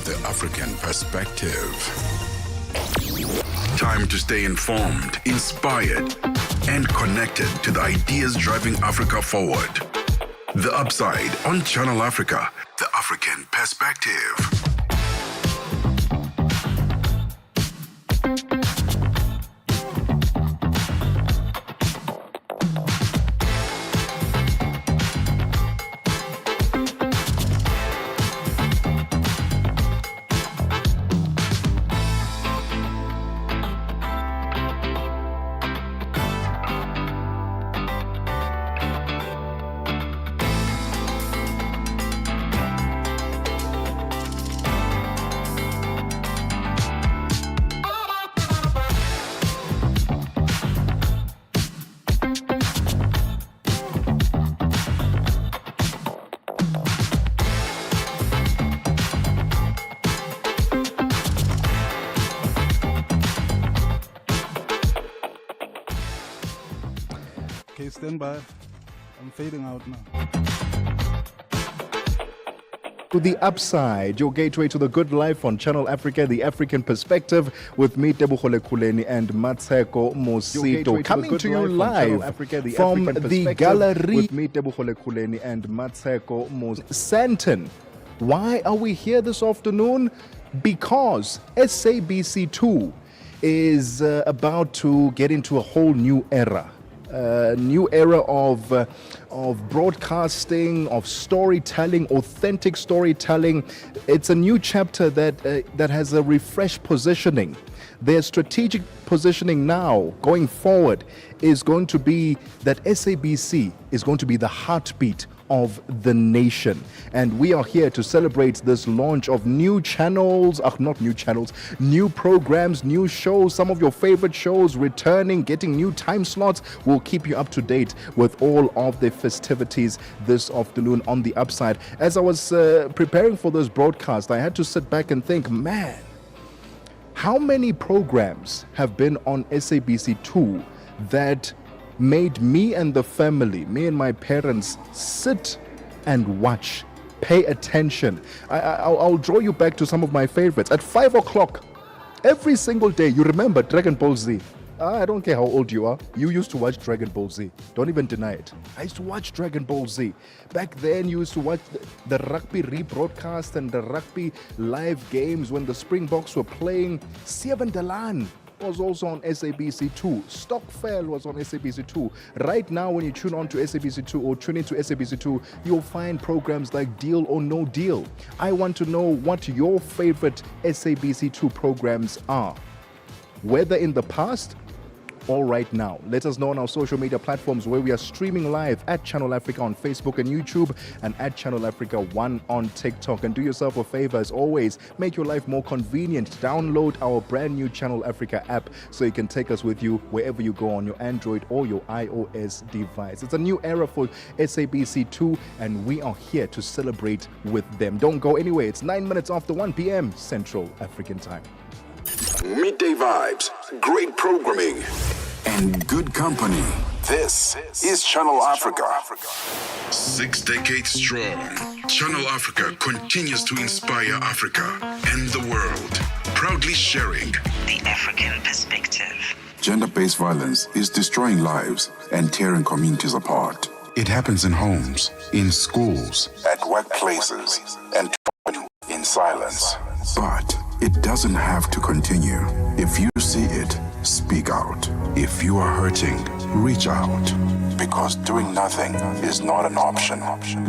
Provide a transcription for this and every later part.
the African perspective. Time to stay informed, inspired, and connected to the ideas driving Africa forward. The Upside on Channel Africa, the African perspective. Okay, stand by. I'm fading out now. To the Upside, your gateway to the good life on Channel Africa, the African perspective, with me, Tebogo Lekhuleni, and Mmatsheko Mosito, coming to you live from the gallery. With me, Tebogo Lekhuleni, and Mmatsheko Mosito. Santon, why are we here this afternoon? Because SABC2 is about to get into a whole new era. New era of broadcasting, of storytelling, authentic storytelling. It's a new chapter that has a refreshed positioning. Their strategic positioning now, going forward, is going to be that SABC is going to be the heartbeat of the nation. And we are here to celebrate this launch of new channels, new programs, new shows, some of your favorite shows returning, getting new time slots. We'll keep you up to date with all of the festivities this afternoon on the Upside. As I was preparing for this broadcast, I had to sit back and think, man, how many programs have been on SABC2 that made me and the family, me and my parents, sit and watch, pay attention? I'll draw you back to some of my favorites. At 5 o'clock, every single day, you remember Dragon Ball Z. I don't care how old you are. You used to watch Dragon Ball Z. Don't even deny it. I used to watch Dragon Ball Z. Back then, you used to watch the rugby rebroadcast and the rugby live games when the Springboks were playing. Seven Dalan was also on SABC2. Stockfell was on SABC2. Right now, when you tune on to SABC2 or tune into SABC2, you'll find programs like Deal or No Deal. I want to know what your favorite SABC2 programs are, whether in the past or right now. Let us know on our social media platforms, where we are streaming live at Channel Africa on Facebook and YouTube, and at Channel Africa 1 on TikTok. And do yourself a favor, as always, make your life more convenient. Download our brand new Channel Africa app so you can take us with you wherever you go on your Android or your iOS device. It's a new era for SABC2, and we are here to celebrate with them. Don't go anywhere. It's 9 minutes after 1 p.m. Central African Time. Midday vibes, great programming, and good company. This is Channel Africa. 6 decades strong, Channel Africa continues to inspire Africa and the world, proudly sharing the African perspective. Gender-based violence is destroying lives and tearing communities apart. It happens in homes, in schools, at workplaces, and in silence. But it doesn't have to continue. If you see it, speak out. If you are hurting, reach out. Because doing nothing is not an option.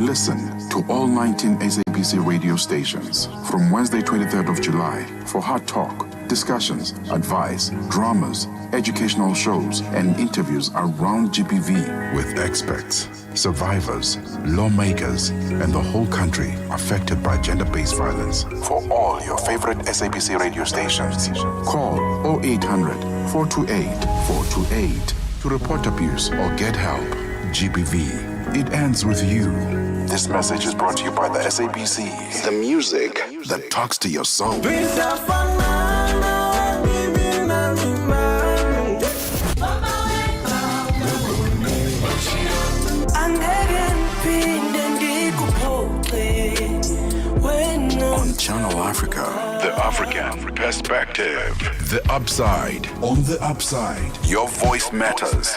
Listen to all 19 SABC radio stations from Wednesday, 23rd of July for hard talk, discussions, advice, dramas, educational shows, and interviews around GBV with experts, survivors, lawmakers, and the whole country affected by gender-based violence. For all your favorite SABC radio stations, call 0800 428 428 to report abuse or get help. GBV, it ends with you. This message is brought to you by the SABC, the music that talks to your soul. On Channel Channel Africa. The African perspective. The upside. On the upside. Your voice matters.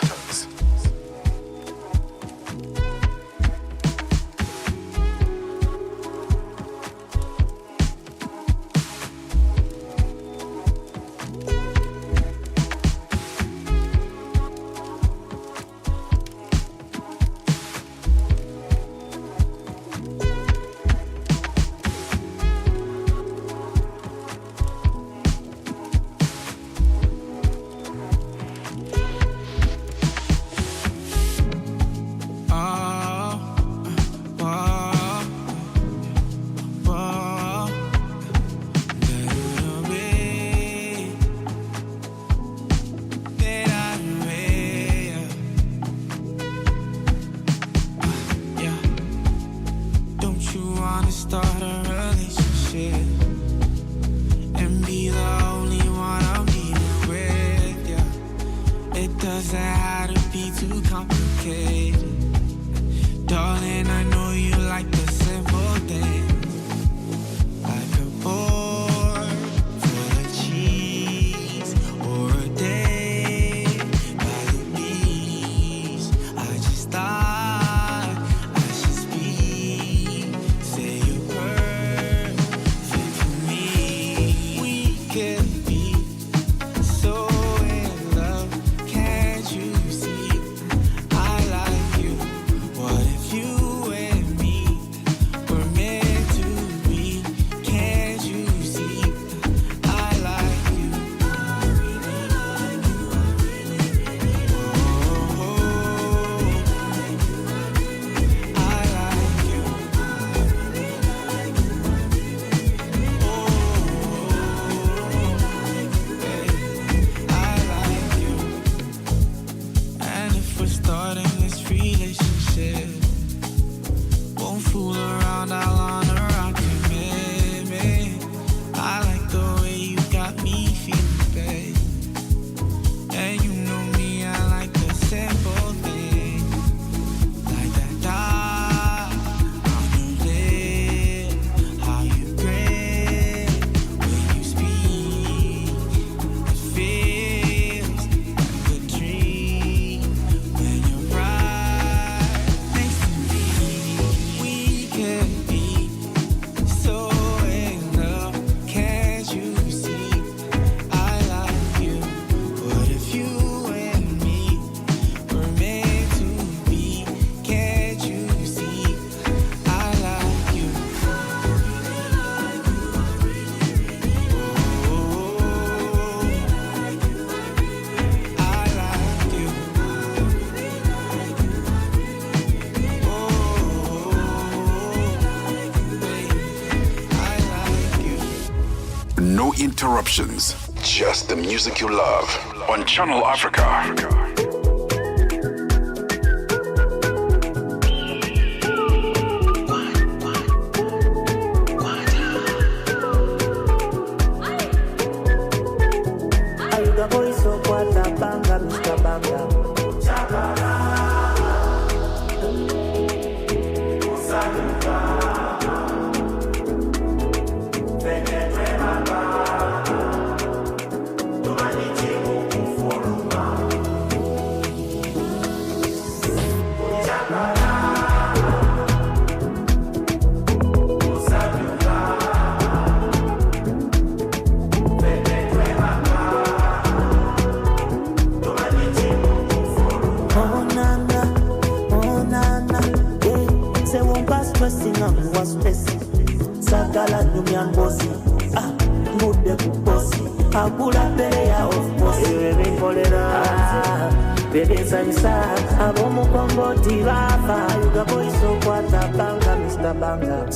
No interruptions, just the music you love on Channel Africa.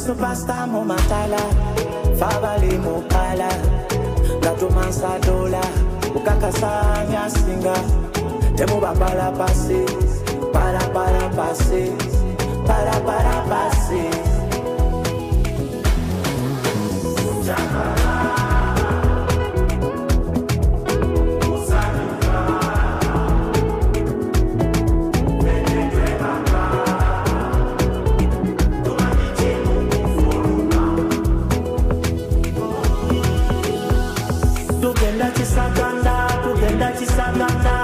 Superstar mo matala, favali mo kala, gato mansa dola, ukakasanya singa, temu babala pase, para pase, para pase. chisaganda, tugenda chisaganda.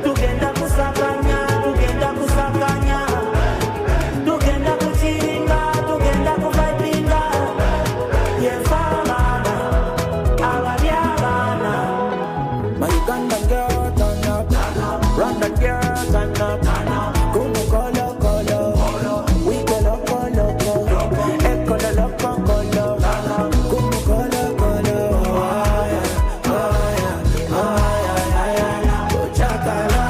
Tugenda kusaganya, tugenda kusaganya. Tugenda kuchiringa, tugenda kuvaipinga. Yefamana, awalyabana. My Ugandan girl turn up, Rwandan girl turn up. Kumu kolo kolo, we kolo kolo kolo. Ekolo loko kolo, kumu kolo kolo. Ochakala.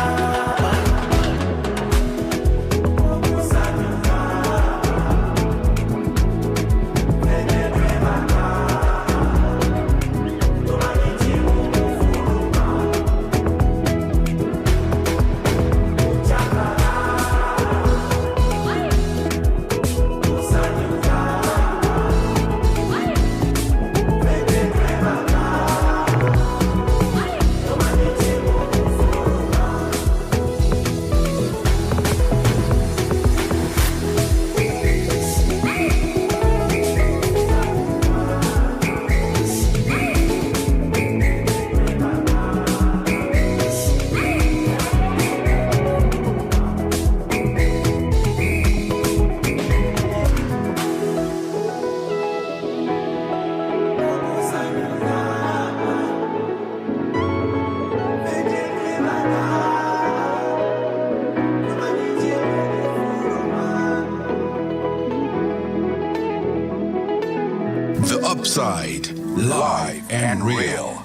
The Upside, live and real.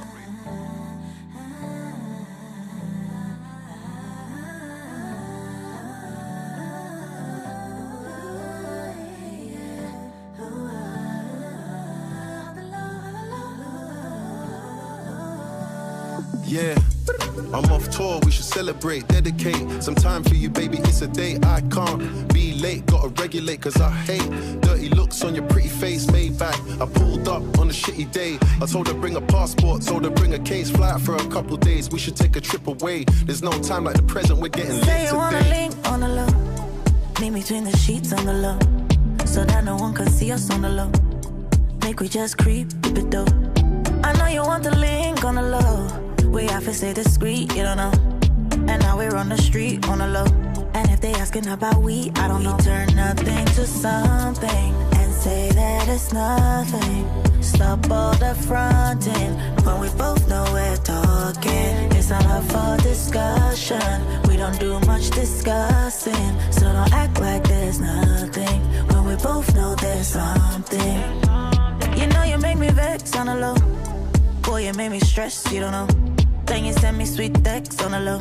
Yeah, I'm off tour, we should celebrate, dedicate some time for you, baby, it's a day. I can't be late, gotta regulate, cause I hate dirty looks on your pretty face, made back. I pulled up on a shitty day, I told her bring a passport, told her bring a case, fly out for a couple days, we should take a trip away. There's no time like the present, we're getting lit Say you wanna today. link on the low, meet me between the sheets on the low, so that no one can see us on the low. Make we just creep it though. I know you want the link on the low. We have to stay discreet, you don't know. And now we're on the street on the low. And if they asking about we, I don't know. Turn nothing to something and say that it's nothing. Stop all the fronting when we both know we're talking. It's not up for discussion. We don't do much discussing, so don't act like there's nothing when we both know there's something. You know you make me vex on the low. Boy, you make me stress, you don't know. Then you send me sweet texts on the low.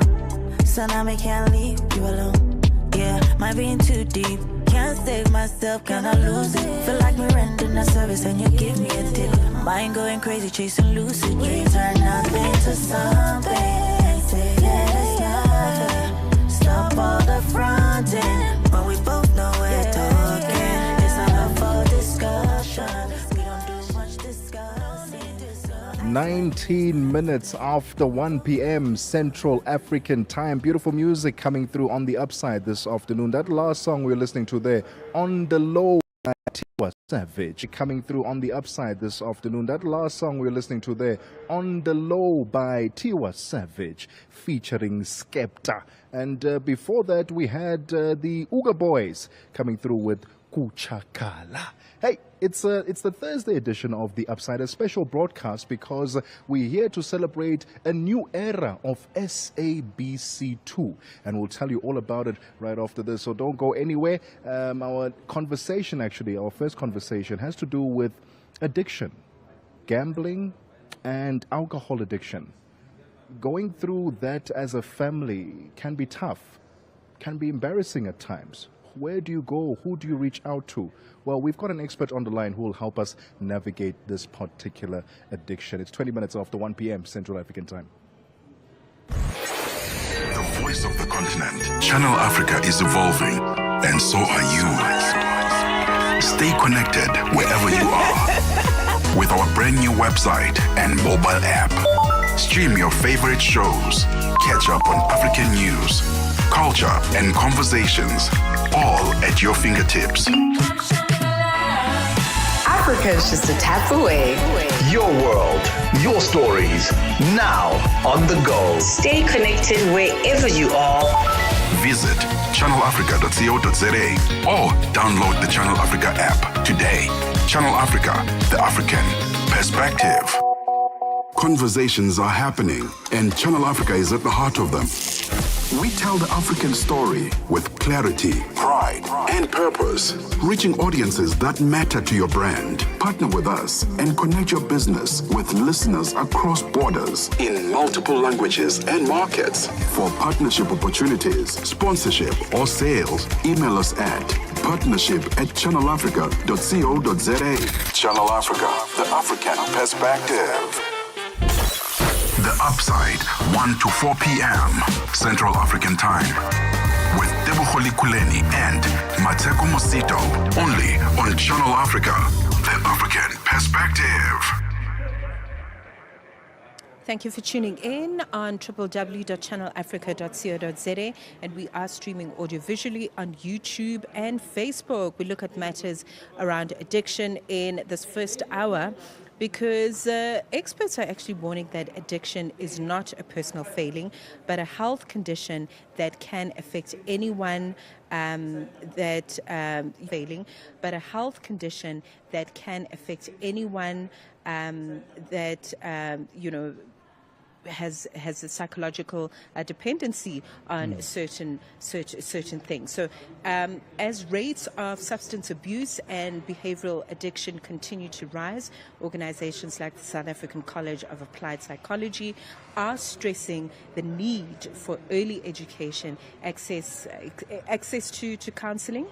So now I can't leave you alone. Yeah, might be in too deep. Can't save myself, can I lose it? Feel like me rendering a service and you give me a tip. Mind going crazy, chasing lucid dreams. Turn nothing to something and say that it's nothing. Stop all the fronting when we both know we're talking. It's not up for discussion. We don't do much discussing. 19 minutes after 1 p.m. Central African time. Beautiful music coming through on the Upside this afternoon. That last song we were listening to there, On the Low, by Tiwa Savage, coming through on the Upside this afternoon. That last song we were listening to there, On the Low by Tiwa Savage, featuring Skepta. And before that, we had the Uga Boys coming through with Kuchakala. Hey, it's the Thursday edition of The Upside, a special broadcast because we're here to celebrate a new era of SABC2. And we'll tell you all about it right after this, so don't go anywhere. Our first conversation has to do with addiction, gambling, and alcohol addiction. Going through that as a family can be tough, can be embarrassing at times. Where do you go? Who do you reach out to? Well, we've got an expert on the line who will help us navigate this particular addiction. It's 20 minutes after 1 p.m. Central African time. The voice of the continent. Channel Africa is evolving, and so are you. Stay connected wherever you are with our brand new website and mobile app. Stream your favorite shows, catch up on African news, culture, and conversations, all at your fingertips. Africa's just a tap away. Your world, your stories, now on the go. Stay connected wherever you are. Visit channelafrica.co.za or download the Channel Africa app today. Channel Africa, the African perspective. Conversations are happening, and Channel Africa is at the heart of them. We tell the African story with clarity, pride, and purpose, reaching audiences that matter to your brand. Partner with us and connect your business with listeners across borders in multiple languages and markets. For partnership opportunities, sponsorship, or sales, email us at partnership@channelafrica.co.za. Channel Africa, the African perspective. The Upside, 1 to 4 p.m. Central African Time. With Tebogo Lekhuleni and Mmatsheko Mosito. Only on Channel Africa, the African perspective. Thank you for tuning in on www.channelafrica.co.za, and we are streaming audiovisually on YouTube and Facebook. We look at matters around addiction in this first hour, because experts are actually warning that addiction is not a personal failing, but a health condition that can affect anyone failing, but a health condition that can affect anyone has a psychological dependency on certain things. So as rates of substance abuse and behavioral addiction continue to rise, organizations like the South African College of Applied Psychology are stressing the need for early education, access to counseling,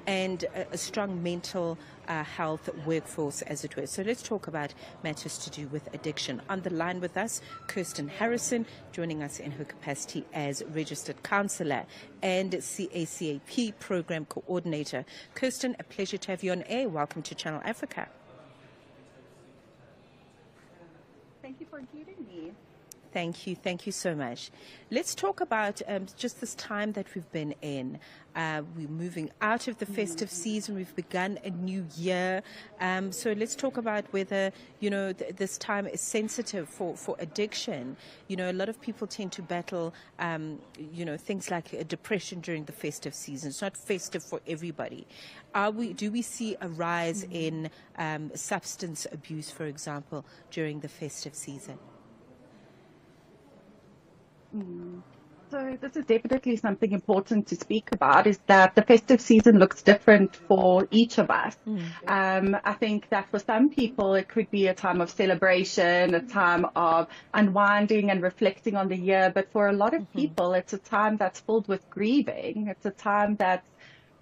and a strong mental health workforce, as it were. So let's talk about matters to do with addiction. On the line with us, Kirsten Harrison, joining us in her capacity as registered counsellor and CACAP program coordinator. Kirsten, a pleasure to have you on air. Welcome to Channel Africa. Thank you for including me. Thank you so much. Let's talk about just this time that we've been in. We're moving out of the festive season. We've begun a new year. So let's talk about whether, this time is sensitive for addiction. A lot of people tend to battle, things like depression during the festive season. It's not festive for everybody. Do we see a rise in substance abuse, for example, during the festive season? So this is definitely something important to speak about, is that the festive season looks different for each of us. I think that for some people it could be a time of celebration, a time of unwinding and reflecting on the year, but for a lot of people it's a time that's filled with grieving. It's a time that's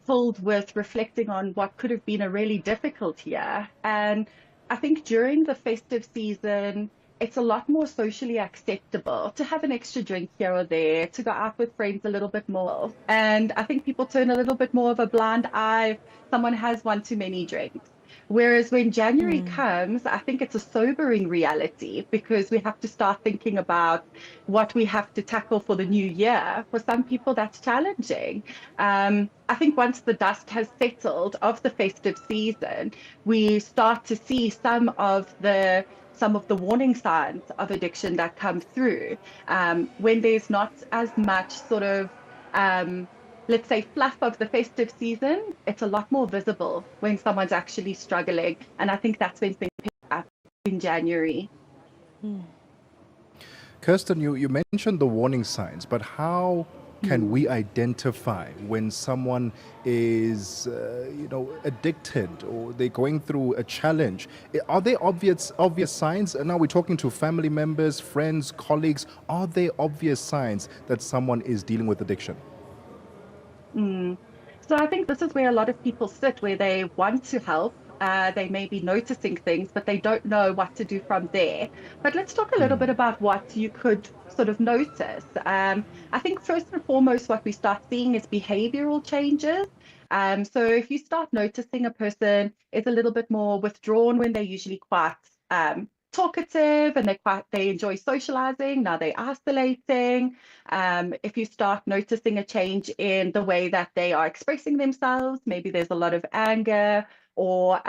filled with reflecting on what could have been a really difficult year. And I think during the festive season, it's a lot more socially acceptable to have an extra drink here or there, to go out with friends a little bit more. And I think people turn a little bit more of a blind eye if someone has one too many drinks. Whereas when January comes, I think it's a sobering reality, because we have to start thinking about what we have to tackle for the new year. For some people, that's challenging. I think once the dust has settled of the festive season, we start to see some of the warning signs of addiction that come through, when there's not as much sort of, let's say, fluff of the festive season. It's a lot more visible when someone's actually struggling. And I think that's when things pick up in January. Kirsten, you mentioned the warning signs, but how can we identify when someone is, addicted, or they're going through a challenge? Are there obvious signs? And now we're talking to family members, friends, colleagues. Are there obvious signs that someone is dealing with addiction? So I think this is where a lot of people sit, where they want to help. They may be noticing things, but they don't know what to do from there. But let's talk a little bit about what you could sort of notice. I think first and foremost, what we start seeing is behavioral changes. So if you start noticing a person is a little bit more withdrawn when they're usually quite talkative, and they enjoy socializing, now they're isolating. If you start noticing a change in the way that they are expressing themselves, maybe there's a lot of anger or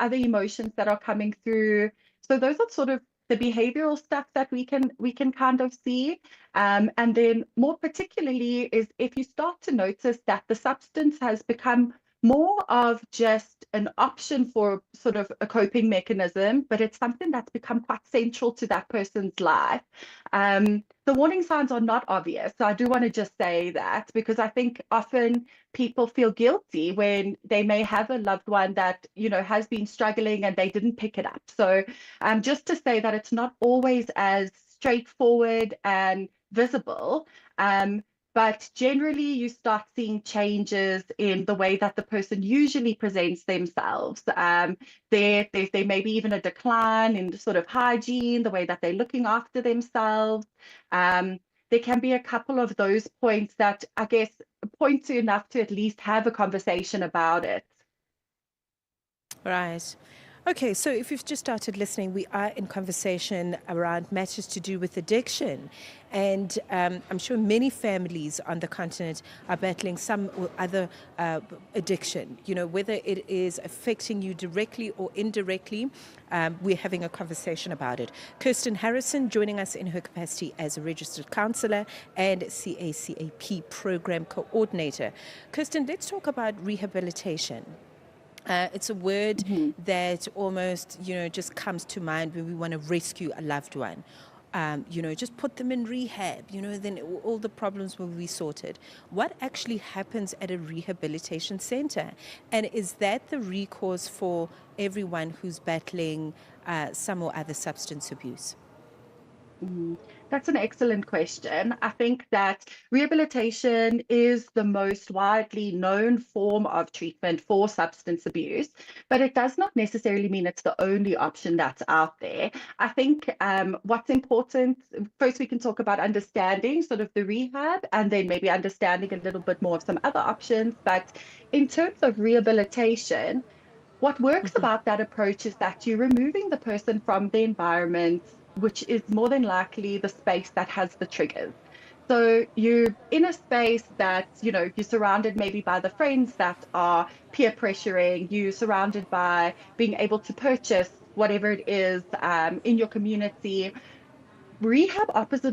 other emotions that are coming through. So those are sort of the behavioral stuff that we can kind of see. And then more particularly is if you start to notice that the substance has become more of just an option for sort of a coping mechanism, but it's something that's become quite central to that person's life. The warning signs are not obvious. So I do want to just say that, because I think often people feel guilty when they may have a loved one that, you know, has been struggling and they didn't pick it up. So just to say that it's not always as straightforward and visible. But generally, you start seeing changes in the way that the person usually presents themselves. There may be even a decline in sort of hygiene, the way that they're looking after themselves. There can be a couple of those points that I guess point to enough to at least have a conversation about it. Right. Okay, so if you've just started listening, we are in conversation around matters to do with addiction. And I'm sure many families on the continent are battling some or other addiction, you know, whether it is affecting you directly or indirectly. We're having a conversation about it. Kirsten Harrison joining us in her capacity as a registered counsellor and CACAP program coordinator. Kirsten, let's talk about rehabilitation. It's a word that almost, you know, just comes to mind when we want to rescue a loved one. You know, just put them in rehab, you know, then all the problems will be sorted. What actually happens at a rehabilitation center? And is that the recourse for everyone who's battling some or other substance abuse? That's an excellent question. I think that rehabilitation is the most widely known form of treatment for substance abuse, but it does not necessarily mean it's the only option that's out there. I think what's important, first we can talk about understanding sort of the rehab and then maybe understanding a little bit more of some other options. But in terms of rehabilitation, what works about that approach is that you're removing the person from the environment, which is more than likely the space that has the triggers. So you're in a space that, you know, you're surrounded maybe by the friends that are peer pressuring, you're surrounded by being able to purchase whatever it is in your community. Rehab offers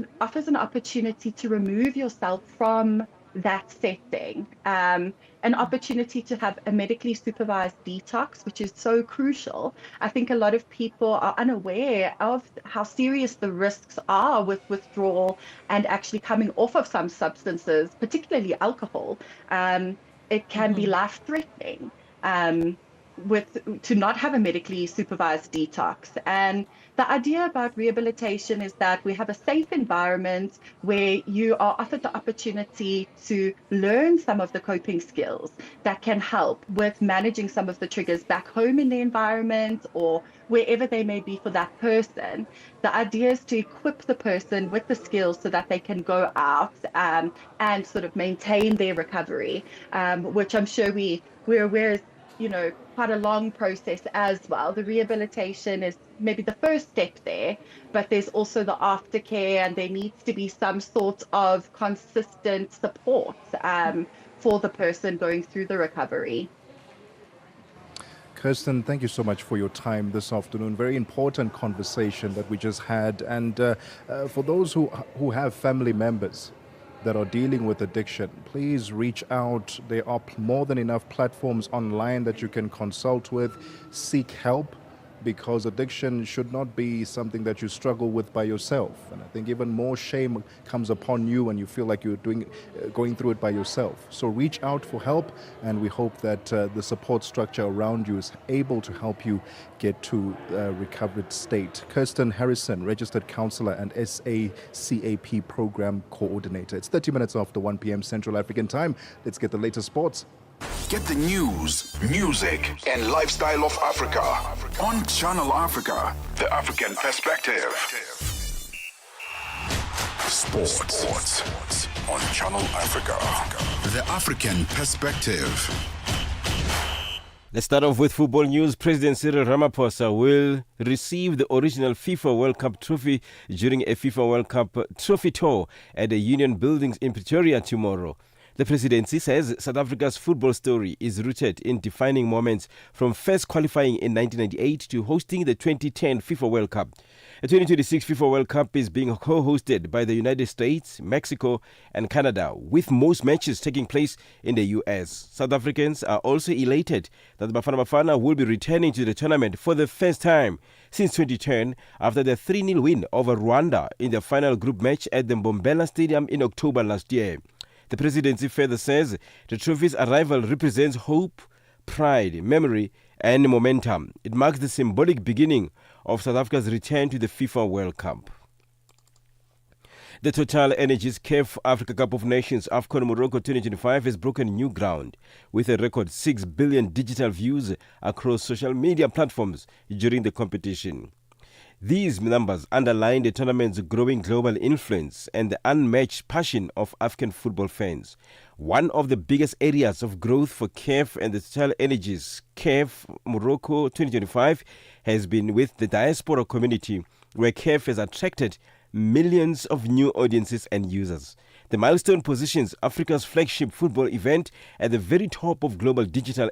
an opportunity to remove yourself from that setting, an opportunity to have a medically supervised detox, which is so crucial. I think a lot of people are unaware of how serious the risks are with withdrawal and actually coming off of some substances, particularly alcohol. It can be life-threatening. To not have a medically supervised detox. And the idea about rehabilitation is that we have a safe environment where you are offered the opportunity to learn some of the coping skills that can help with managing some of the triggers back home in the environment or wherever they may be for that person. The idea is to equip the person with the skills so that they can go out and sort of maintain their recovery, which I'm sure we're aware is, you know, quite a long process as well. The rehabilitation is maybe the first step there, but there's also the aftercare, and there needs to be some sort of consistent support for the person going through the recovery. Kirsten, thank you so much for your time this afternoon. Very important conversation that we just had. And for those who have family members that are dealing with addiction, please reach out. There are more than enough platforms online that you can consult with, seek help, because addiction should not be something that you struggle with by yourself. And I think even more shame comes upon you when you feel like you're going through it by yourself. So reach out for help, and we hope that the support structure around you is able to help you get to a recovered state. Kirsten Harrison, registered counsellor and SACAP program coordinator. It's 30 minutes after 1 p.m. Central African time. Let's get the latest sports. Get the news, music, and lifestyle of Africa on Channel Africa, the African perspective. Sports on Channel Africa, the African perspective. Let's start off with football news. President Cyril Ramaphosa will receive the original FIFA World Cup trophy during a FIFA World Cup trophy tour at the Union Buildings in Pretoria tomorrow. The presidency says South Africa's football story is rooted in defining moments from first qualifying in 1998 to hosting the 2010 FIFA World Cup. The 2026 FIFA World Cup is being co-hosted by the United States, Mexico and Canada, with most matches taking place in the US. South Africans are also elated that Bafana Bafana will be returning to the tournament for the first time since 2010 after the 3-0 win over Rwanda in the final group match at the Mbombela Stadium in October last year. The presidency further says the trophy's arrival represents hope, pride, memory and momentum. It marks the symbolic beginning of South Africa's return to the FIFA World Cup. The Total Energies CAF Africa Cup of Nations AFCON Morocco 2025 has broken new ground with a record 6 billion digital views across social media platforms during the competition. These numbers underline the tournament's growing global influence and the unmatched passion of African football fans. One of the biggest areas of growth for CAF and the Total Energies CAF Morocco 2025 has been with the diaspora community, where CAF has attracted millions of new audiences and users. The milestone positions Africa's flagship football event at the very top of global digital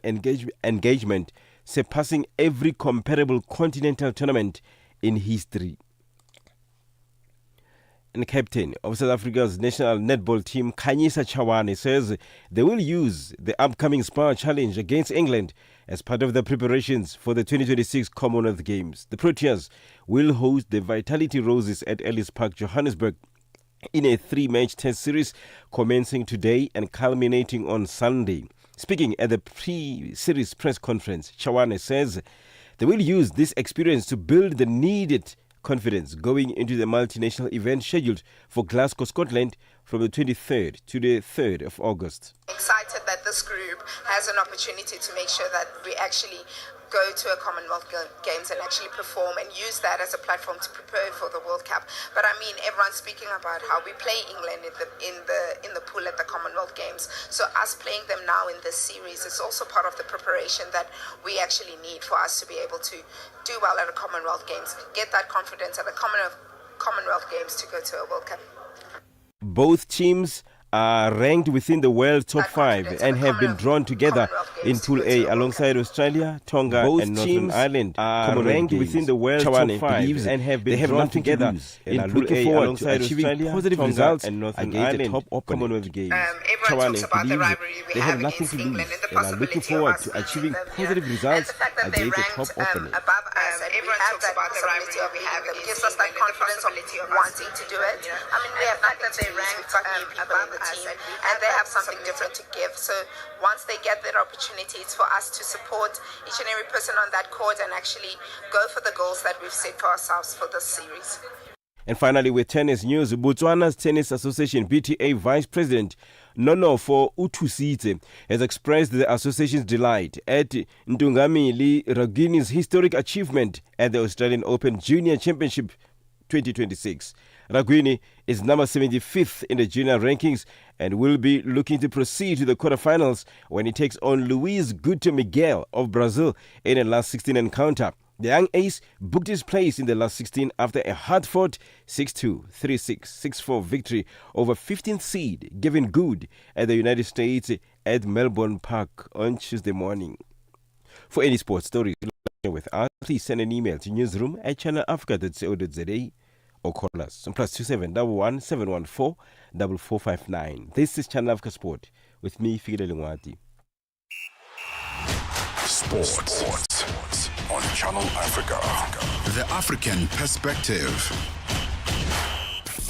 engagement, surpassing every comparable continental tournament in history. And captain of South Africa's national netball team, Khanyisa Chawane, says they will use the upcoming Spar Challenge against England as part of the preparations for the 2026 Commonwealth Games. The Proteas will host the Vitality Roses at Ellis Park, Johannesburg, in a 3-match test series commencing today and culminating on Sunday. Speaking at the pre-series press conference, Chawane says they will use this experience to build the needed confidence going into the multinational event scheduled for Glasgow, Scotland from the 23rd to the 3rd of August. Excited that this group has an opportunity to make sure that we actually go to a Commonwealth Games and actually perform and use that as a platform to prepare for the World Cup. But I mean, everyone's speaking about how we play England in the pool at the Commonwealth Games. So us playing them now in this series is also part of the preparation that we actually need for us to be able to do well at the Commonwealth Games, get that confidence at the Commonwealth Games to go to a World Cup. Both teams are ranked within the world top 5 and have been drawn together in Pool A alongside Australia, Tonga and Northern Ireland. Are ranked within the world top 5 and have been drawn together in Pool A alongside Australia, positive results and Northern Ireland top Commonwealth Games. Chawane believes they have nothing to lose and are looking forward to achieving positive results against the top opponent. Everyone talks about the rivalry we have. It gives us that confidence of wanting to do it. I mean, we have nothing to lose. We've got new people in the team, and they have something different to give. So once they get that opportunity, it's for us to support each and every person on that court and actually go for the goals that we've set for ourselves for this series. And finally, with tennis news, Botswana's Tennis Association BTA Vice President Nonofo Uthusitse has expressed the association's delight at Ntungami Raguini's historic achievement at the Australian Open Junior Championship 2026. Raguini is number 75th in the junior rankings and will be looking to proceed to the quarterfinals when he takes on Luiz Guto Miguel of Brazil in a last 16 encounter. The young ace booked his place in the last 16 after a hard-fought 6-2, 3-6, 6-4 victory over 15th seed Gavin Good at the United States at Melbourne Park on Tuesday morning. For any sports stories with us, please send an email to newsroom@channelafrica.co.za or call us on +27 11 714 4459. This is Channel Africa Sport with me, Figile Lingwati. Sports on Channel Africa. The African perspective.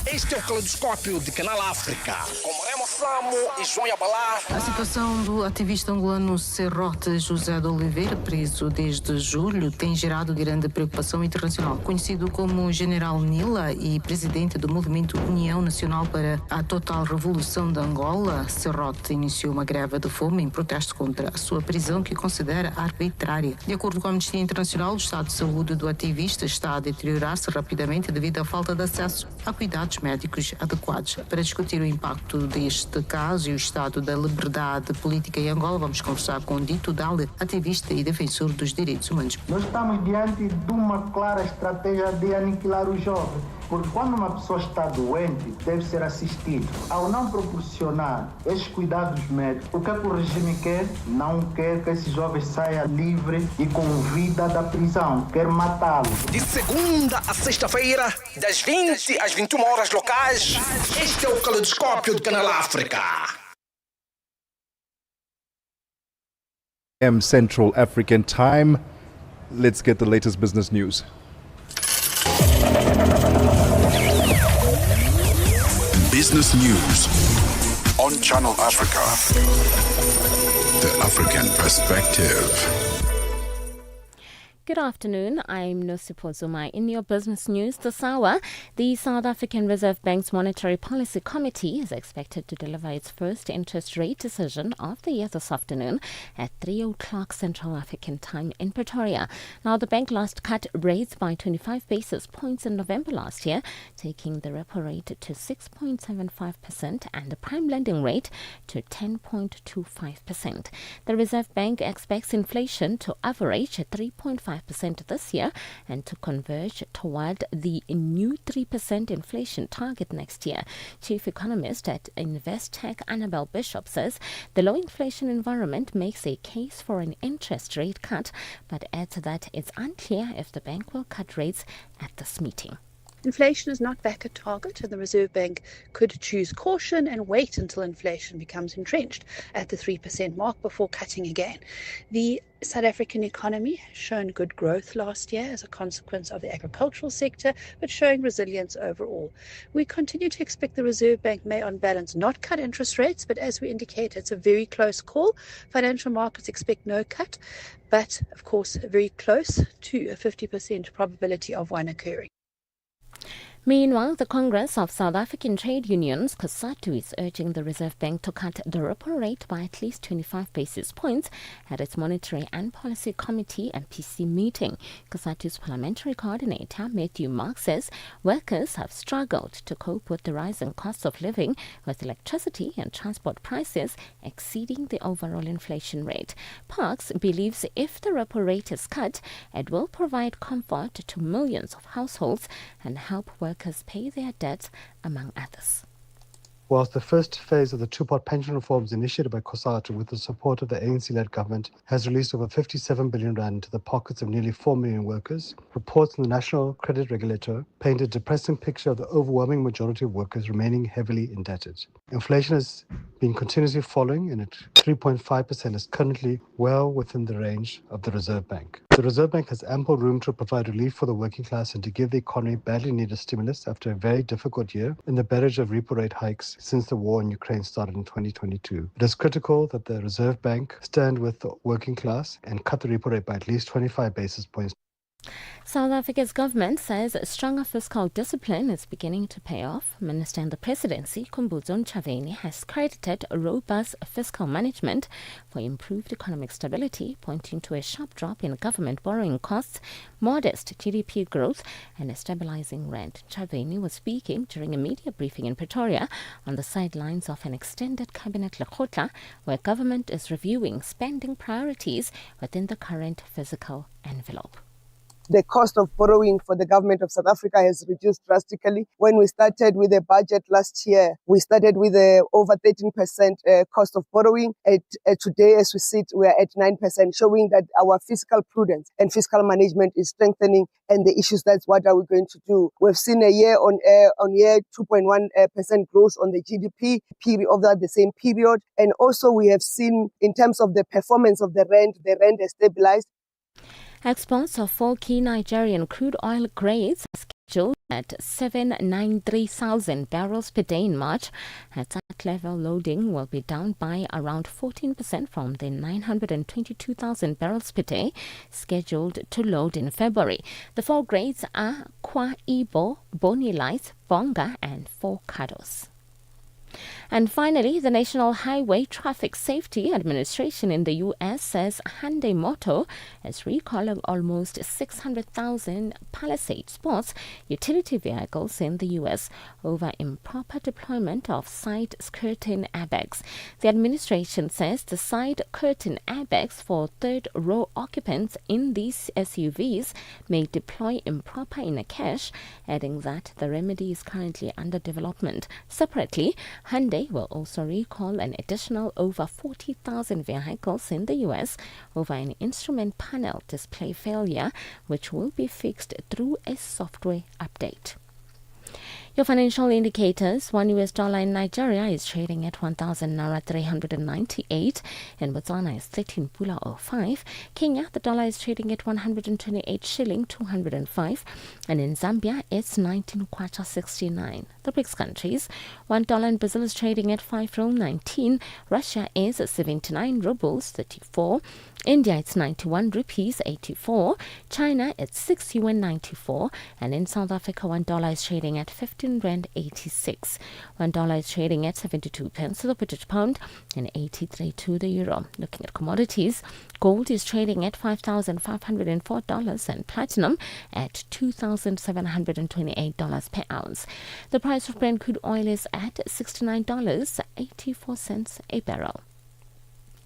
Este é o Caleidoscópio de Canal África, com Remo Samo e João Yabalá. A situação do ativista angolano Serrote José de Oliveira, preso desde julho, tem gerado grande preocupação internacional. Conhecido como General Nila e presidente do movimento União Nacional para a Total Revolução de Angola, Serrote iniciou uma greve de fome em protesto contra a sua prisão, que considera arbitrária. De acordo com a Amnistia Internacional, o estado de saúde do ativista está a deteriorar-se rapidamente devido à falta de acesso a cuidados médicos adequados. Para discutir o impacto deste caso e o estado da liberdade política em Angola, vamos conversar com Dito Dale, ativista e defensor dos direitos humanos. Nós estamos diante de uma clara estratégia de aniquilar os jovens. Porque quando uma pessoa está doente, deve ser assistido. Ao não proporcionar esses cuidados médicos, o que o regime quer? Não quer que esse jovem saia livre e com vida da prisão. Quer matá-lo. De segunda a sexta-feira, das 20 às 21 horas locais, este é o Caleidoscópio do Canal África. Central African Time. Let's get the latest business news. Business news on Channel Africa. The African perspective. Good afternoon, I'm Nosipho Zuma. In your business news this hour, the South African Reserve Bank's Monetary Policy Committee is expected to deliver its first interest rate decision of the year this afternoon at 3 o'clock Central African Time in Pretoria. Now, the bank last cut rates by 25 basis points in November last year, taking the repo rate to 6.75% and the prime lending rate to 10.25%. The Reserve Bank expects inflation to average at 3.5% this year and to converge toward the new 3% inflation target next year. Chief economist at Investec, Annabel Bishop, says the low inflation environment makes a case for an interest rate cut, but adds that it's unclear if the bank will cut rates at this meeting. Inflation is not back at target, and the Reserve Bank could choose caution and wait until inflation becomes entrenched at the 3% mark before cutting again. The South African economy has shown good growth last year as a consequence of the agricultural sector, but showing resilience overall. We continue to expect the Reserve Bank may, on balance, not cut interest rates, but as we indicate, it's a very close call. Financial markets expect no cut, but of course, very close to a 50% probability of one occurring. Meanwhile, the Congress of South African Trade Unions, COSATU, is urging the Reserve Bank to cut the repo rate by at least 25 basis points at its Monetary and Policy Committee MPC meeting. COSATU's parliamentary coordinator, Matthew Mark, says workers have struggled to cope with the rising cost of living, with electricity and transport prices exceeding the overall inflation rate. Parks believes if the repo rate is cut, it will provide comfort to millions of households and help workers pay their debts, among others. Whilst the first phase of the two-part pension reforms initiated by COSATU with the support of the ANC-led government has released over 57 billion rand into the pockets of nearly 4 million workers, reports from the National Credit Regulator paint a depressing picture of the overwhelming majority of workers remaining heavily indebted. Inflation has been continuously falling, and at 3.5% is currently well within the range of the Reserve Bank. The Reserve Bank has ample room to provide relief for the working class and to give the economy badly needed stimulus after a very difficult year in the barrage of repo rate hikes since the war in Ukraine started in 2022. It is critical that the Reserve Bank stand with the working class and cut the repo rate by at least 25 basis points. South Africa's government says stronger fiscal discipline is beginning to pay off. Minister in the Presidency, Khumbudzo Ntshavheni, has credited robust fiscal management for improved economic stability, pointing to a sharp drop in government borrowing costs, modest GDP growth, and a stabilizing rand. Ntshavheni was speaking during a media briefing in Pretoria on the sidelines of an extended cabinet lekgotla, where government is reviewing spending priorities within the current fiscal envelope. The cost of borrowing for the government of South Africa has reduced drastically. When we started with the budget last year, we started with over 13% cost of borrowing. Today, as we sit, we are at 9%, showing that our fiscal prudence and fiscal management is strengthening. And the issues, that's what are we going to do. We've seen a year-on-year 2.1% growth on the GDP period over the same period. And also we have seen, in terms of the performance of the rand has stabilized. Exports of 4 key Nigerian crude oil grades are scheduled at 793,000 barrels per day in March. At that level, loading will be down by around 14% from the 922,000 barrels per day scheduled to load in February. The 4 grades are Kwa Ibo, Boni Light, Bonga, and 4 Kados. And finally, the National Highway Traffic Safety Administration in the U.S. says Hyundai Motor is recalling almost 600,000 Palisade Sports utility vehicles in the U.S. over improper deployment of side curtain airbags. The administration says the side curtain airbags for third-row occupants in these SUVs may deploy improper in a cache, adding that the remedy is currently under development. Separately, Hyundai will also recall an additional over 40,000 vehicles in the U.S. over an instrument panel display failure, which will be fixed through a software update. Your financial indicators: $1 in Nigeria is trading at 1,000 Naira 398. In Botswana is 13 Pula 05. Kenya, the dollar is trading at 128 shilling 205. And in Zambia, it's 19 kwacha 69. The BRICS countries: $1 in Brazil is trading at 5 Rome 19. Russia is 79 rubles 34. India, it's 91 rupees 84. China, it's 6 yuan 94. And in South Africa, $1 is trading at 15 rand 86. $1 is trading at 72 pence to the British pound and 83 to the euro. Looking at commodities, gold is trading at $5,504 and platinum at $2,728 per ounce. The price of Brent crude oil is at $69.84 a barrel.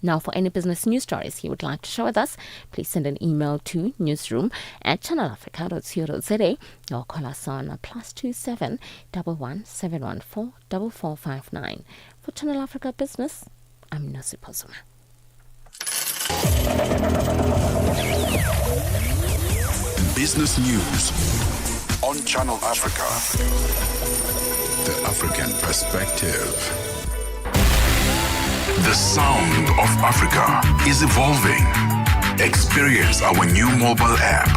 Now, for any business news stories you would like to share with us, please send an email to newsroom@channelafrica.co.za or call us on +27 11 714 4459. For Channel Africa Business, I'm Mmatsheko Mosito. Business news on Channel Africa. The African perspective. The sound of Africa is evolving. Experience our new mobile app.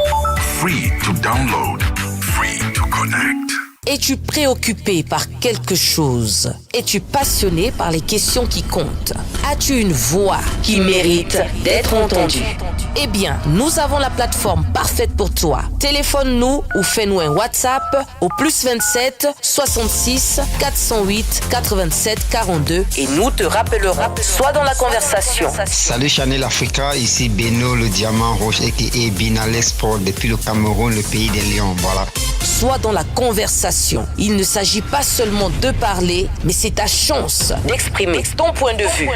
Free to download, free to connect. Es-tu préoccupé par quelque chose? Es-tu passionné par les questions qui comptent? As-tu une voix qui mérite d'être entendue? Eh bien, nous avons la plateforme parfaite pour toi. Téléphone-nous ou fais-nous un WhatsApp au +27 66 408 87 42 et nous te rappellerons. Sois dans la conversation. Salut Channel Africa, ici Beno le diamant rouge et Binal Sport depuis le Cameroun, le pays des lions. Voilà. Sois dans la conversation. Il ne s'agit pas seulement de parler, mais c'est ta chance d'exprimer ton point de vue,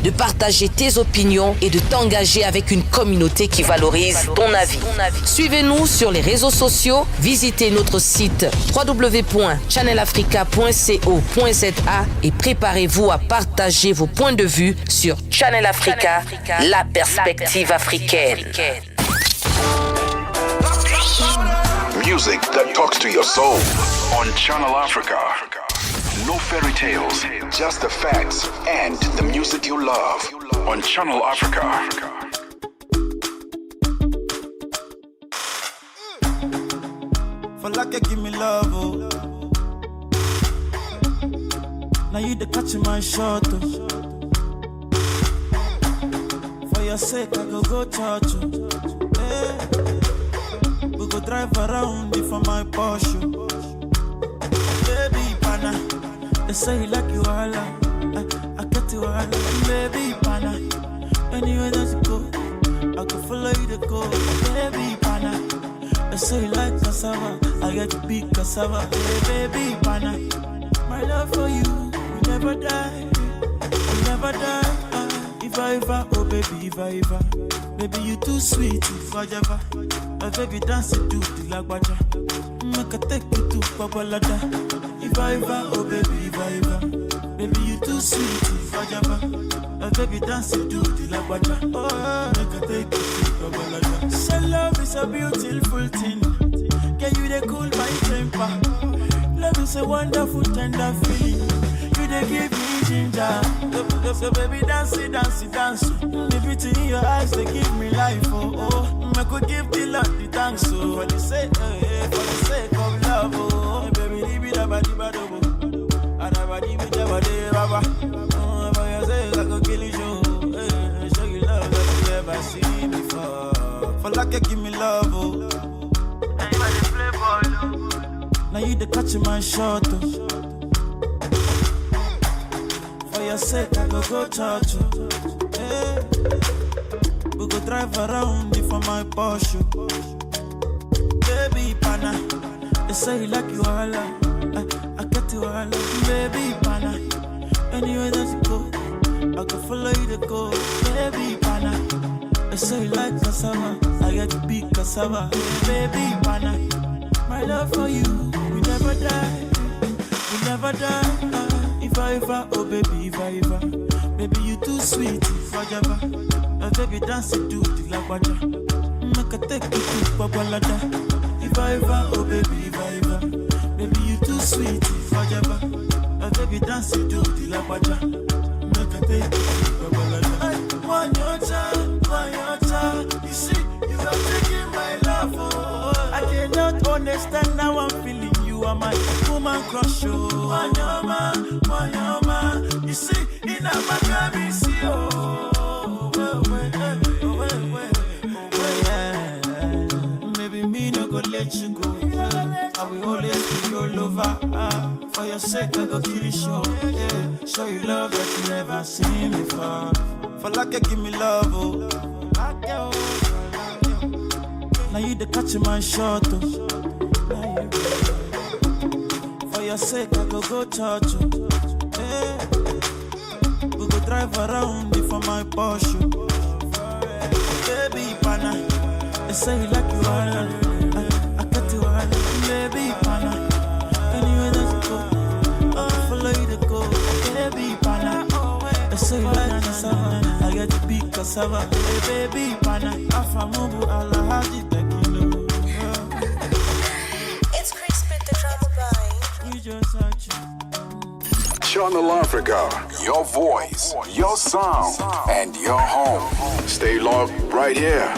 de partager tes opinions et de t'engager avec une communauté qui valorise ton avis. Suivez-nous sur les réseaux sociaux, visitez notre site www.channelafrica.co.za et préparez-vous à partager vos points de vue sur Channel Africa, la perspective africaine. Music that talks to your soul on Channel Africa. No fairy tales, just the facts and the music you love on Channel Africa. For like give me love, oh. Now you the catch my shot, oh. For your sake I go church, oh. Hey. We go drive around for my Porsche. Baby pana, they say you like you all, I get you all. Baby pana, anywhere that you go, I can follow you to go. Baby pana, they say you like cassava, I get to be cassava. Hey, baby pana, my love for you will never die, will never die. If I ever, oh baby, if I ever, baby you too sweet, if I ever. My baby dance it to the lagwaja. Make a take you to Babalada. If I ever, oh baby, if I ever. Baby, you too sweet, if I ever. My baby dance it to the lagwaja. Oh, make a take you to Babalada. So love is a beautiful thing. Can you they cool my temper? Love is a wonderful, tender feeling. You they give me ginger. So baby, dance it, dance it, dance. The beauty in your eyes, they give me life, oh, oh. I could give the Lord the thanks, so for the sake of love, oh. Baby, leave it about the bad, oh. And about the bad, baba. For your sake, I could kill you, show you love that you never seen before. For like give me love, oh. Now you the catch my shot, oh. your sake, I go church. Hey. We go drive around for my Porsche. Baby pana, they say you like you all. I get you all. Baby pana, anywhere that you go, I can follow you to go. Baby pana, they say you like cassava, I get to be cassava. Baby pana, my love for you, we never die, we never die. If I ever, oh baby, if I ever, baby you too sweet, if I ever, oh baby dance it do the lagwaja, make a take you to Babalada. If I ever, oh baby, if I ever, baby you too sweet, if I ever, oh baby dance it do the lagwaja, make a take you to Babalada. One your child, you see, you are taking my love, oh, I cannot understand now I'm feeling. You are my woman crush, oh. Wanyama, you see, in a Maccabi, see, maybe me no go let you go. I will always be your lover. For your sake, I go kill you, show. Yeah. Show you love that you never seen before. For like give me love, oh. Now you the catch my shot, oh. For your sake, I go church. Hey. We go drive around for my Porsche. Baby pana, they say you like you all. I get you all. Baby pana, anywhere that you go, I can follow you to go. Baby pana, they say you like cassava, I get to be cassava. Baby pana, afamubu alahaji tekilo. Channel Africa, your voice, your sound, and your home. Stay logged right here.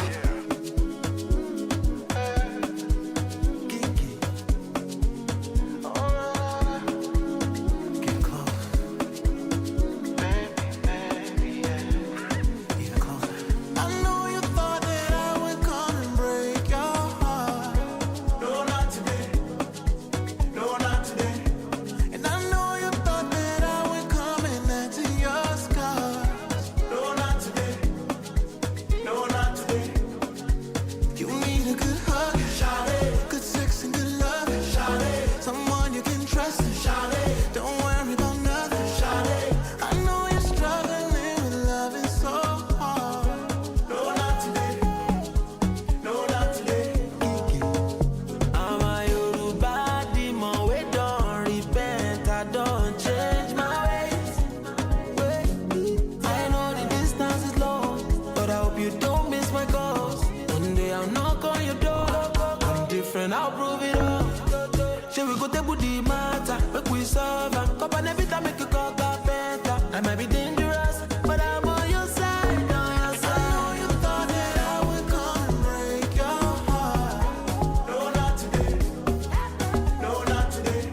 I'll prove it all. Shall we go table the matter? Make we solve and cup and every time make you call better. I might be dangerous, but I'm on your side, on your side. I know you thought that I would come and break your heart. No, not today. No, not today.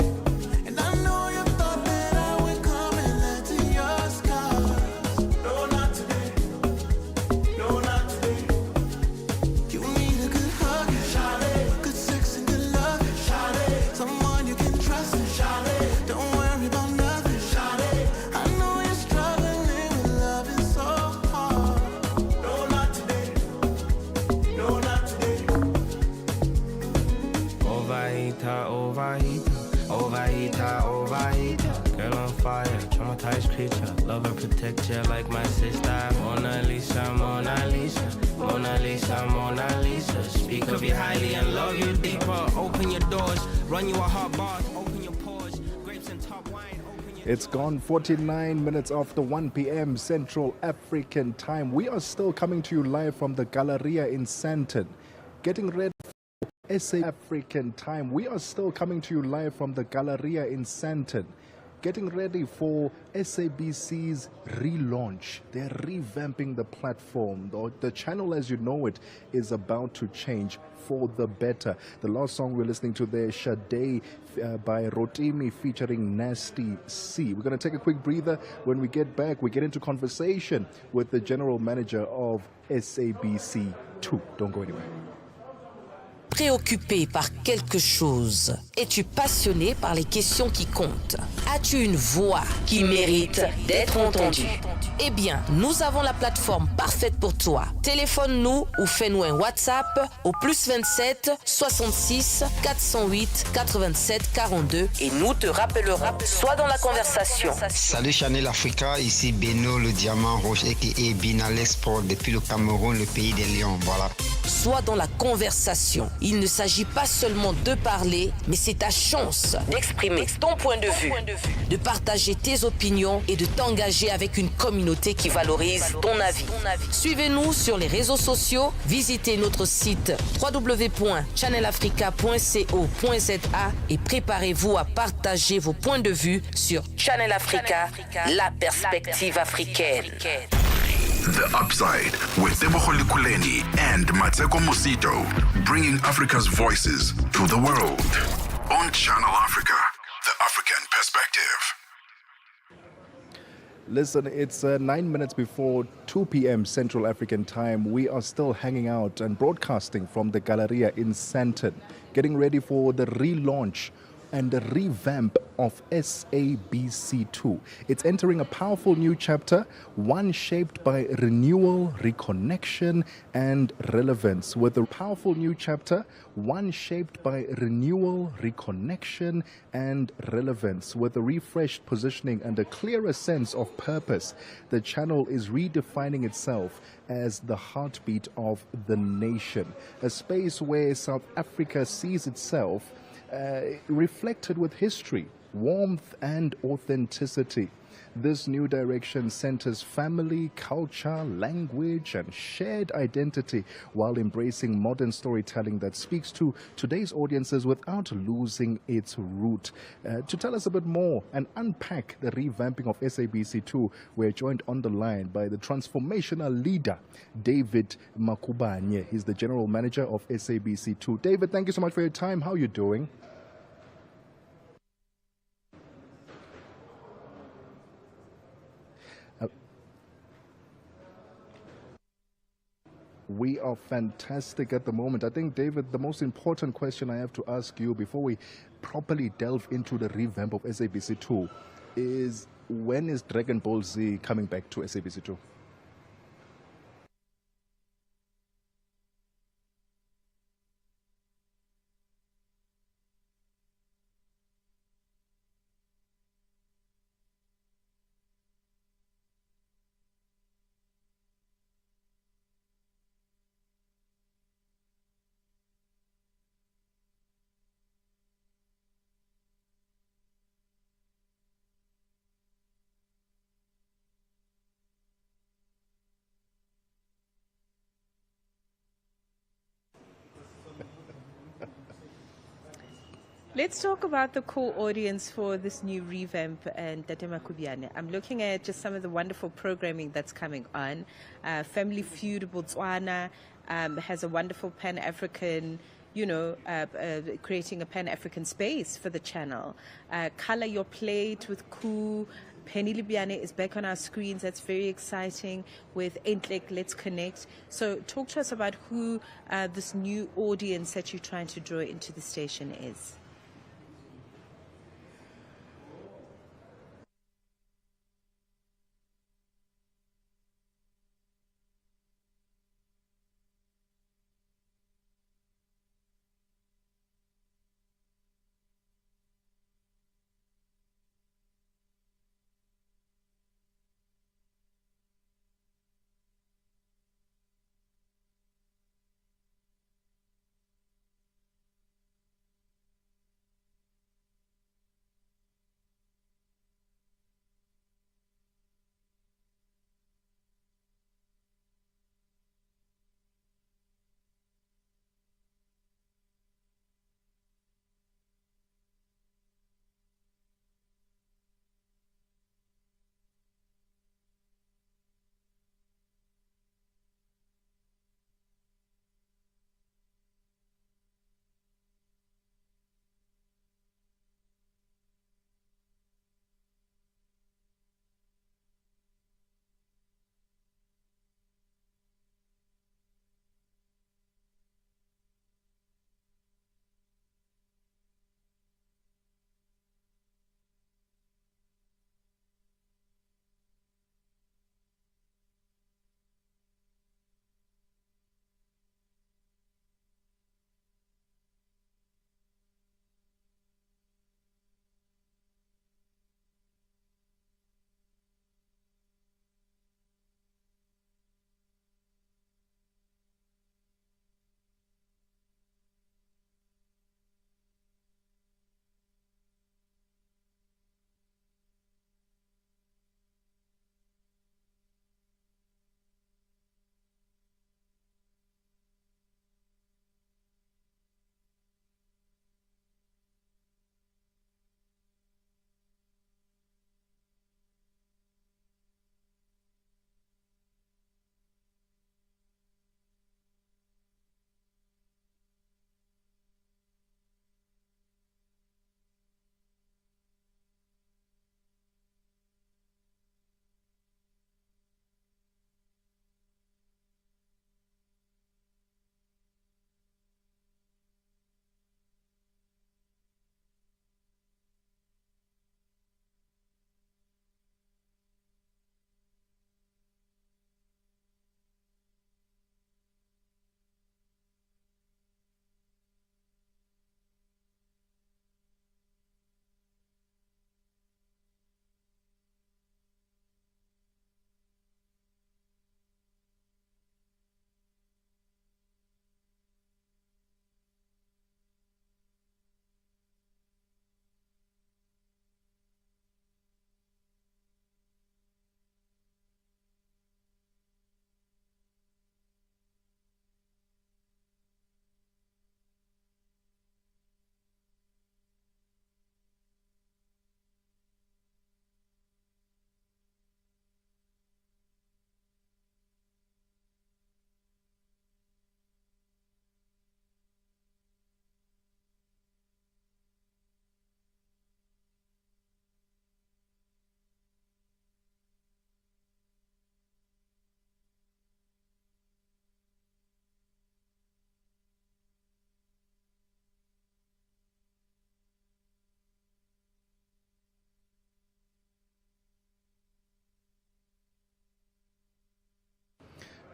And I know you thought that I would come and let to your scars. No, not today. No, not today. You need a good hug, Charlie. Good sex and good love, Charlie. Someone you can trust, Charlie. Don't worry about nothing, Charlie. I know you're struggling with loving so hard. No, not today. No, not today. Overeater, overeater, overeater, overeater. Girl on fire, traumatized creature. Love and protect you like my sister. Mona Lisa, Mona Lisa, Mona Lisa, Mona Lisa. Speak of you highly and love you deeper. Open your doors, run you a hot bath. Open your pores, grapes and top wine. It's gone 49 minutes after 1 p.m. Central African time. We are still coming to you live from the Galleria in Sandton. Getting ready for SA African time. We are still coming to you live from the Galleria in Sandton. Getting ready for SABC's relaunch. They're revamping the platform. The channel as you know it is about to change for the better. The last song we're listening to there, Sade by Rotimi featuring Nasty C. We're going to take a quick breather. When we get back, we get into conversation with the general manager of SABC 2. Don't go anywhere. préoccupé par quelque chose? Es-tu passionné par les questions qui comptent? As-tu une voix qui mérite d'être entendue? Eh bien, nous avons la plateforme parfaite pour toi. Téléphone-nous ou fais-nous un WhatsApp au +27 66 408 87 42 et nous te rappellerons. Sois dans la conversation. Salut Channel Africa, ici Beno le diamant rouge et Bina l'export depuis le Cameroun, le pays des lions. Voilà. Sois dans la conversation. Il ne s'agit pas seulement de parler, mais c'est ta chance d'exprimer ton point de vue, de partager tes opinions et de t'engager avec une communauté qui valorise ton avis. Suivez-nous sur les réseaux sociaux, visitez notre site www.channelafrica.co.za et préparez-vous à partager vos points de vue sur Channel Africa, la perspective africaine. The Upside with Tebogo Lekhuleni and Mmatsheko Mosito, bringing Africa's voices to the world. On Channel Africa, the African perspective. Listen, it's 9 minutes before 2 p.m. Central African time. We are still hanging out and broadcasting from the Galleria in Sandton, getting ready for the relaunch and the revamp of SABC2. It's entering a powerful new chapter, one shaped by renewal, reconnection, and relevance. With a powerful new chapter, one shaped by renewal, reconnection, and relevance. With a refreshed positioning and a clearer sense of purpose, the channel is redefining itself as the heartbeat of the nation. A space where South Africa sees itself reflected with history, warmth, and authenticity. This new direction centers family, culture, language, and shared identity while embracing modern storytelling that speaks to today's audiences without losing its root. To tell us a bit more and unpack the revamping of SABC2, we're joined on the line by the transformational leader, David Makubanye. He's the general manager of SABC2. David, thank you so much for your time. How are you doing? We are fantastic at the moment. I think, David, the most important question I have to ask you before we properly delve into the revamp of SABC2 is, when is Dragon Ball Z coming back to SABC2? Let's talk about the core audience for this new revamp and Tate Makubiane. I'm looking at just some of the wonderful programming that's coming on. Family Feud Botswana has a wonderful Pan-African, creating a Pan-African space for the channel. Color Your Plate with Ku. Penny Libyane is back on our screens. That's very exciting. With Entlek, Let's Connect. So talk to us about who this new audience that you're trying to draw into the station is.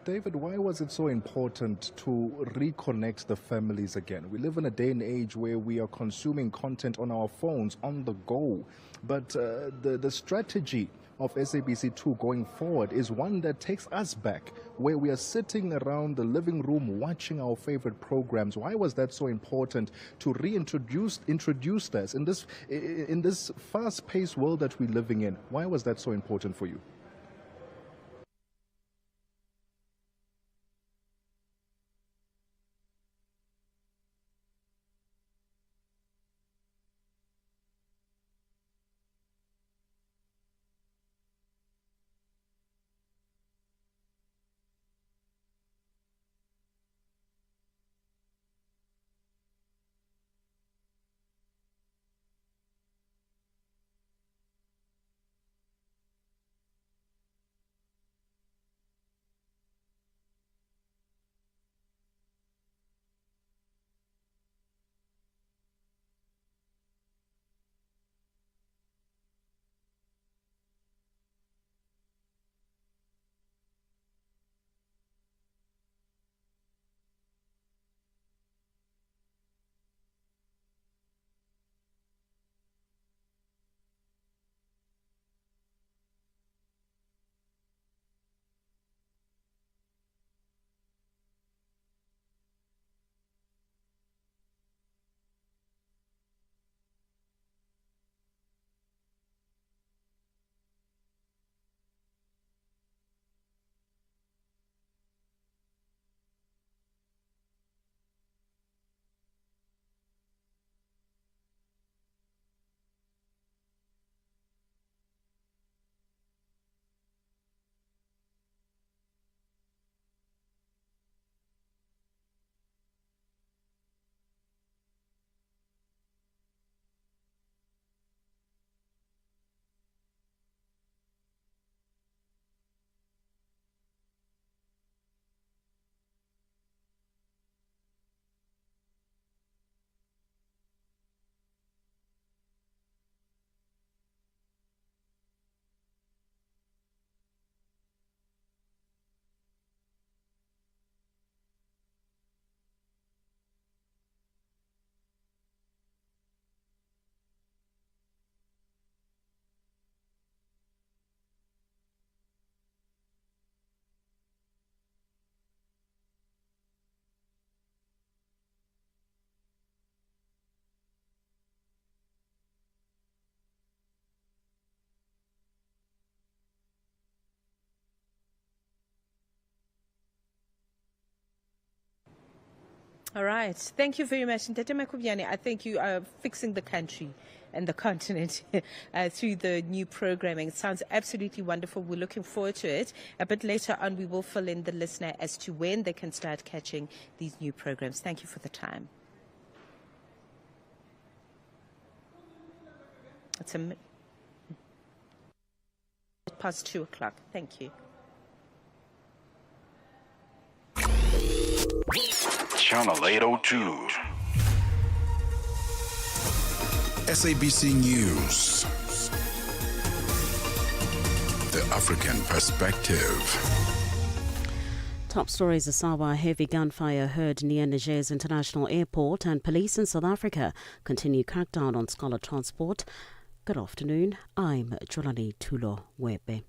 David, why was it so important to reconnect the families again? We live in a day and age where we are consuming content on our phones, on the go. But the strategy of SABC2 going forward is one that takes us back, where we are sitting around the living room watching our favorite programs. Why was that so important to introduce this in this fast-paced world that we're living in? Why was that so important for you? All right. Thank you very much. Ntete Makubyane, I think you are fixing the country and the continent through the new programming. It sounds absolutely wonderful. We're looking forward to it. A bit later on, we will fill in the listener as to when they can start catching these new programs. Thank you for the time. It's past 2 o'clock. Thank you. Channel 802. SABC News. The African Perspective. Top stories: Asawa, heavy gunfire heard near Niger's international airport, and police in South Africa continue crackdown on scholar transport. Good afternoon, I'm Jolani Tulo Webe.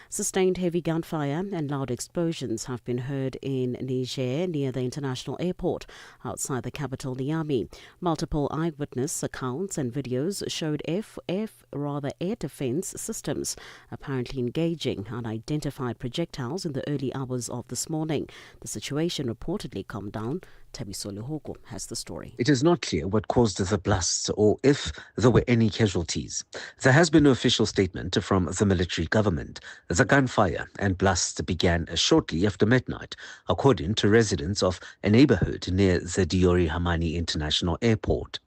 Sustained heavy gunfire and loud explosions have been heard in Niger near the international airport outside the capital Niamey. Multiple eyewitness accounts and videos showed air defense systems apparently engaging unidentified projectiles in the early hours of this morning. The situation reportedly calmed down. Tabiso Lehoko has the story. It is not clear what caused the blasts or if there were any casualties. There has been no official statement from the military government. The gunfire and blasts began shortly after midnight, according to residents of a neighborhood near the Diori Hamani International Airport.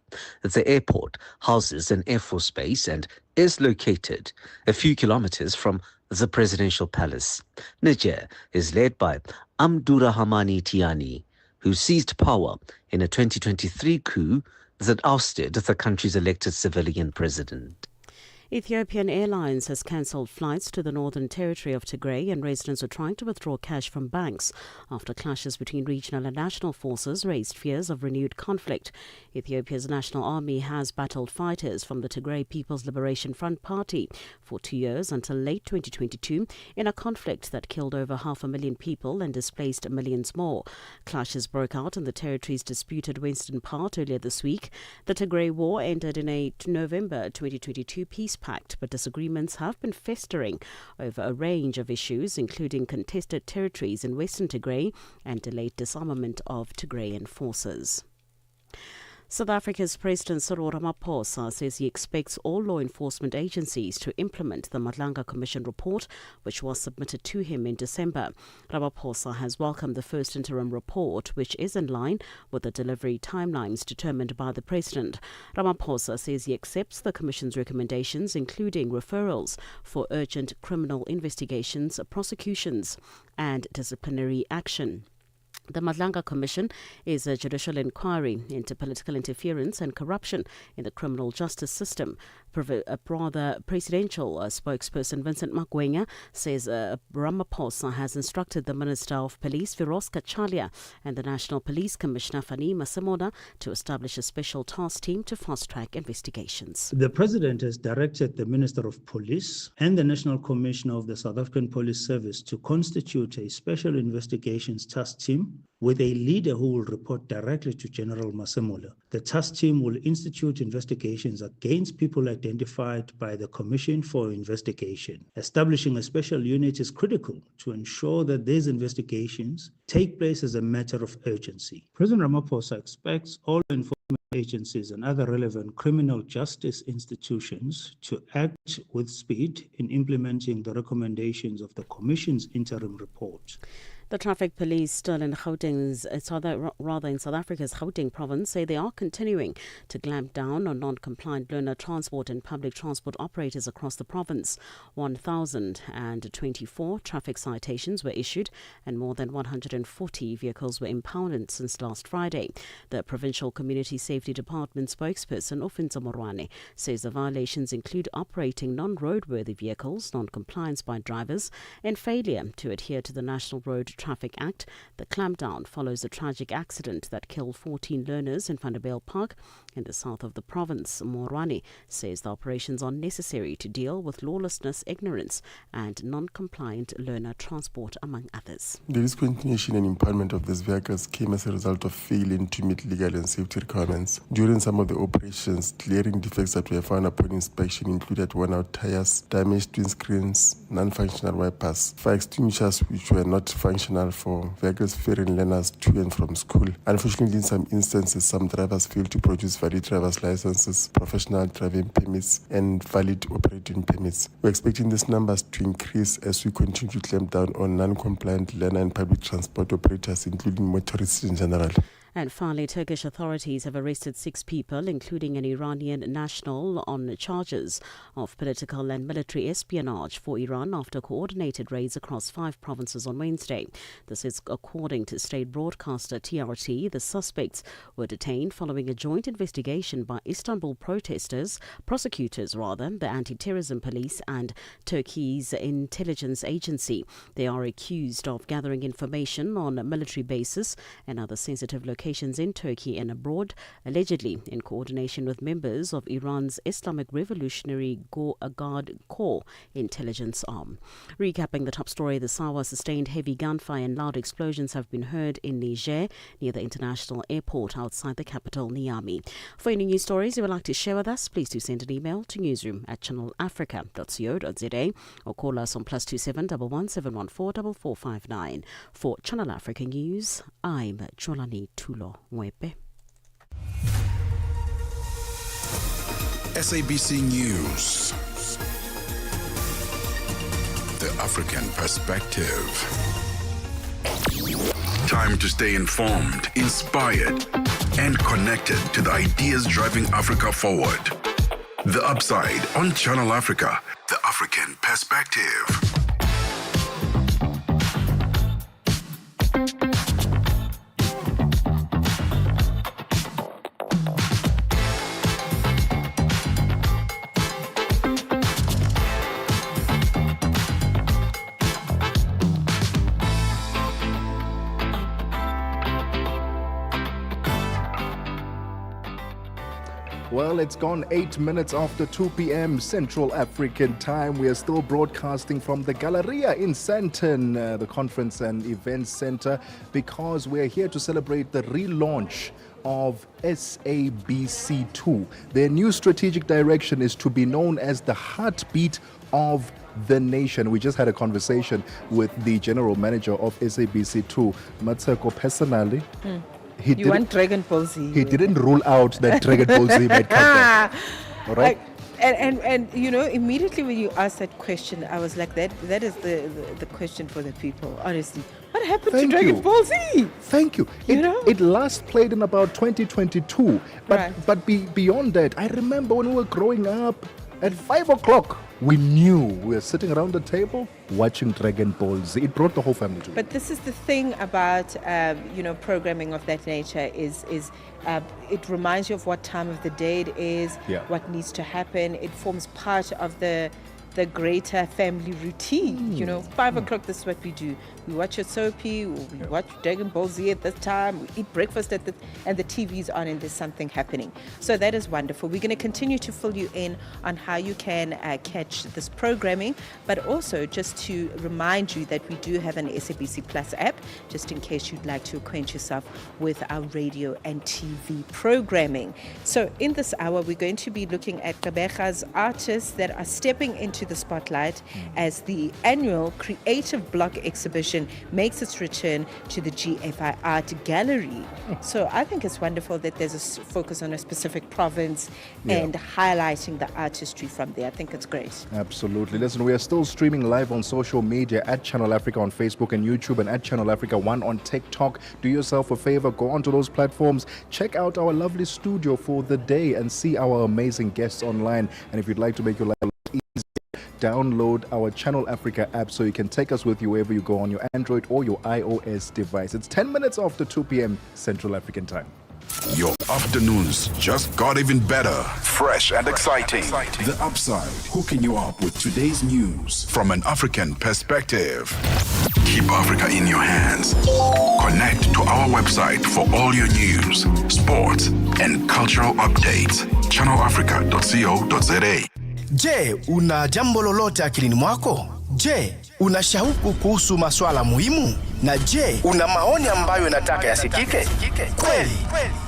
The airport houses an Air Force base and is located a few kilometers from the presidential palace. Niger is led by Abdurrahmani Tiani, who seized power in a 2023 coup that ousted the country's elected civilian president. Ethiopian Airlines has cancelled flights to the Northern Territory of Tigray, and residents are trying to withdraw cash from banks after clashes between regional and national forces raised fears of renewed conflict. Ethiopia's National Army has battled fighters from the Tigray People's Liberation Front Party for 2 years until late 2022 in a conflict that killed over 500,000 people and displaced millions more. Clashes broke out in the territory's disputed western part earlier this week. The Tigray War ended in a November 2022 peace pact, but disagreements have been festering over a range of issues, including contested territories in western Tigray and delayed disarmament of Tigrayan forces. South Africa's President Cyril Ramaphosa says he expects all law enforcement agencies to implement the Madlanga Commission report, which was submitted to him in December. Ramaphosa has welcomed the first interim report, which is in line with the delivery timelines determined by the President. Ramaphosa says he accepts the Commission's recommendations, including referrals for urgent criminal investigations, prosecutions, and disciplinary action. The Madlanga Commission is a judicial inquiry into political interference and corruption in the criminal justice system. Presidential spokesperson Vincent Magwenya says Ramaphosa has instructed the Minister of Police, Firoz Kachalia, and the National Police Commissioner, Fani Masemoda, to establish a special task team to fast-track investigations. The President has directed the Minister of Police and the National Commissioner of the South African Police Service to constitute a special investigations task team with a leader who will report directly to General Masemola. The task team will institute investigations against people identified by the Commission for Investigation. Establishing a special unit is critical to ensure that these investigations take place as a matter of urgency. President Ramaphosa expects all enforcement agencies and other relevant criminal justice institutions to act with speed in implementing the recommendations of the Commission's interim report. The traffic police still in in South Africa's Gauteng province say they are continuing to clamp down on non-compliant learner transport and public transport operators across the province. 1,024 traffic citations were issued and more than 140 vehicles were impounded since last Friday. The Provincial Community Safety Department spokesperson Ofinza Morwane says the violations include operating non-roadworthy vehicles, non-compliance by drivers, and failure to adhere to the National Road Traffic Act. The clampdown follows a tragic accident that killed 14 learners in Vanderbijl Park in the south of the province. Morwane says the operations are necessary to deal with lawlessness, ignorance, and non-compliant learner transport, among others. The discontinuation and impoundment of these vehicles came as a result of failing to meet legal and safety requirements. During some of the operations, glaring defects that were found upon inspection included worn-out tires, damaged windscreens, non-functional wipers, fire extinguishers which were not functional for vehicles ferrying learners to and from school. Unfortunately, in some instances, some drivers failed to produce valid driver's licenses, professional driving permits, and valid operating permits. We're expecting these numbers to increase as we continue to clamp down on non-compliant learner and public transport operators, including motorists in general. And finally, Turkish authorities have arrested 6 people, including an Iranian national, on charges of political and military espionage for Iran after coordinated raids across 5 provinces on Wednesday. This is according to state broadcaster TRT. The suspects were detained following a joint investigation by Istanbul prosecutors, the anti-terrorism police and Turkey's intelligence agency. They are accused of gathering information on military bases and other sensitive locations in Turkey and abroad, allegedly in coordination with members of Iran's Islamic Revolutionary Guard Corps intelligence arm. Recapping the top story, the Sawa sustained heavy gunfire and loud explosions have been heard in Niger near the international airport outside the capital, Niamey. For any news stories you would like to share with us, please do send an email to newsroom@channelafrica.co.za or call us on +27 11 714 4459. For Channel Africa News, I'm Jolani Tulo Mwepe. SABC News. The African perspective. Time to stay informed, inspired, and connected to the ideas driving Africa forward. The Upside on Channel Africa. The African perspective. Well, it's gone 8 minutes after 2 p.m. Central African time. We are still broadcasting from the Galleria in Sandton, the Conference and Events Center, because we're here to celebrate the relaunch of SABC2. Their new strategic direction is to be known as the heartbeat of the nation. We just had a conversation with the general manager of SABC2, Mmatsheko, personally. You want Dragon Ball Z. He didn't rule out that Dragon Ball Z might come back. All right? And you know, immediately when you asked that question, I was like, that is the question for the people, honestly. What happened to Dragon Ball Z? Thank you. It last played in about 2022. But beyond that, I remember when we were growing up, at 5 o'clock, we knew we were sitting around the table watching Dragon Ball Z. It brought the whole family together. But this is the thing about programming of that nature is it reminds you of what time of the day it is, what needs to happen. It forms part of the greater family routine. 5 o'clock, this is what we do. We watch a soapy, we watch Dragon Ball Z at this time, we eat breakfast and the TV's on and there's something happening. So that is wonderful. We're going to continue to fill you in on how you can catch this programming, but also just to remind you that we do have an SABC Plus app, just in case you'd like to acquaint yourself with our radio and TV programming. So in this hour, we're going to be looking at Gqeberha's artists that are stepping into the spotlight as the annual Creative Block exhibition makes its return to the GFI Art Gallery. So I think it's wonderful that there's a focus on a specific province and highlighting the artistry from there. I think it's great. Absolutely. Listen, we are still streaming live on social media at Channel Africa on Facebook and YouTube, and at Channel Africa 1 on TikTok. Do yourself a favor, go onto those platforms, check out our lovely studio for the day and see our amazing guests online. And if you'd like to make your life easy, download our Channel Africa app so you can take us with you wherever you go on your Android or your iOS device. It's 10 minutes after 2 p.m. Central African time. Your afternoons just got even better. Fresh and exciting. The Upside, hooking you up with today's news from an African perspective. Keep Africa in your hands. Connect to our website for all your news, sports, and cultural updates. channelafrica.co.za. Je, una jambo lolote akilini mwako? Je, una shauku kuhusu masuala muhimu? Na je, una maoni ambayo unataka yasikike? Kweli,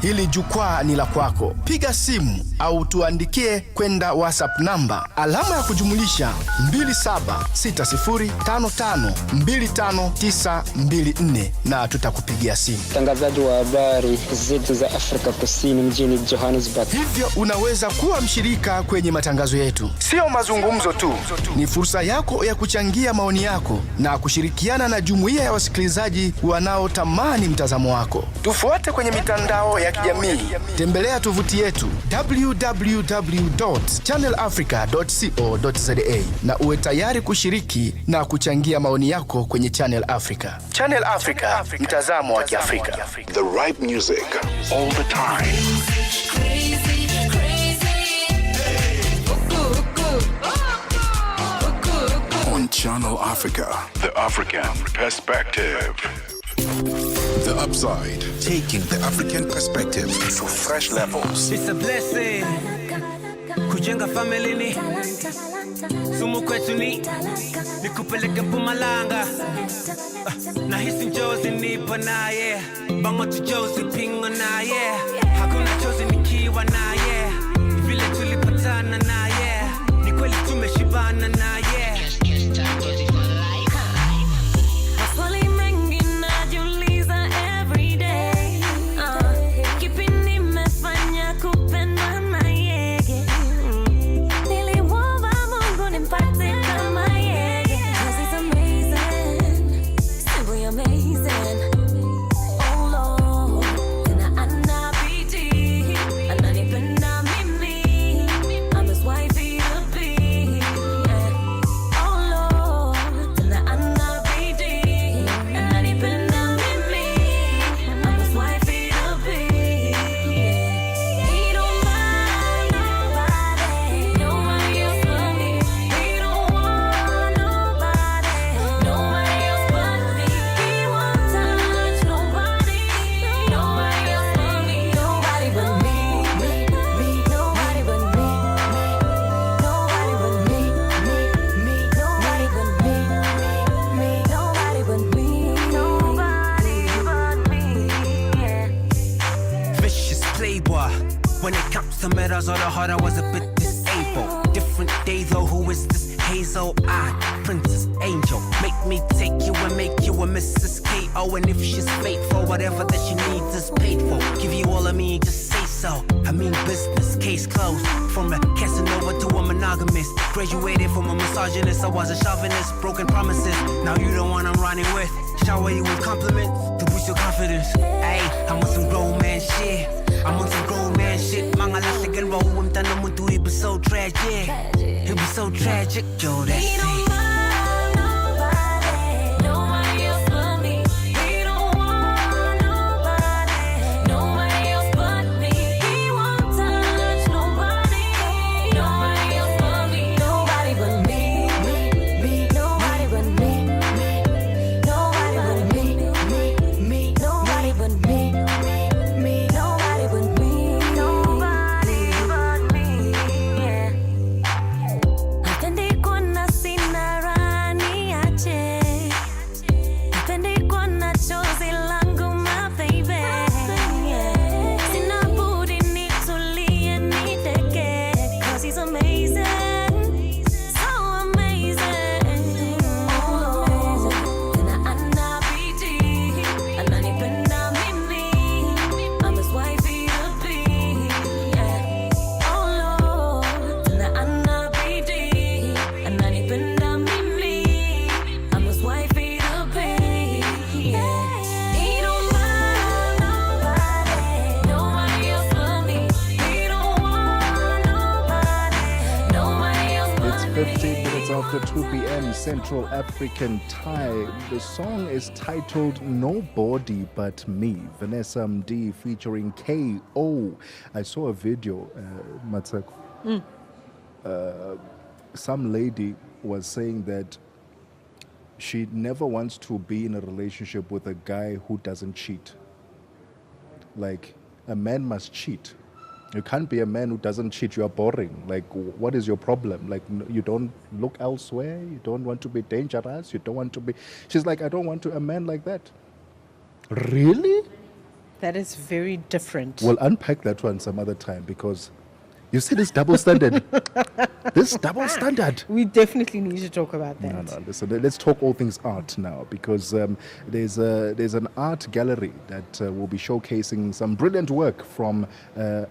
hili jukwaa ni la kwako. Piga simu au tuandikie kwenda WhatsApp namba alama ya kujumulisha 2760552594 na tutakupigia simu. Mtangazaji wa habari zetu za Afrika Kusini mjini Johannesburg. Hivyo unaweza kuwa mshirika kwenye matangazo yetu. Sio mazungumzo tu, ni fursa yako ya kuchangia maoni yako na kushirikiana na jumuiya ya wasikilizaji wanaotamani mtazamo wako. Tufuate kwenye mitandao ya kijamii. Tembelea tovuti yetu www.channelafrica.co.za na uwe tayari kushiriki na kuchangia maoni yako kwenye Channel Africa. Channel Africa, mtazamo wa Kiafrika. The right music all the time. On Channel Africa, the African perspective. The Upside, taking the African perspective to fresh levels. It's a blessing kujenga family ni sumu kwetu ni nikupeleke Mpumalanga nahisi njozi nipo naye bangotu jozi pingo naye hakuna chozi nikiwa naye vile tulipatana naye ni kweli tumeshibana naye. I'm just heart, I was a bit disabled. Different day though, who is this hazel-eyed princess angel? Make me take you and make you a Mrs. K.O. And if she's faithful, whatever that she needs is paid for. Give you all of me, just say so. I mean business, case closed. From a Casanova to a monogamist. Graduated from a misogynist, I was a chauvinist. Broken promises, now you the one I'm running with. Shower you with compliments to boost your confidence. Hey, I'm on some grown man shit. I'm on some grown man shit. Mga lastig and roll, umtana mo to, it be so tragic. It be so tragic, yo, that's it. After 2 p.m. Central African time. The song is titled Nobody But Me. Vanessa MD featuring K.O. I saw a video, Mmatsheko. Some lady was saying that she never wants to be in a relationship with a guy who doesn't cheat. Like, a man must cheat. You can't be a man who doesn't cheat. You are boring. Like, what is your problem? Like, you don't look elsewhere. You don't want to be dangerous. You don't want to be... She's like, I don't want to a man like that. Really? That is very different. We'll unpack that one some other time, because you see this double standard. This double standard. We definitely need to talk about that. No, listen, let's talk all things art now, because there's an art gallery that will be showcasing some brilliant work from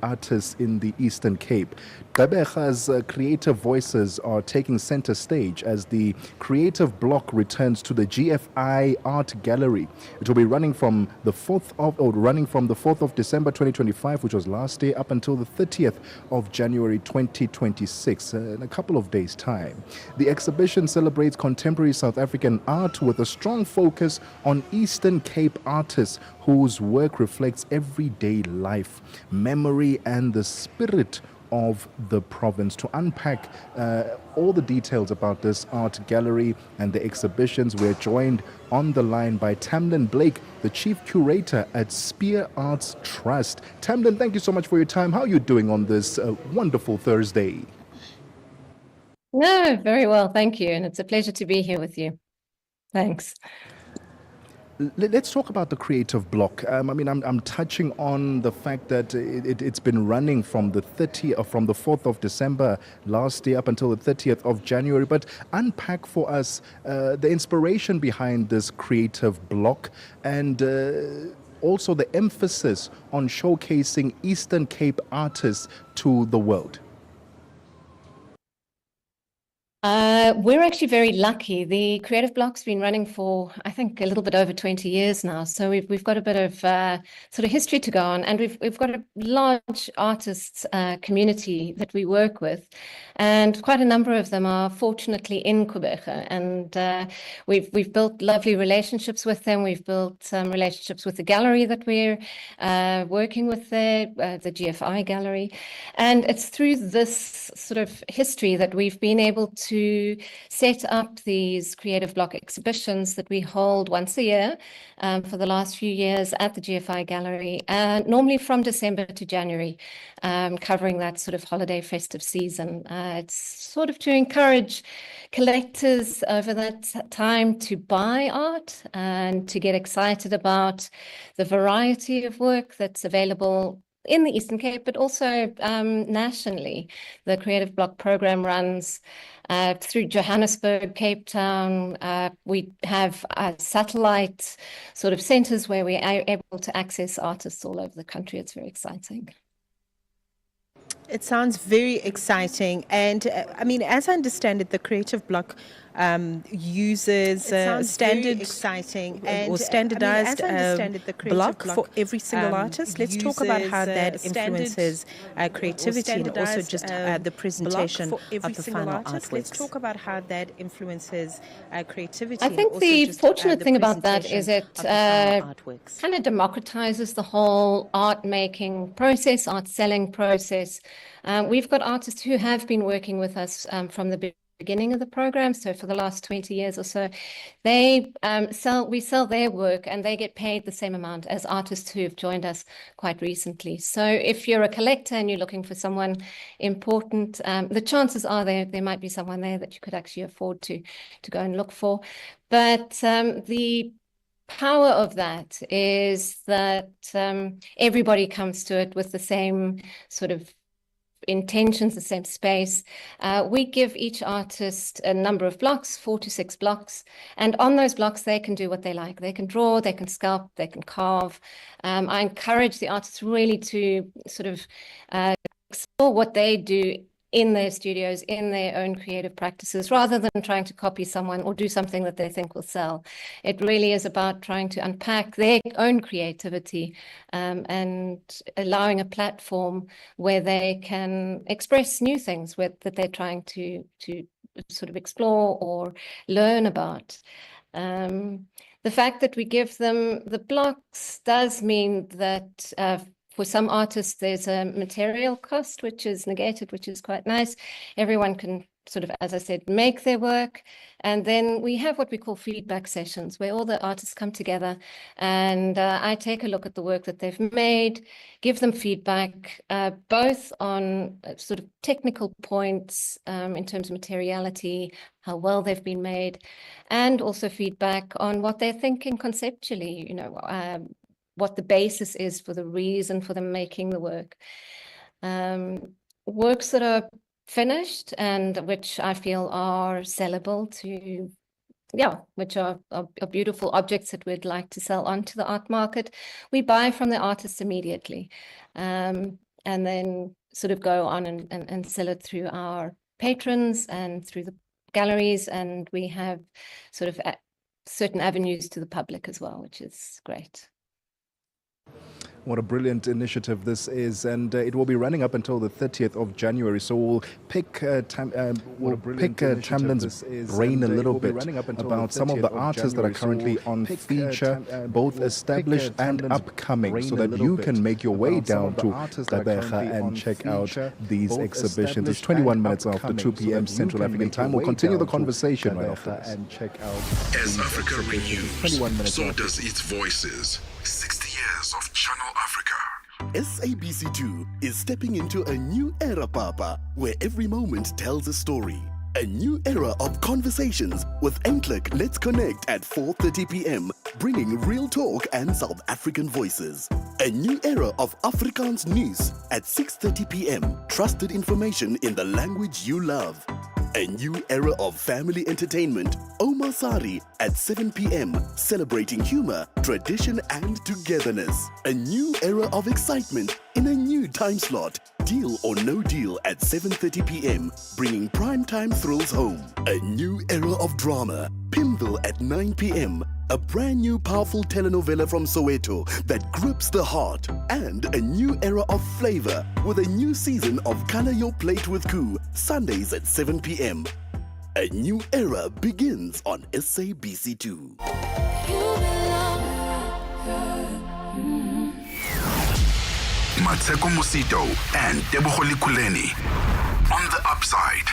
artists in the Eastern Cape. Gqeberha's creative voices are taking center stage as the creative block returns to the GFI Art Gallery. It will be running from the 4th of December 2025, which was last year, up until the 30th of January 2026, in a couple of days' time. The exhibition celebrates contemporary South African art with a strong focus on Eastern Cape artists whose work reflects everyday life, memory, and the spirit of the province. To unpack all the details about this art gallery and the exhibitions, we're joined on the line by Tamlin Blake, the Chief Curator at Spear Arts Trust. Tamlin, thank you so much for your time. How are you doing on this wonderful Thursday? No, very well, thank you. And it's a pleasure to be here with you. Thanks. Let's talk about the creative block. I'm touching on the fact that it's been running from the 4th of December last year up until the 30th of January. But unpack for us the inspiration behind this creative block, and also the emphasis on showcasing Eastern Cape artists to the world. We're actually very lucky. The Creative Block's been running for, I think, a little bit over 20 years now. So we've got a bit of sort of history to go on, and we've got a large artists community that we work with, and quite a number of them are fortunately in Gqeberha, and we've built lovely relationships with them. We've built relationships with the gallery that we're working with there, the GFI gallery, and it's through this sort of history that we've been able to set up these Creative Block exhibitions that we hold once a year for the last few years at the GFI Gallery, normally from December to January, covering that sort of holiday festive season. It's sort of to encourage collectors over that time to buy art and to get excited about the variety of work that's available in the Eastern Cape, but also nationally. The Creative Block program runs through Johannesburg, Cape Town. We have satellite sort of centers where we are able to access artists all over the country. It's very exciting. It sounds very exciting. And I mean, as I understand it, the Creative Block uses standard or standardized block for every single artist. Let's talk about how that influences creativity and also just the presentation of the final artworks. Let's talk about how that influences creativity. I think the fortunate thing about that is it kind of democratizes the whole art making process, art selling process. We've got artists who have been working with us from the beginning of the program. So for the last 20 years or so, we sell their work and they get paid the same amount as artists who have joined us quite recently. So if you're a collector and you're looking for someone important, the chances are there might be someone there that you could actually afford to go and look for. But the power of that is that everybody comes to it with the same sort of intentions, the same space. We give each artist a number of blocks, 4 to 6 blocks, and on those blocks they can do what they like. They can draw, they can sculpt, they can carve. I encourage the artists really to sort of explore what they do in their studios, in their own creative practices, rather than trying to copy someone or do something that they think will sell. It really is about trying to unpack their own creativity and allowing a platform where they can express new things that they're trying to sort of explore or learn about. The fact that we give them the blocks does mean that for some artists, there's a material cost, which is negated, which is quite nice. Everyone can sort of, as I said, make their work. And then we have what we call feedback sessions, where all the artists come together and I take a look at the work that they've made, give them feedback, both on sort of technical points in terms of materiality, how well they've been made, and also feedback on what they're thinking conceptually, what the basis is for the reason for them making the work. Works that are finished and which I feel are sellable which are beautiful objects that we'd like to sell onto the art market. We buy from the artists immediately and then sort of go on and sell it through our patrons and through the galleries, and we have sort of certain avenues to the public as well, which is great. What a brilliant initiative this is, and it will be running up until the 30th of January. So we'll pick Tamlin's brain a little bit about some of the artists that are currently on feature, both established and upcoming, so that you can make your way down to Gqeberha and check out these exhibitions. It's 21 minutes after 2 p.m. Central African time. We'll continue the conversation right after this. As Africa renews, so does its voices. 60 years of Channel Africa. SABC2 is stepping into a new era, Papa, where every moment tells a story. A new era of conversations with Enklik Let's Connect at 4:30 p.m, bringing real talk and South African voices. A new era of Afrikaans news at 6:30 p.m, trusted information in the language you love. A new era of family entertainment, Omar Sari at 7 p.m, celebrating humor, tradition and togetherness. A new era of excitement in a new time slot, Deal or No Deal at 7:30 p.m, bringing primetime thrills home. A new era of drama, Pimville at 9 p.m, a brand new powerful telenovela from Soweto that grips the heart, and a new era of flavor with a new season of Color Your Plate with Koo, Sundays at 7 p.m. A new era begins on SABC2. Mmatsheko Mosito and Tebogo Lekhuleni on the upside.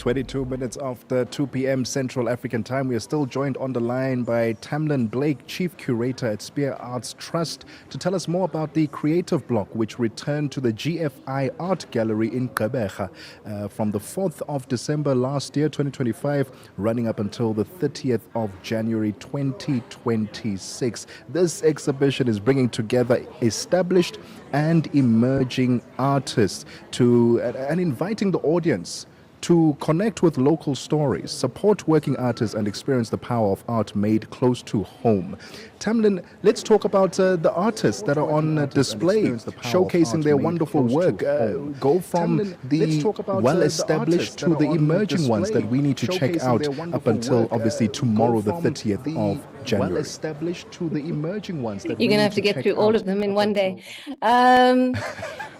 22 minutes after 2 p.m. Central African Time. We are still joined on the line by Tamlin Blake, Chief Curator at Spear Arts Trust, to tell us more about the Creative Block, which returned to the GFI Art Gallery in Gqeberha from the 4th of December last year, 2025, running up until the 30th of January 2026. This exhibition is bringing together established and emerging artists and inviting the audience to connect with local stories, support working artists, and experience the power of art made close to home. Tamlin, let's talk about the artists that are on display, showcasing their wonderful work. Go from the well-established to the emerging ones that we need to check out up until, obviously, tomorrow, the 30th of January. Well-established to the emerging ones that You're going to have to get through all of them in one day.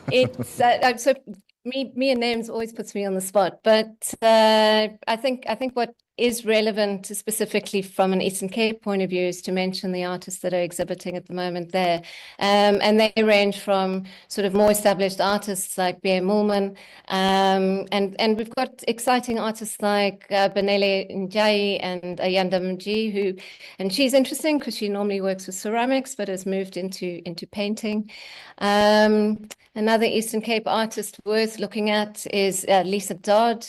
It's so me and names always puts me on the spot, but I think what is relevant specifically from an Eastern Cape point of view is to mention the artists that are exhibiting at the moment there, and they range from sort of more established artists like Bear Mulman, and we've got exciting artists like Benele Njai and Ayanda Mji, and she's interesting because she normally works with ceramics but has moved into painting. Another Eastern Cape artist worth looking at is Lisa Dodd.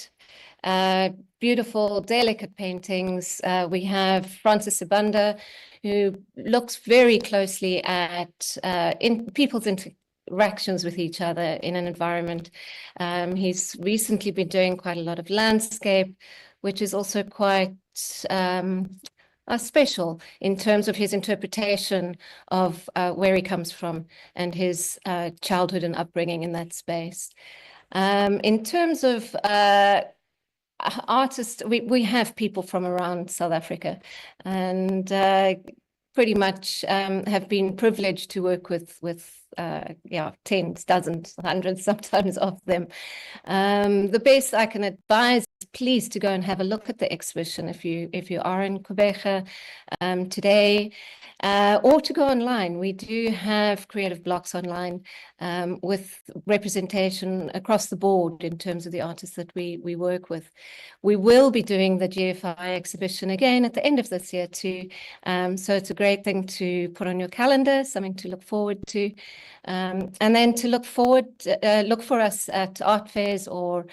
Beautiful, delicate paintings. We have Francis Sibanda, who looks very closely at people's interactions with each other in an environment. He's recently been doing quite a lot of landscape, which is also quite special in terms of his interpretation of where he comes from and his childhood and upbringing in that space. In terms of artists, we have people from around South Africa, and pretty much have been privileged to work with tens, dozens, hundreds sometimes of them. The best I can advise, please, to go and have a look at the exhibition if you are in Gqeberha today, or to go online. We do have creative blocks online with representation across the board in terms of the artists that we work with. We will be doing the GFI exhibition again at the end of this year too, so it's a great thing to put on your calendar, something to look forward to, and then to look for us at art fairs or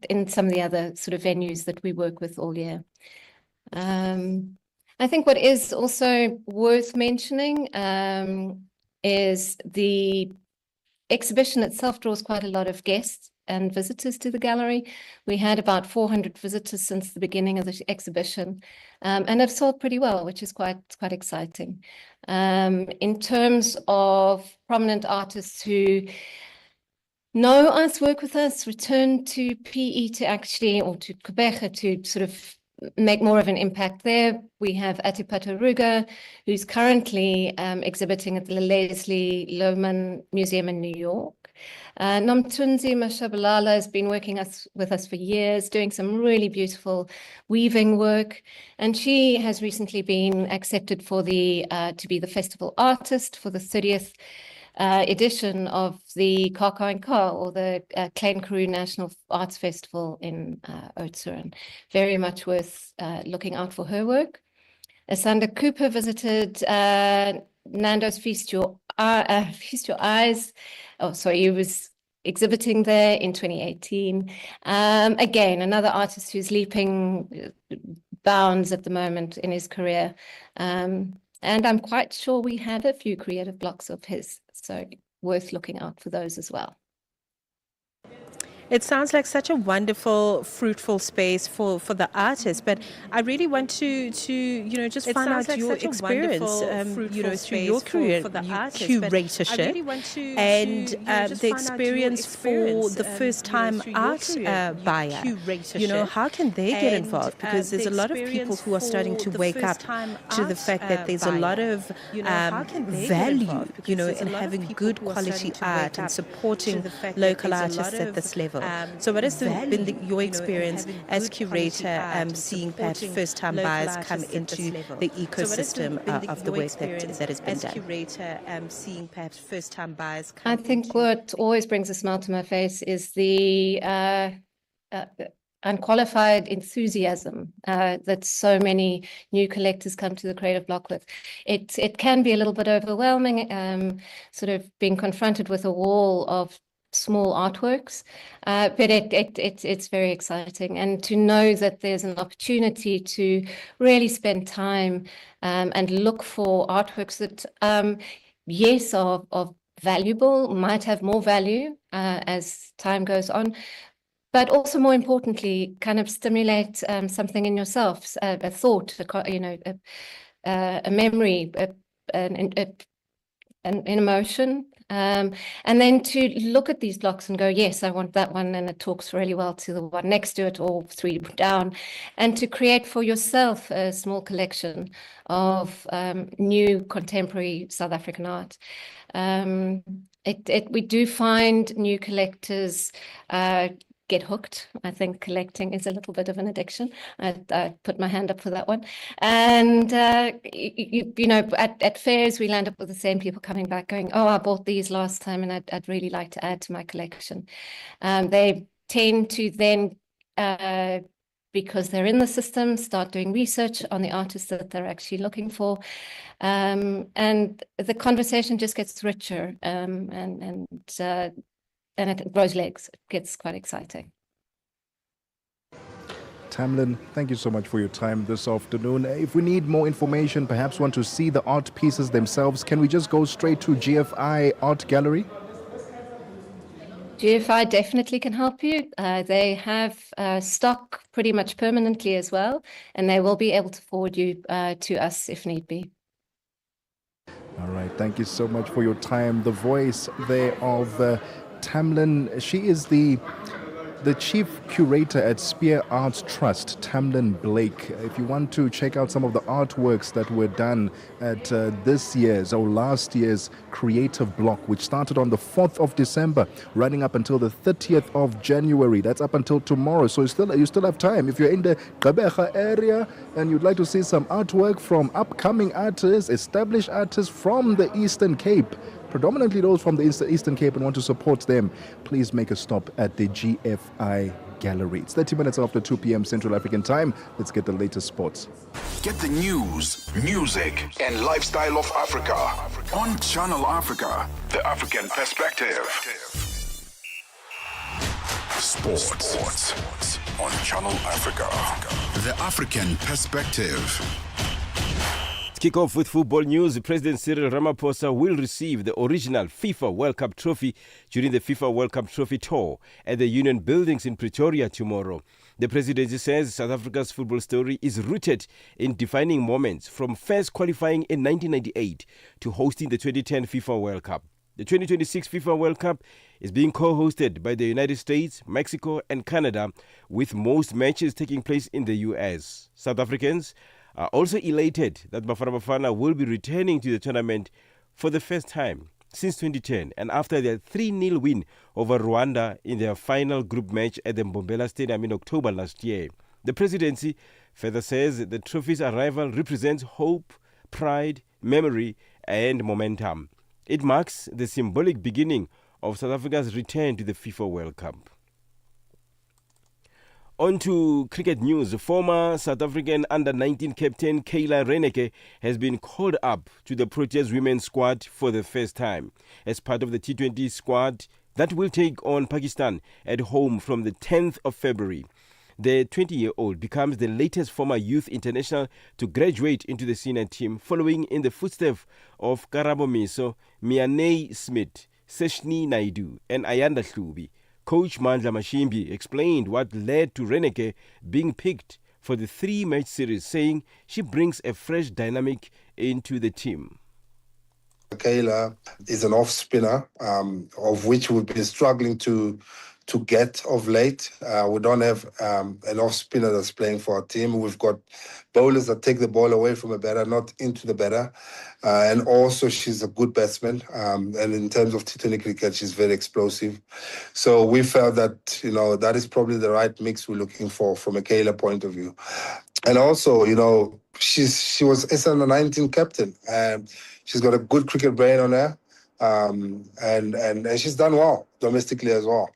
in some of the other sort of venues that we work with all year. I think what is also worth mentioning is the exhibition itself draws quite a lot of guests and visitors to the gallery. We had about 400 visitors since the beginning of the exhibition, and have sold pretty well, which is quite exciting. In terms of prominent artists who know us, work with us, return to PE to actually, or to Gqeberha to sort of make more of an impact there, we have Atipata Ruga, who's currently exhibiting at the Leslie Lohman Museum in New York. Nomthunzi Mashabalala has been working with us for years, doing some really beautiful weaving work, and she has recently been accepted for to be the festival artist for the 30th edition of the Kaka or the Klein Karoo National Arts Festival in Oudtshoorn. Very much worth looking out for her work. Asanda Cooper visited Nando's Feast Your Eyes. Oh, sorry, he was exhibiting there in 2018. Again, another artist who's leaping bounds at the moment in his career. And I'm quite sure we have a few creative blocks of his, so worth looking out for those as well. It sounds like such a wonderful, fruitful space for the artists, but I really want to just find out your experience, through your career, for the curatorship, and the experience for the first-time art buyer. How can they get involved? Because there's a lot of people who are starting to wake up to the fact that there's a lot of value, in having good quality art and supporting local artists at this level. So what has been your experience as curator, seeing perhaps first-time buyers come into the ecosystem of the work that has been done? Seeing perhaps first-time buyers come I think what always brings a smile to my face is the unqualified enthusiasm that so many new collectors come to the Creative Block with. It can be a little bit overwhelming, sort of being confronted with a wall of small artworks, but it's very exciting. And to know that there's an opportunity to really spend time and look for artworks that, yes, are valuable, might have more value as time goes on, but also more importantly, kind of stimulate something in yourself, a thought, a memory, an emotion. And then to look at these blocks and go, yes, I want that one, and it talks really well to the one next to it or 3 down, and to create for yourself a small collection of new contemporary South African art. We do find new collectors get hooked. I think collecting is a little bit of an addiction. I put my hand up for that one. And, at fairs, we land up with the same people coming back going, oh, I bought these last time and I'd really like to add to my collection. They tend to then, because they're in the system, start doing research on the artists that they're actually looking for. And the conversation just gets richer and it grows legs. It gets quite exciting. Tamlin, thank you so much for your time this afternoon. If we need more information, perhaps want to see the art pieces themselves, can we just go straight to GFI Art Gallery? GFI definitely can help you. They have stock pretty much permanently as well, and they will be able to forward you to us if need be. All right, thank you so much for your time. The voice there of Tamlin, she is the chief curator at Spear Arts Trust, Tamlin Blake. If you want to check out some of the artworks that were done at this year's or last year's Creative Block, which started on the 4th of December, running up until the 30th of January. That's up until tomorrow. So you still have time. If you're in the Gqeberha area and you'd like to see some artwork from upcoming artists, established artists from the Eastern Cape, predominantly those from the Eastern Cape, and want to support them, please make a stop at the GFI Gallery. It's 30 minutes after 2 p.m. Central African Time. Let's get the latest sports. Get the news, music, and lifestyle of Africa on Channel Africa, the African perspective. Sports on Channel Africa, the African perspective. Kick off with football news. President Cyril Ramaphosa will receive the original FIFA World Cup trophy during the FIFA World Cup trophy tour at the Union Buildings in Pretoria tomorrow. The presidency says South Africa's football story is rooted in defining moments, from first qualifying in 1998 to hosting the 2010 FIFA World Cup. The 2026 FIFA World Cup is being co-hosted by the United States, Mexico and Canada, with most matches taking place in the US. South Africans are also elated that Bafana Bafana will be returning to the tournament for the first time since 2010, and after their 3-0 win over Rwanda in their final group match at the Mbombela Stadium in October last year. The presidency further says the trophy's arrival represents hope, pride, memory and momentum. It marks the symbolic beginning of South Africa's return to the FIFA World Cup. On to cricket news. Former South African under-19 captain Kayla Reneke has been called up to the Proteas women's squad for the first time as part of the T20 squad that will take on Pakistan at home from the 10th of February. The 20-year-old becomes the latest former youth international to graduate into the senior team, following in the footsteps of Karabo Miso, Mianei Smith, Seshni Naidu and Ayanda Hlubi. Coach Mandla Mashimbi explained what led to Reneke being picked for the 3-match series, saying she brings a fresh dynamic into the team. Kayla is an off-spinner, of which we've been struggling to get of late. We don't have an off-spinner that's playing for our team. We've got bowlers that take the ball away from a batter, not into the batter. And also she's a good batsman. And in terms of T20 cricket, she's very explosive. So we felt that, that is probably the right mix we're looking for from a Kayla point of view. And also, she was under-19 captain. She's got a good cricket brain on her. And she's done well domestically as well.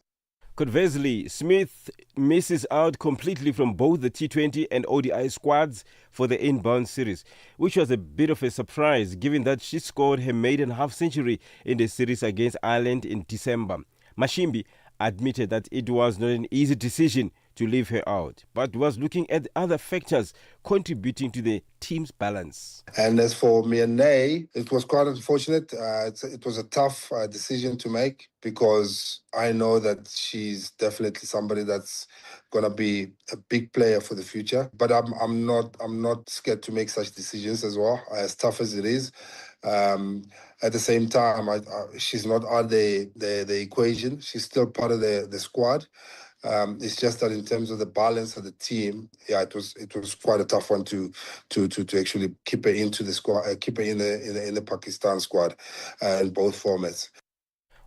Conversely, Smith misses out completely from both the T20 and ODI squads for the inbound series, which was a bit of a surprise given that she scored her maiden half-century in the series against Ireland in December. Mashimbi admitted that it was not an easy decision to leave her out, but was looking at other factors contributing to the team's balance. And as for Myanmar, it was quite unfortunate. It was a tough decision to make because I know that she's definitely somebody that's going to be a big player for the future. But I'm not scared to make such decisions as well, as tough as it is. At the same time, she's not out of the equation. She's still part of the squad. It's just that in terms of the balance of the team, it was quite a tough one to actually keep her into the squad, keep her in the Pakistan squad, in both formats.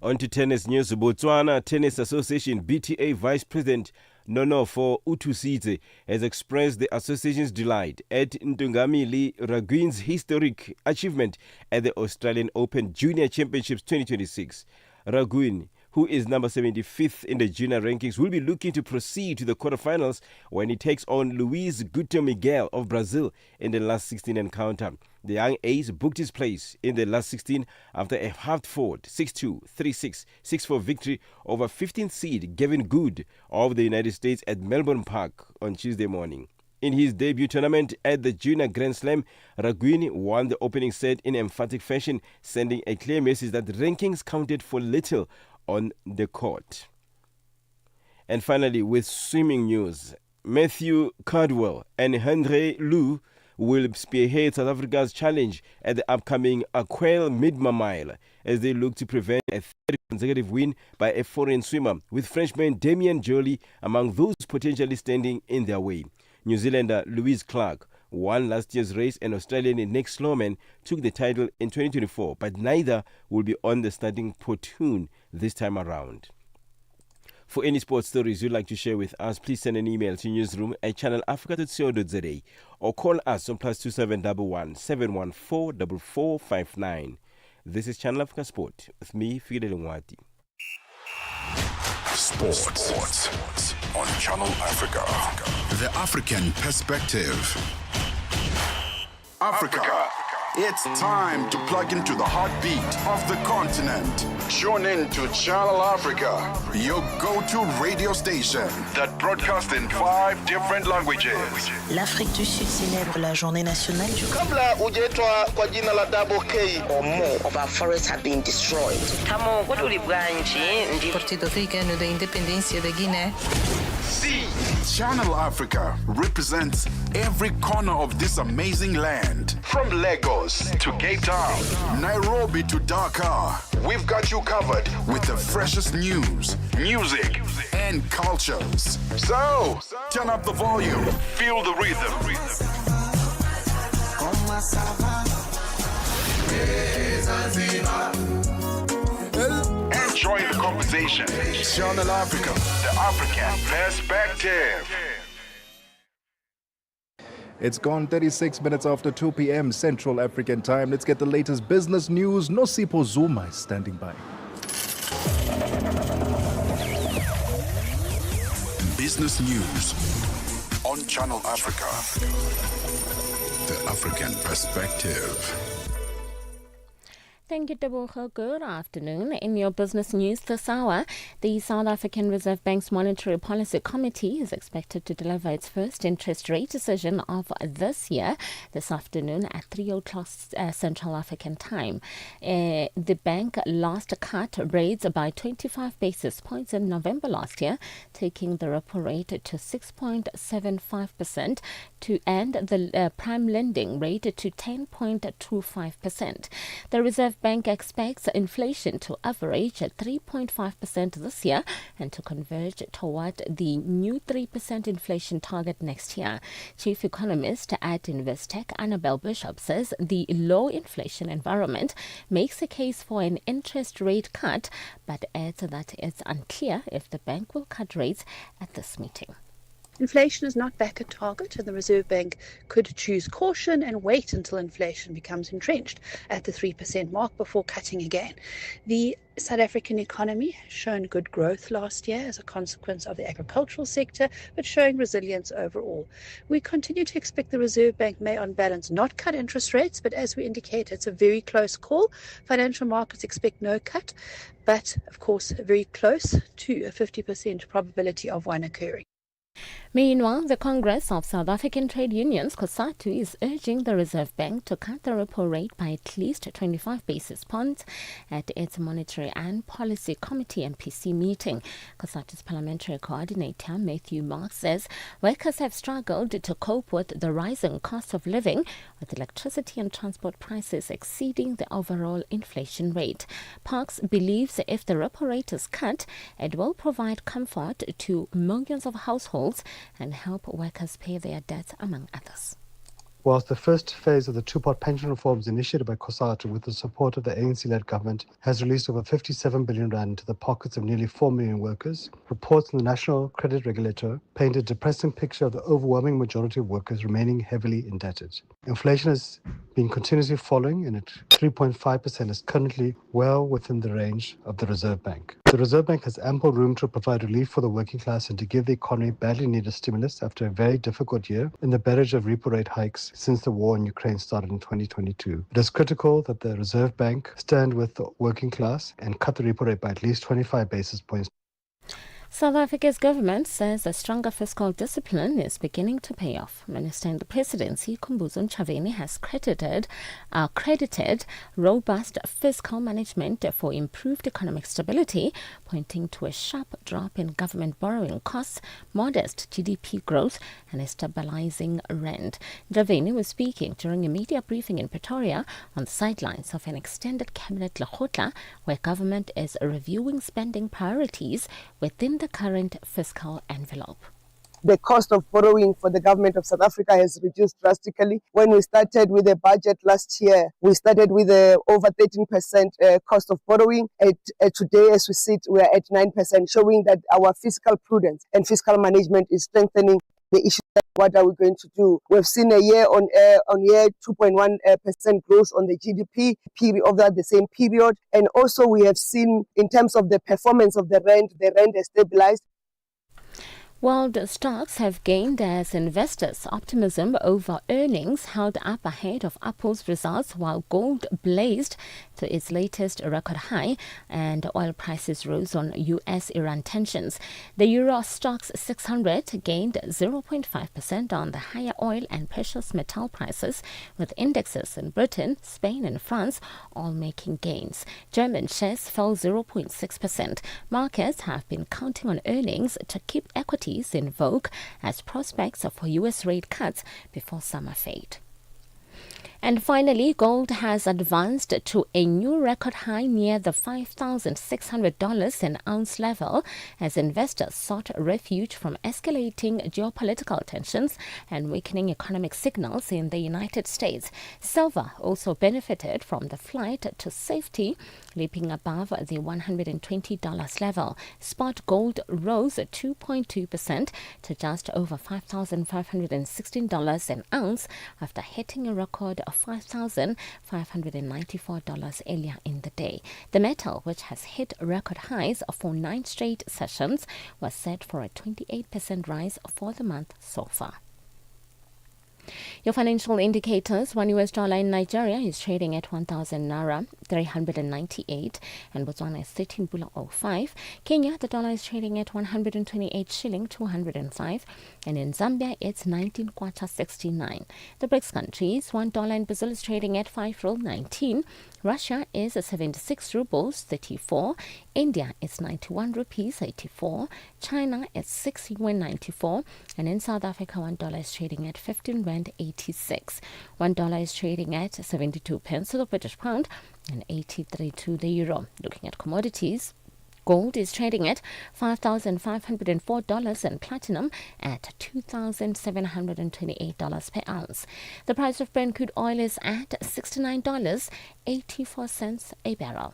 On to tennis news. Botswana Tennis Association BTA Vice President Nonofo Utusitse has expressed the association's delight at Ntungamili Raguin's historic achievement at the Australian Open Junior Championships 2026. Raguin, who is number 75th in the junior rankings, will be looking to proceed to the quarterfinals when he takes on Luis Guto Miguel of Brazil in the last 16 encounter. The young ace booked his place in the last 16 after a half-fought 6-2, 3-6, 6-4 victory over 15th seed Gavin Good of the United States at Melbourne Park on Tuesday morning. In his debut tournament at the Junior Grand Slam, Raguin won the opening set in emphatic fashion, sending a clear message that rankings counted for little on the court. And finally, with swimming news, Matthew Cardwell and Henry Liu will spearhead South Africa's challenge at the upcoming Aquail Midma Mile as they look to prevent a third consecutive win by a foreign swimmer, with Frenchman Damien Joly among those potentially standing in their way. New Zealander Louise Clark won last year's race, and Australian Nick Sloman took the title in 2024, but neither will be on the starting platoon this time around. For any sports stories you'd like to share with us, please send an email to newsroom@channelafrica.co.za or call us on +2711 714 4459. This is Channel Africa Sport with me, Fidel Ngwati. Sports on Channel Africa. The African perspective. Africa. It's time to plug into the heartbeat of the continent. Tune in to Channel Africa, your go-to radio station that broadcasts in 5 different languages. L'Afrique du Sud célèbre la journée nationale du Kabla hujaitwa kwa jina la Double K or more of our forests have been destroyed. Partido Africano da Independência da Guiné. See, Channel Africa represents every corner of this amazing land. From Lagos to Cape Town, Nairobi to Dakar, we've got you covered with the freshest news, music, and cultures. So, turn up the volume, feel the rhythm. Enjoy the conversation. Channel Africa, the African perspective. It's gone 36 minutes after 2 p.m. Central African time. Let's get the latest business news. Nosipho Zuma is standing by. Business news on Channel Africa, the African perspective. Thank you, Tebogo. Good afternoon. In your business news this hour, the South African Reserve Bank's Monetary Policy Committee is expected to deliver its first interest rate decision of this year this afternoon at 3 o'clock Central African time. The bank last cut rates by 25 basis points in November last year, taking the repo rate to 6.75% and the prime lending rate to 10.25%. The Reserve Bank expects inflation to average at 3.5% this year and to converge toward the new 3% inflation target next year. Chief economist at Investec, Annabel Bishop, says the low inflation environment makes a case for an interest rate cut, but adds that it's unclear if the bank will cut rates at this meeting. Inflation is not back at target, and the Reserve Bank could choose caution and wait until inflation becomes entrenched at the 3% mark before cutting again. The South African economy has shown good growth last year as a consequence of the agricultural sector, but showing resilience overall. We continue to expect the Reserve Bank may, on balance, not cut interest rates, but as we indicate, it's a very close call. Financial markets expect no cut, but of course, very close to a 50% probability of one occurring. Meanwhile, the Congress of South African Trade Unions, COSATU, is urging the Reserve Bank to cut the repo rate by at least 25 basis points at its Monetary and Policy Committee MPC meeting. COSATU's parliamentary coordinator, Matthew Marks, says workers have struggled to cope with the rising cost of living, with electricity and transport prices exceeding the overall inflation rate. Parks believes if the repo rate is cut, it will provide comfort to millions of households and help workers pay their debts, among others. Whilst the first phase of the two-part pension reforms initiated by COSATU with the support of the ANC-led government has released over 57 billion rand into the pockets of nearly 4 million workers, reports from the National Credit Regulator paint a depressing picture of the overwhelming majority of workers remaining heavily indebted. Inflation has been continuously falling, and at 3.5% is currently well within the range of the Reserve Bank. The Reserve Bank has ample room to provide relief for the working class and to give the economy badly needed stimulus after a very difficult year in the barrage of repo rate hikes since the war in Ukraine started in 2022. It is critical that the Reserve Bank stand with the working class and cut the repo rate by at least 25 basis points. South Africa's government says a stronger fiscal discipline is beginning to pay off. Minister in the presidency, Khumbudzo Ntshavheni, has credited robust fiscal management for improved economic stability, pointing to a sharp drop in government borrowing costs, modest GDP growth, and a stabilizing rand. Ntshavheni was speaking during a media briefing in Pretoria on the sidelines of an extended cabinet lekgotla, where government is reviewing spending priorities within the current fiscal envelope. The cost of borrowing for the government of South Africa has reduced drastically. When we started with the budget last year, we started with over 13% cost of borrowing. Today, as we sit, we are at 9%, showing that our fiscal prudence and fiscal management is strengthening the issue. What are we going to do? We've seen a year-on-year 2.1% growth on the GDP period over the same period. And also we have seen, in terms of the performance of the rand has stabilized. World stocks have gained as investors' optimism over earnings held up ahead of Apple's results, while gold blazed to its latest record high and oil prices rose on US-Iran tensions. The Euro Stoxx 600 gained 0.5% on the higher oil and precious metal prices, with indexes in Britain, Spain and France all making gains. German shares fell 0.6%. Markets have been counting on earnings to keep equities in vogue as prospects for US rate cuts before summer fade. And finally, gold has advanced to a new record high near the $5,600 an ounce level as investors sought refuge from escalating geopolitical tensions and weakening economic signals in the United States. Silver also benefited from the flight to safety, leaping above the $120 level. Spot gold rose 2.2% to just over $5,516 an ounce after hitting a record of $5,594 earlier in the day. The metal, which has hit record highs for 9 straight sessions, was set for a 28% rise for the month so far. Your financial indicators: one US dollar in Nigeria is trading at 1,000 naira 398, and Botswana is 13.05. Kenya, the dollar is trading at 128 shilling 205, and in Zambia it's 19 kwacha 69. The BRICS countries: $1 in Brazil is trading at 5.19. Russia is 76 rubles 34. India is 91 rupees 84. China is 6 yuan 94, and in South Africa $1 is trading at 15 rand 86. $1 is trading at 72 pence to the British pound and 83 to the euro. Looking at commodities: gold is trading at $5,504 and platinum at $2,728 per ounce. The price of Brent crude oil is at $69.84 a barrel.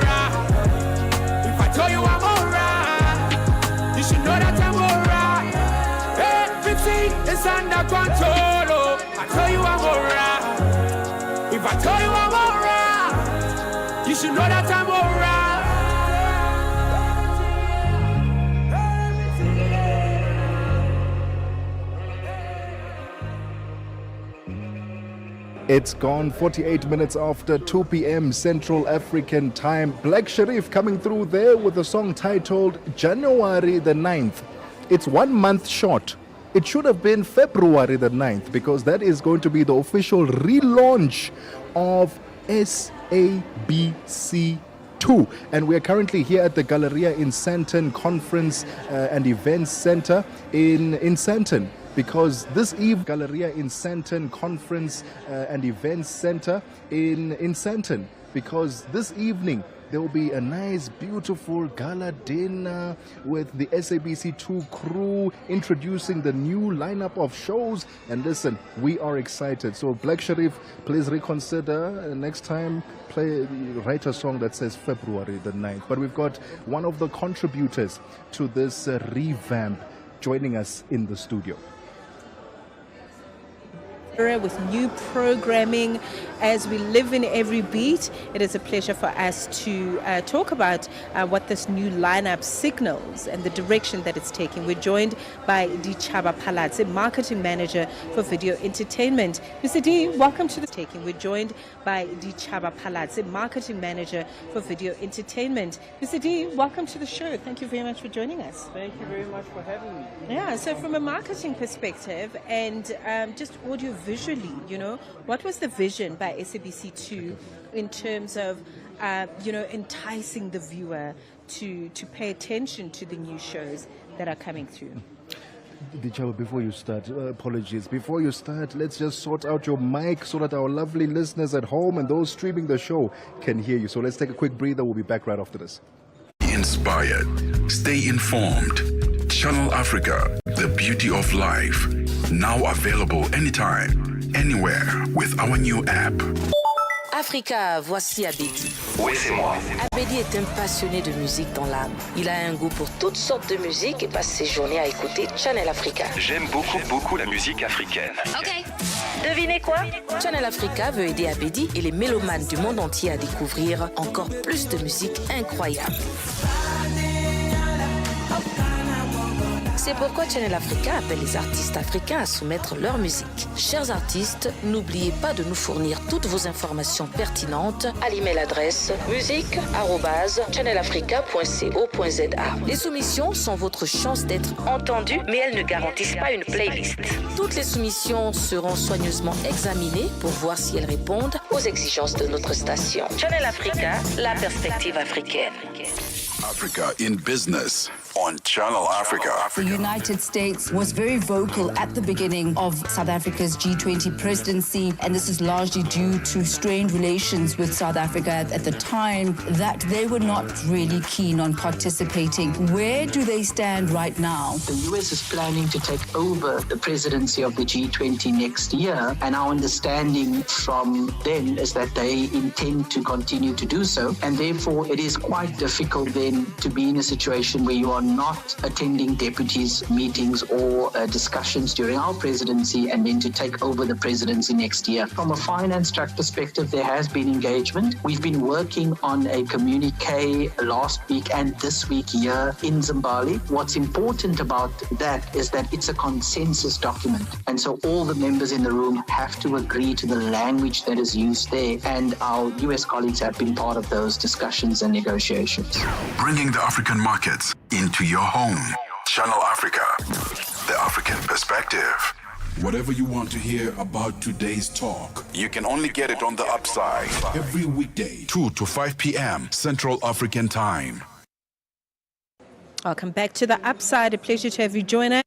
should know that I'm alright. It's gone 48 minutes after 2 p.m. Central African time. Black Sharif coming through there with a song titled January the 9th. It's 1 month short. It should have been February the 9th because that is going to be the official relaunch of SABC 2. And we are currently here at the Galleria in Sandton Conference and Events Center in Sandton. Because this eve, Galleria in Sandton Conference and Events Center in Sandton. Because this evening, there will be a nice, beautiful gala dinner with the SABC2 crew introducing the new lineup of shows. And listen, we are excited. So Black Sharif, please reconsider next time. Write a song that says February the 9th. But we've got one of the contributors to this revamp joining us in the studio. With new programming as we live in every beat. It is a pleasure for us to talk about what this new lineup signals and the direction that it's taking. We're joined by Dichaba Palatse, Marketing Manager for Video Entertainment. Mr. D, welcome to the taking. We're joined by Dichaba Palatse, Marketing Manager for Video Entertainment. Mr. D, welcome to the show. Thank you very much for joining us. Thank you very much for having me. Yeah, so from a marketing perspective and just audio visually, what was the vision by SABC2 in terms of, enticing the viewer to pay attention to the new shows that are coming through? Dichaba, before you start, apologies. Before you start, let's just sort out your mic so that our lovely listeners at home and those streaming the show can hear you. So let's take a quick breather. We'll be back right after this. Be inspired. Stay informed. Channel Africa, the beauty of life. Now available anytime, anywhere with our new app. Africa, voici Abedi. Oui, c'est moi. Abedi est un passionné de musique dans l'âme. Il a un goût pour toutes sortes de musique et passe ses journées à écouter Channel Africa. J'aime beaucoup la musique africaine. Ok. Devinez quoi? Channel Africa veut aider Abedi et les mélomanes du monde entier à découvrir encore plus de musique incroyable. C'est pourquoi Channel Africa appelle les artistes africains à soumettre leur musique. Chers artistes, n'oubliez pas de nous fournir toutes vos informations pertinentes à l'email adresse musique@channelafrica.co.za. Les soumissions sont votre chance d'être entendu, mais elles ne garantissent pas une playlist. Toutes les soumissions seront soigneusement examinées pour voir si elles répondent aux exigences de notre station. Channel Africa, la perspective africaine. Africa in Business on Channel Africa. The United States was very vocal at the beginning of South Africa's G20 presidency, and this is largely due to strained relations with South Africa at the time, that they were not really keen on participating. Where do they stand right now? The US is planning to take over the presidency of the G20 next year, and our understanding from them is that they intend to continue to do so, and therefore it is quite difficult then to be in a situation where you are not attending deputies' meetings or discussions during our presidency and then to take over the presidency next year. From a finance track perspective, there has been engagement. We've been working on a communique last week and this week here in Zimbabwe. What's important about that is that it's a consensus document. And so all the members in the room have to agree to the language that is used there. And our US colleagues have been part of those discussions and negotiations. Bringing the African markets into your home. Channel Africa, the African perspective. Whatever you want to hear about today's talk, you can only get it on the Upside. Every weekday, 2 to 5 p.m. Central African time. Welcome back to the Upside. A pleasure to have you join us.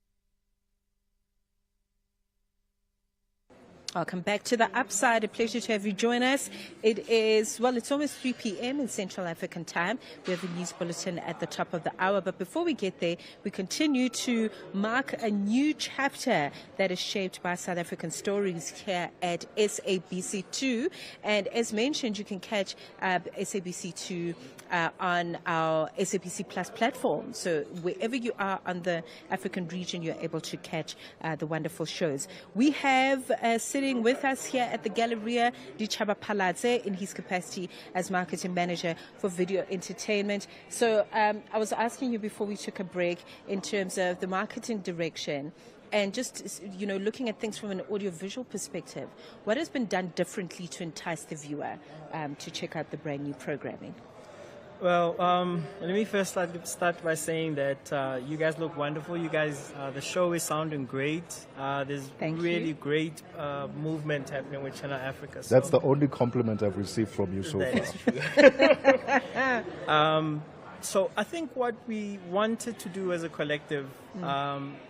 Welcome back to the Upside. A pleasure to have you join us. It is, it's almost 3 p.m. in Central African time. We have a news bulletin at the top of the hour. But before we get there, we continue to mark a new chapter that is shaped by South African stories here at SABC2. And as mentioned, you can catch SABC2 on our SABC Plus platform. So wherever you are on the African region, you're able to catch the wonderful shows. We have sitting sitting with us here at the Galleria Dichaba Paladze in his capacity as marketing manager for video entertainment. So I was asking you before we took a break in terms of the marketing direction and just, looking at things from an audiovisual perspective. What has been done differently to entice the viewer to check out the brand new programming? Well, let me first start by saying that you guys look wonderful. You guys, the show is sounding great. There's really great movement happening with Channel Africa. So That's the only compliment I've received from you so that far. is true. So I think what we wanted to do as a collective,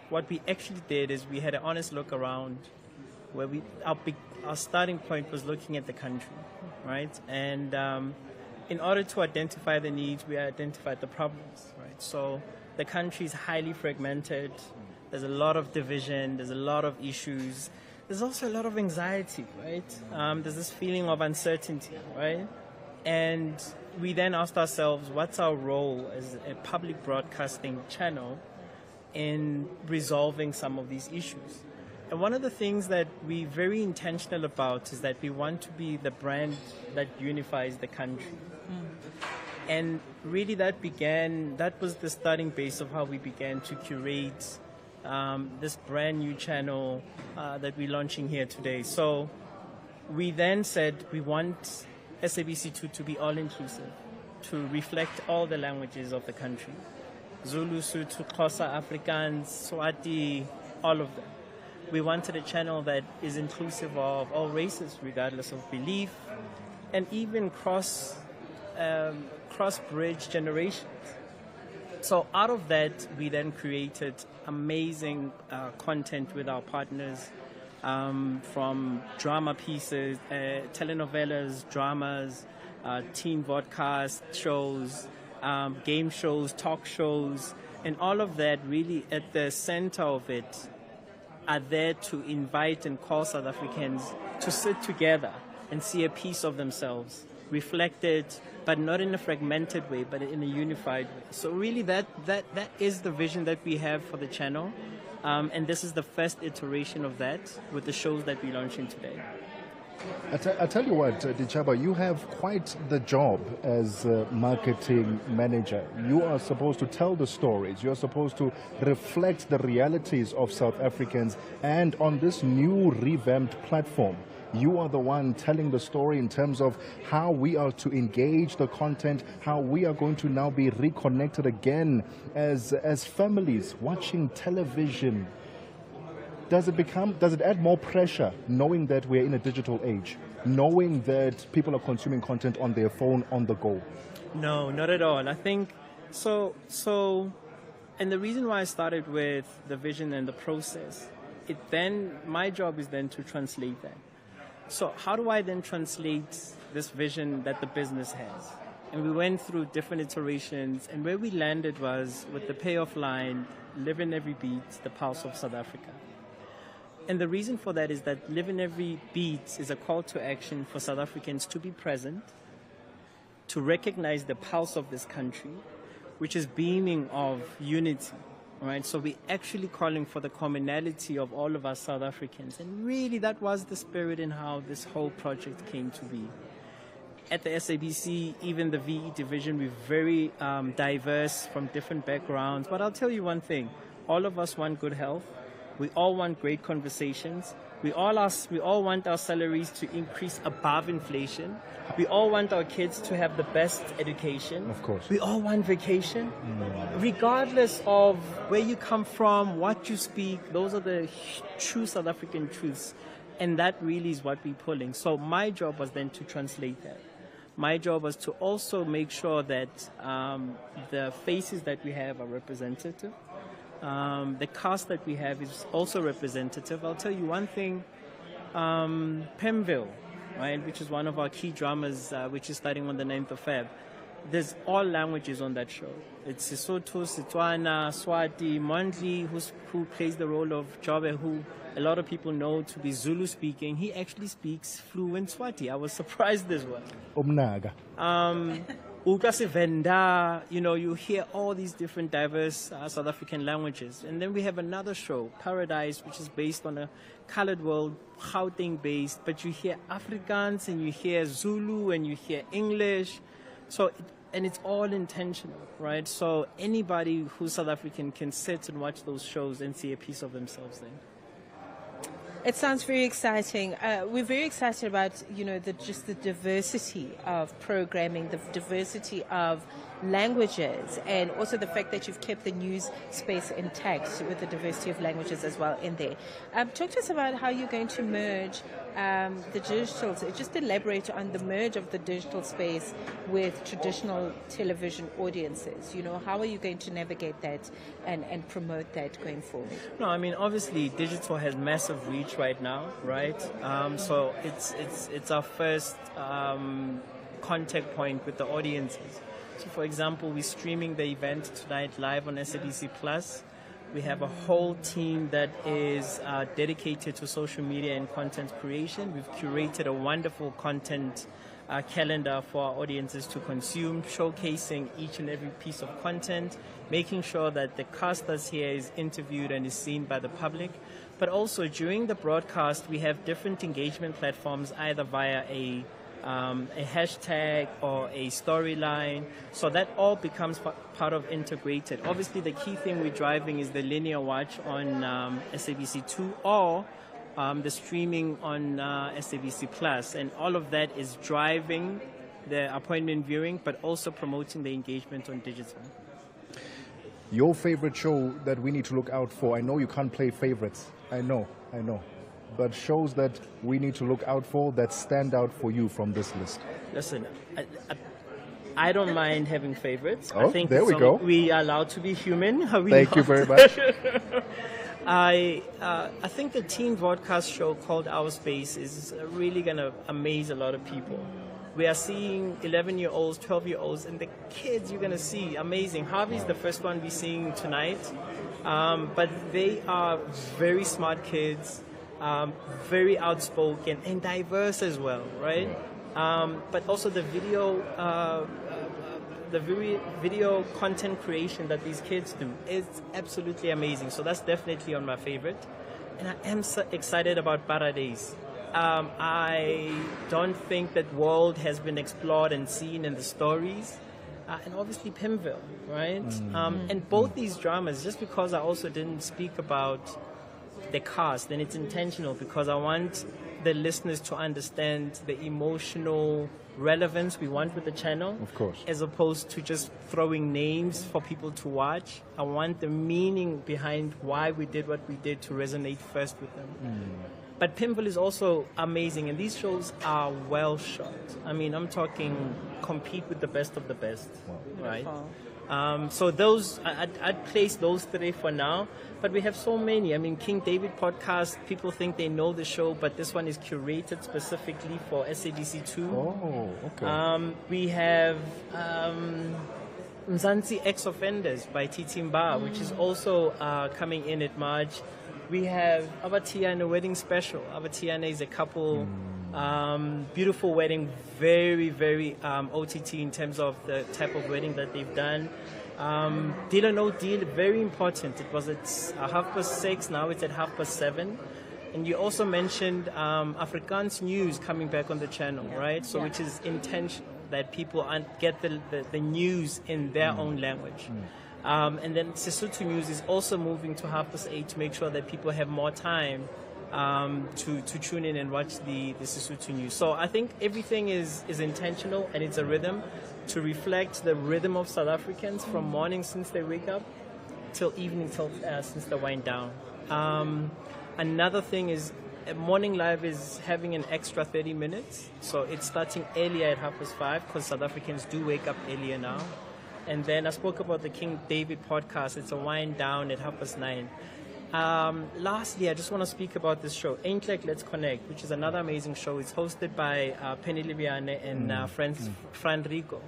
what we actually did is we had an honest look around where our starting point was looking at the country, right? And in order to identify the needs, we identified the problems, right? So the country is highly fragmented. There's a lot of division. There's a lot of issues. There's also a lot of anxiety, right? There's this feeling of uncertainty, right? And we then asked ourselves, what's our role as a public broadcasting channel in resolving some of these issues? And one of the things that we're very intentional about is that we want to be the brand that unifies the country. And really that was the starting base of how we began to curate this brand new channel that we're launching here today. So we then said we want SABC2 to be all-inclusive, to reflect all the languages of the country. Zulu, Sotho, Xhosa, Afrikaans, Swati, all of them. We wanted a channel that is inclusive of all races, regardless of belief, and even cross-bridge generations. So out of that, we then created amazing content with our partners, from drama pieces, telenovelas, dramas, teen vodcast shows, game shows, talk shows, and all of that really at the center of it are there to invite and call South Africans to sit together and see a piece of themselves reflected, but not in a fragmented way, but in a unified way. So really that is the vision that we have for the channel. And this is the first iteration of that with the shows that we're launching today. I tell you what, Dichaba, you have quite the job as a marketing manager. You are supposed to tell the stories. You are supposed to reflect the realities of South Africans. And on this new revamped platform, you are the one telling the story in terms of how we are to engage the content, how we are going to now be reconnected again as families watching television. Does it add more pressure knowing that we're in a digital age, knowing that people are consuming content on their phone on the go? No, not at all. I think so, and the reason why I started with the vision and the process, my job is then to translate that. So how do I then translate this vision that the business has? And we went through different iterations, and where we landed was with the payoff line, live in every beat, the pulse of South Africa. And the reason for that is that live in every beat is a call to action for South Africans to be present, to recognize the pulse of this country, which is beaming of unity. Right, so we're actually calling for the commonality of all of us South Africans. And really that was the spirit in how this whole project came to be. At the SABC, even the VE division, we're very diverse from different backgrounds. But I'll tell you one thing, all of us want good health. We all want great conversations. We all want our salaries to increase above inflation. We all want our kids to have the best education. Of course. We all want vacation. Regardless of where you come from, what you speak, those are the true South African truths. And that really is what we're pulling. So my job was then to translate that. My job was to also make sure that the faces that we have are representative. The cast that we have is also representative. I'll tell you one thing, Pemville, right, which is one of our key dramas, which is starting on the 9th of Feb. There's all languages on that show. It's Sesotho, Setswana, Swati, Mondli, who plays the role of Jobe, who a lot of people know to be Zulu speaking. He actually speaks fluent Swati. I was surprised as well. Umnaga. Venda, you hear all these different diverse South African languages. And then we have another show, Paradise, which is based on a colored world, Gauteng based, but you hear Afrikaans and you hear Zulu and you hear English. And it's all intentional, right? So anybody who's South African can sit and watch those shows and see a piece of themselves then. It sounds very exciting. We're very excited about, just the diversity of programming, the diversity of languages, and also the fact that you've kept the news space intact with the diversity of languages as well in there. Talk to us about how you're going to merge the digital, just elaborate on the merge of the digital space with traditional television audiences. How are you going to navigate that and promote that going forward? No, obviously digital has massive reach right now, right? So it's our first contact point with the audiences. So for example, we're streaming the event tonight live on SABC Plus. We have a whole team that is dedicated to social media and content creation. We've curated a wonderful content calendar for our audiences to consume, showcasing each and every piece of content, making sure that the cast that's here is interviewed and is seen by the public. But also during the broadcast, we have different engagement platforms, either via a hashtag or a storyline, so that all becomes part of integrated. Obviously, the key thing we're driving is the linear watch on SABC2 or the streaming on SABC Plus, and all of that is driving the appointment viewing, but also promoting the engagement on digital. Your favorite show that we need to look out for? I know you can't play favorites. I know. But shows that we need to look out for that stand out for you from this list. Listen, I don't mind having favorites. Oh, I think there we go. We are allowed to be human. Thank you very much. I think the teen broadcast show called Our Space is really going to amaze a lot of people. We are seeing 11-year-olds, 12-year-olds, and the kids you're going to see, amazing. Harvey's the first one we're seeing tonight. But they are very smart kids, very outspoken and diverse as well, right? But also the video content creation that these kids do is absolutely amazing. So that's definitely on my favorite. And I am so excited about Paradise. I don't think that world has been explored and seen in the stories. And obviously Pimville, right? And both these dramas, just because I also didn't speak about the cast, and it's intentional because I want the listeners to understand the emotional relevance we want with the channel. Of course. As opposed to just throwing names for people to watch. I want the meaning behind why we did what we did to resonate first with them. But Pimville is also amazing, and these shows are well shot. I'm talking compete with the best of the best, right? So those, I'd place those three for now, but we have so many. King David podcast, people think they know the show, but this one is curated specifically for SABC2. Oh, okay. We have Mzansi Ex-Offenders by Titimba, which is also coming in at March. We have Abatiana Wedding Special. Abatiana is a couple, beautiful wedding, very, very OTT in terms of the type of wedding that they've done. Deal or No Deal, very important. It was at 6:30, now it's at 7:30. And you also mentioned Afrikaans news coming back on the channel, right? So which is intentional, that people get the news in their own language. And then Sesotho News is also moving to 8:30 to make sure that people have more time to tune in and watch the Sesotho News. So I think everything is intentional, and it's a rhythm to reflect the rhythm of South Africans from morning since they wake up till evening, since they wind down. Another thing is Morning Live is having an extra 30 minutes. So it's starting earlier at 5:30 because South Africans do wake up earlier now. And then I spoke about the King David podcast. It's a wind down at 9:30. Lastly, I just want to speak about this show, Ain't Like Let's Connect, which is another amazing show. It's hosted by Penny Liviane and Fran Rico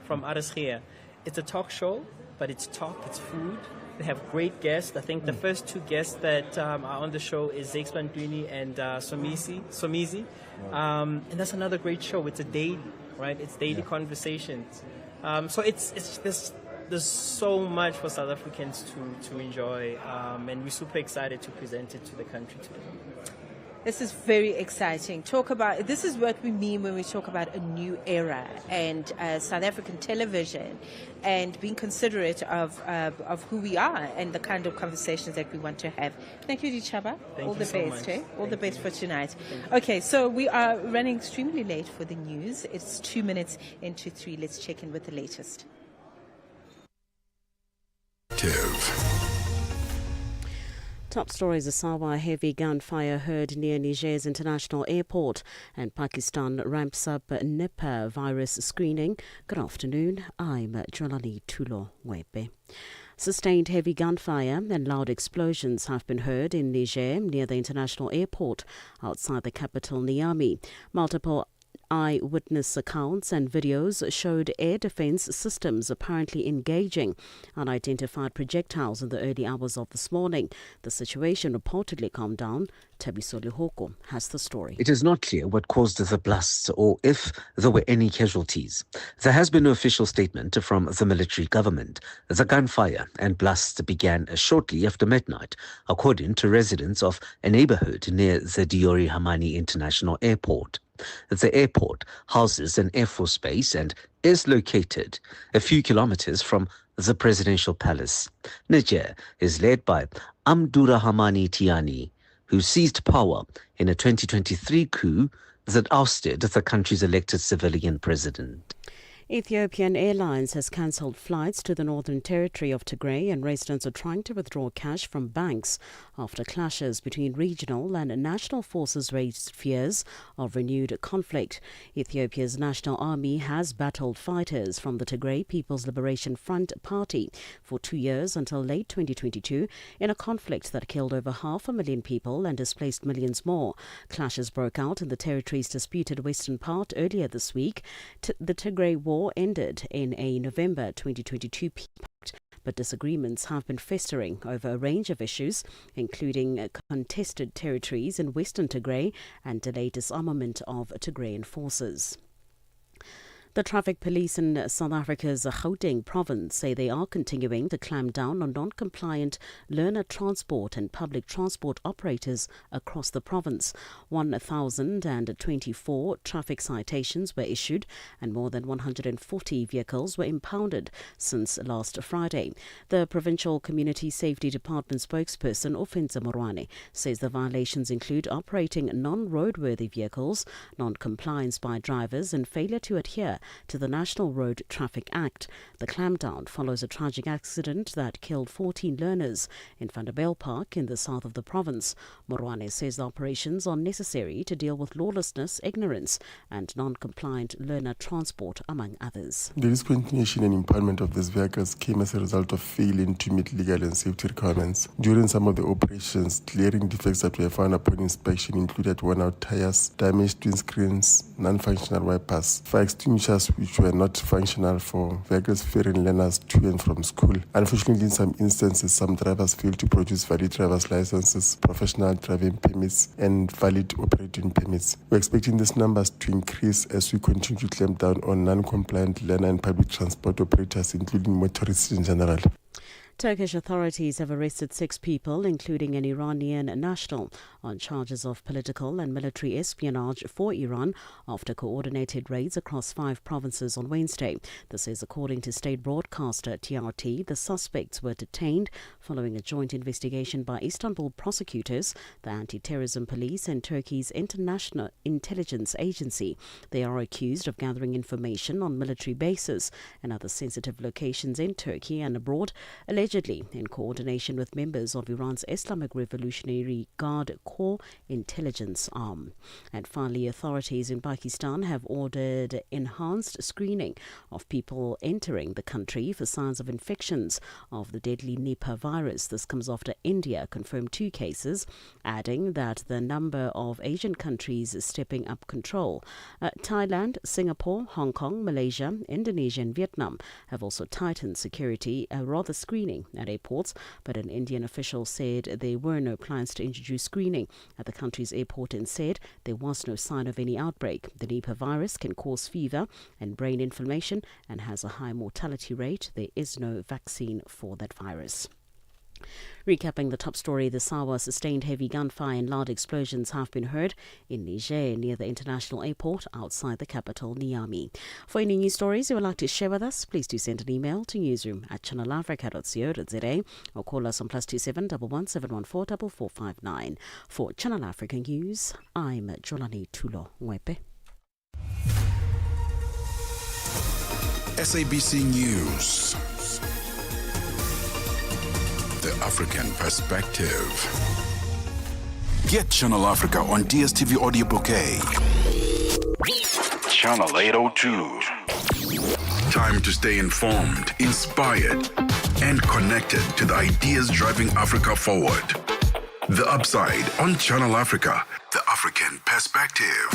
from RSG. It's a talk show, but it's talk, it's food. They have great guests. I think the first two guests that are on the show is Zakes Bantwini and Somizi. And that's another great show. It's a daily, right? It's daily conversations. So it's there's so much for South Africans to enjoy, and we're super excited to present it to the country today. This is very exciting. This is what we mean when we talk about a new era and South African television, and being considerate of who we are and the kind of conversations that we want to have. Thank you, Dichaba. All the best, eh? All the best for tonight. Okay, so we are running extremely late for the news. It's 2 minutes into 3. Let's check in with the latest. Top stories: Asawa heavy gunfire heard near Niger's international airport, and Pakistan ramps up Nipah virus screening. Good afternoon, I'm Jolani Tulo Webe. Sustained heavy gunfire and loud explosions have been heard in Niger near the international airport outside the capital Niamey. Multiple eyewitness accounts and videos showed air defense systems apparently engaging unidentified projectiles in the early hours of this morning. The situation reportedly calmed down. Tabiso Lihoko has the story. It is not clear what caused the blasts or if there were any casualties. There has been no official statement from the military government. The gunfire and blasts began shortly after midnight, according to residents of a neighborhood near the Diori Hamani International Airport. The airport houses an Air Force base and is located a few kilometers from the presidential palace. Niger is led by Abdurrahmani Tiani, who seized power in a 2023 coup that ousted the country's elected civilian president. Ethiopian Airlines has cancelled flights to the Northern Territory of Tigray, and residents are trying to withdraw cash from banks after clashes between regional and national forces raised fears of renewed conflict. Ethiopia's National Army has battled fighters from the Tigray People's Liberation Front party for 2 years until late 2022 in a conflict that killed over 500,000 people and displaced millions more. Clashes broke out in the territory's disputed western part earlier this week. The Tigray War ended in a November 2022 peace pact, but disagreements have been festering over a range of issues, including contested territories in western Tigray and delayed disarmament of Tigrayan forces. The traffic police in South Africa's Gauteng province say they are continuing to clamp down on non-compliant learner transport and public transport operators across the province. 1,024 traffic citations were issued and more than 140 vehicles were impounded since last Friday. The Provincial Community Safety Department spokesperson Ofenza Morwane says the violations include operating non-roadworthy vehicles, non-compliance by drivers and failure to adhere to the National Road Traffic Act. The clampdown follows a tragic accident that killed 14 learners in Vanderbijl Park in the south of the province. Morwane says the operations are necessary to deal with lawlessness, ignorance and non-compliant learner transport, among others. The discontinuation and impoundment of these vehicles came as a result of failing to meet legal and safety requirements. During some of the operations, glaring defects that were found upon inspection included worn-out tires, damaged windscreens, non-functional wipers, fire extinguishers which were not functional for vehicles ferrying learners to and from school. Unfortunately, in some instances, some drivers failed to produce valid driver's licenses, professional driving permits, and valid operating permits. We're expecting these numbers to increase as we continue to clamp down on non-compliant learner and public transport operators, including motorists in general. Turkish authorities have arrested 6 people, including an Iranian national, on charges of political and military espionage for Iran after coordinated raids across 5 provinces on Wednesday. This is according to state broadcaster TRT. The suspects were detained following a joint investigation by Istanbul prosecutors, the anti-terrorism police and Turkey's International Intelligence Agency. They are accused of gathering information on military bases and other sensitive locations in Turkey and abroad, allegedly in coordination with members of Iran's Islamic Revolutionary Guard Corps intelligence arm. And finally, authorities in Pakistan have ordered enhanced screening of people entering the country for signs of infections of the deadly Nipah virus. This comes after India confirmed 2 cases, adding that the number of Asian countries is stepping up control. Thailand, Singapore, Hong Kong, Malaysia, Indonesia and Vietnam have also tightened screening screening at airports, but an Indian official said there were no plans to introduce screening at the country's airport and said there was no sign of any outbreak. The Nipah virus can cause fever and brain inflammation and has a high mortality rate. There is no vaccine for that virus. Recapping the top story, the Sawa sustained heavy gunfire and loud explosions have been heard in Niger near the international airport outside the capital, Niamey. For any news stories you would like to share with us, please do send an email to newsroom@channelafrica.co.za or call us on +27 11 714 4459. For Channel Africa News, I'm Jolani Tulo Mwepe. SABC News. The African perspective. Get Channel Africa on DSTV Audio Bouquet. Channel 802. Time to stay informed, inspired, and connected to the ideas driving Africa forward. The Upside on Channel Africa. The African perspective.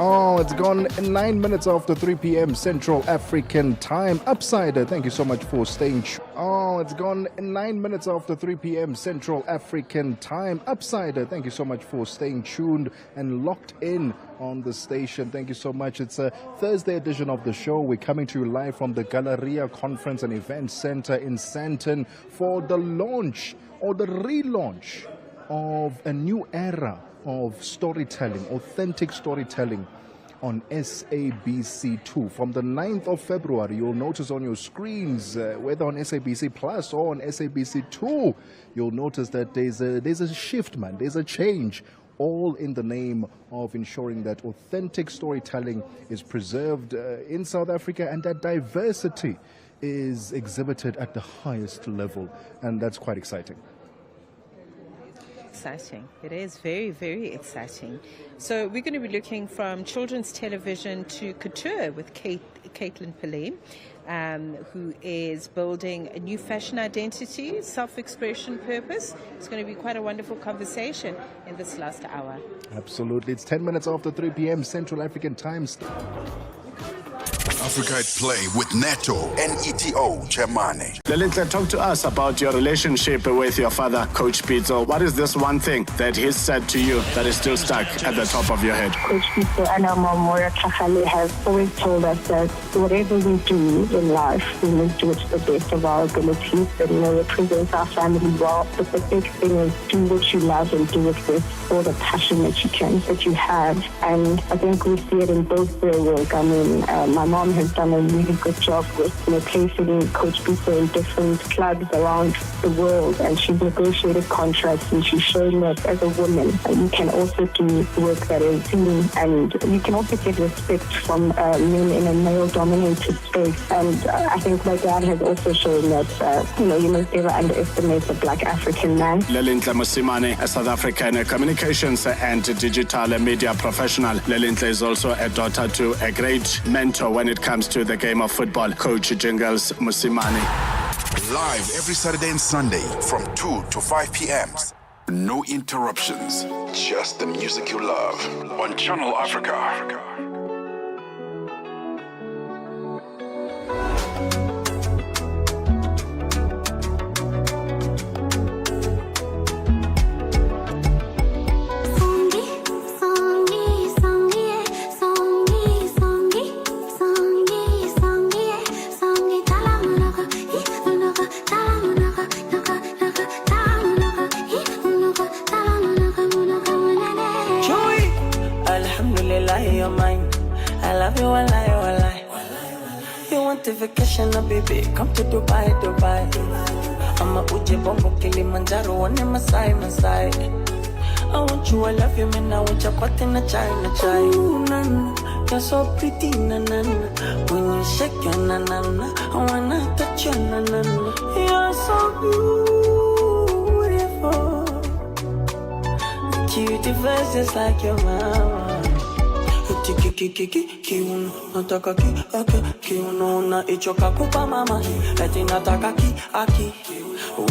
Oh, it's gone 9 minutes after 3 p.m. Central African Time. Upsider, thank you so much for staying. It's gone 9 minutes after 3 p.m. Central African Time. Upsider, thank you so much for staying tuned and locked in on the station. Thank you so much. It's a Thursday edition of the show. We're coming to you live from the Galleria Conference and Event Center in Sandton for the launch or the relaunch of a new era of storytelling, authentic storytelling on SABC2. From the 9th of February, you'll notice on your screens, whether on SABC Plus or on SABC2, you'll notice that there's a shift, man. There's a change, all in the name of ensuring that authentic storytelling is preserved in South Africa and that diversity is exhibited at the highest level. And that's quite exciting. Exciting. It is very, very exciting. So we're going to be looking from children's television to couture with Caitlin Pillay, who is building a new fashion identity, self-expression, purpose. It's going to be quite a wonderful conversation in this last hour. Absolutely. It's 10 minutes after 3 p.m. Central African Time. Africa at Play with Neto and ETO Chemane. Lelintle, talk to us about your relationship with your father, Coach Pitso. What is this one thing that he said to you that is still stuck at the top of your head? Coach Pitso and our mom, Moira Tlhagale, have always told us that whatever we do in life, we must do it to the best of our abilities and, represent our family well. But the big thing is do what you love and do it with all the passion that you have. And I think we see it in both their work. I mean, my mom has done a really good job with placing Coach Pitso in different clubs around the world, and she's negotiated contracts, and she's shown that as a woman you can also do work that is seen, and you can also get respect from men in a male-dominated space. And I think my dad has also shown that you must never underestimate the Black African man. Lelintle Mosimane, a South African communications and digital media professional. Lelintle is also a daughter to a great mentor when it comes to the game of football, Coach Jingles Mosimane. Live every Saturday and Sunday from 2 to 5 p.m. No interruptions, just the music you love on Channel Africa. Vacation, baby, come to Dubai. I'ma uje bongo Kilimanjaro, one in Masai. I want you, I love you, man. I want you, China. Ooh, You're so pretty, na na na. When you shake your na na na, I wanna touch your na na na. You're so beautiful, cute face just like your mama. Kiuno nataka kiuno na ichoka kupa mama eti nataka aki.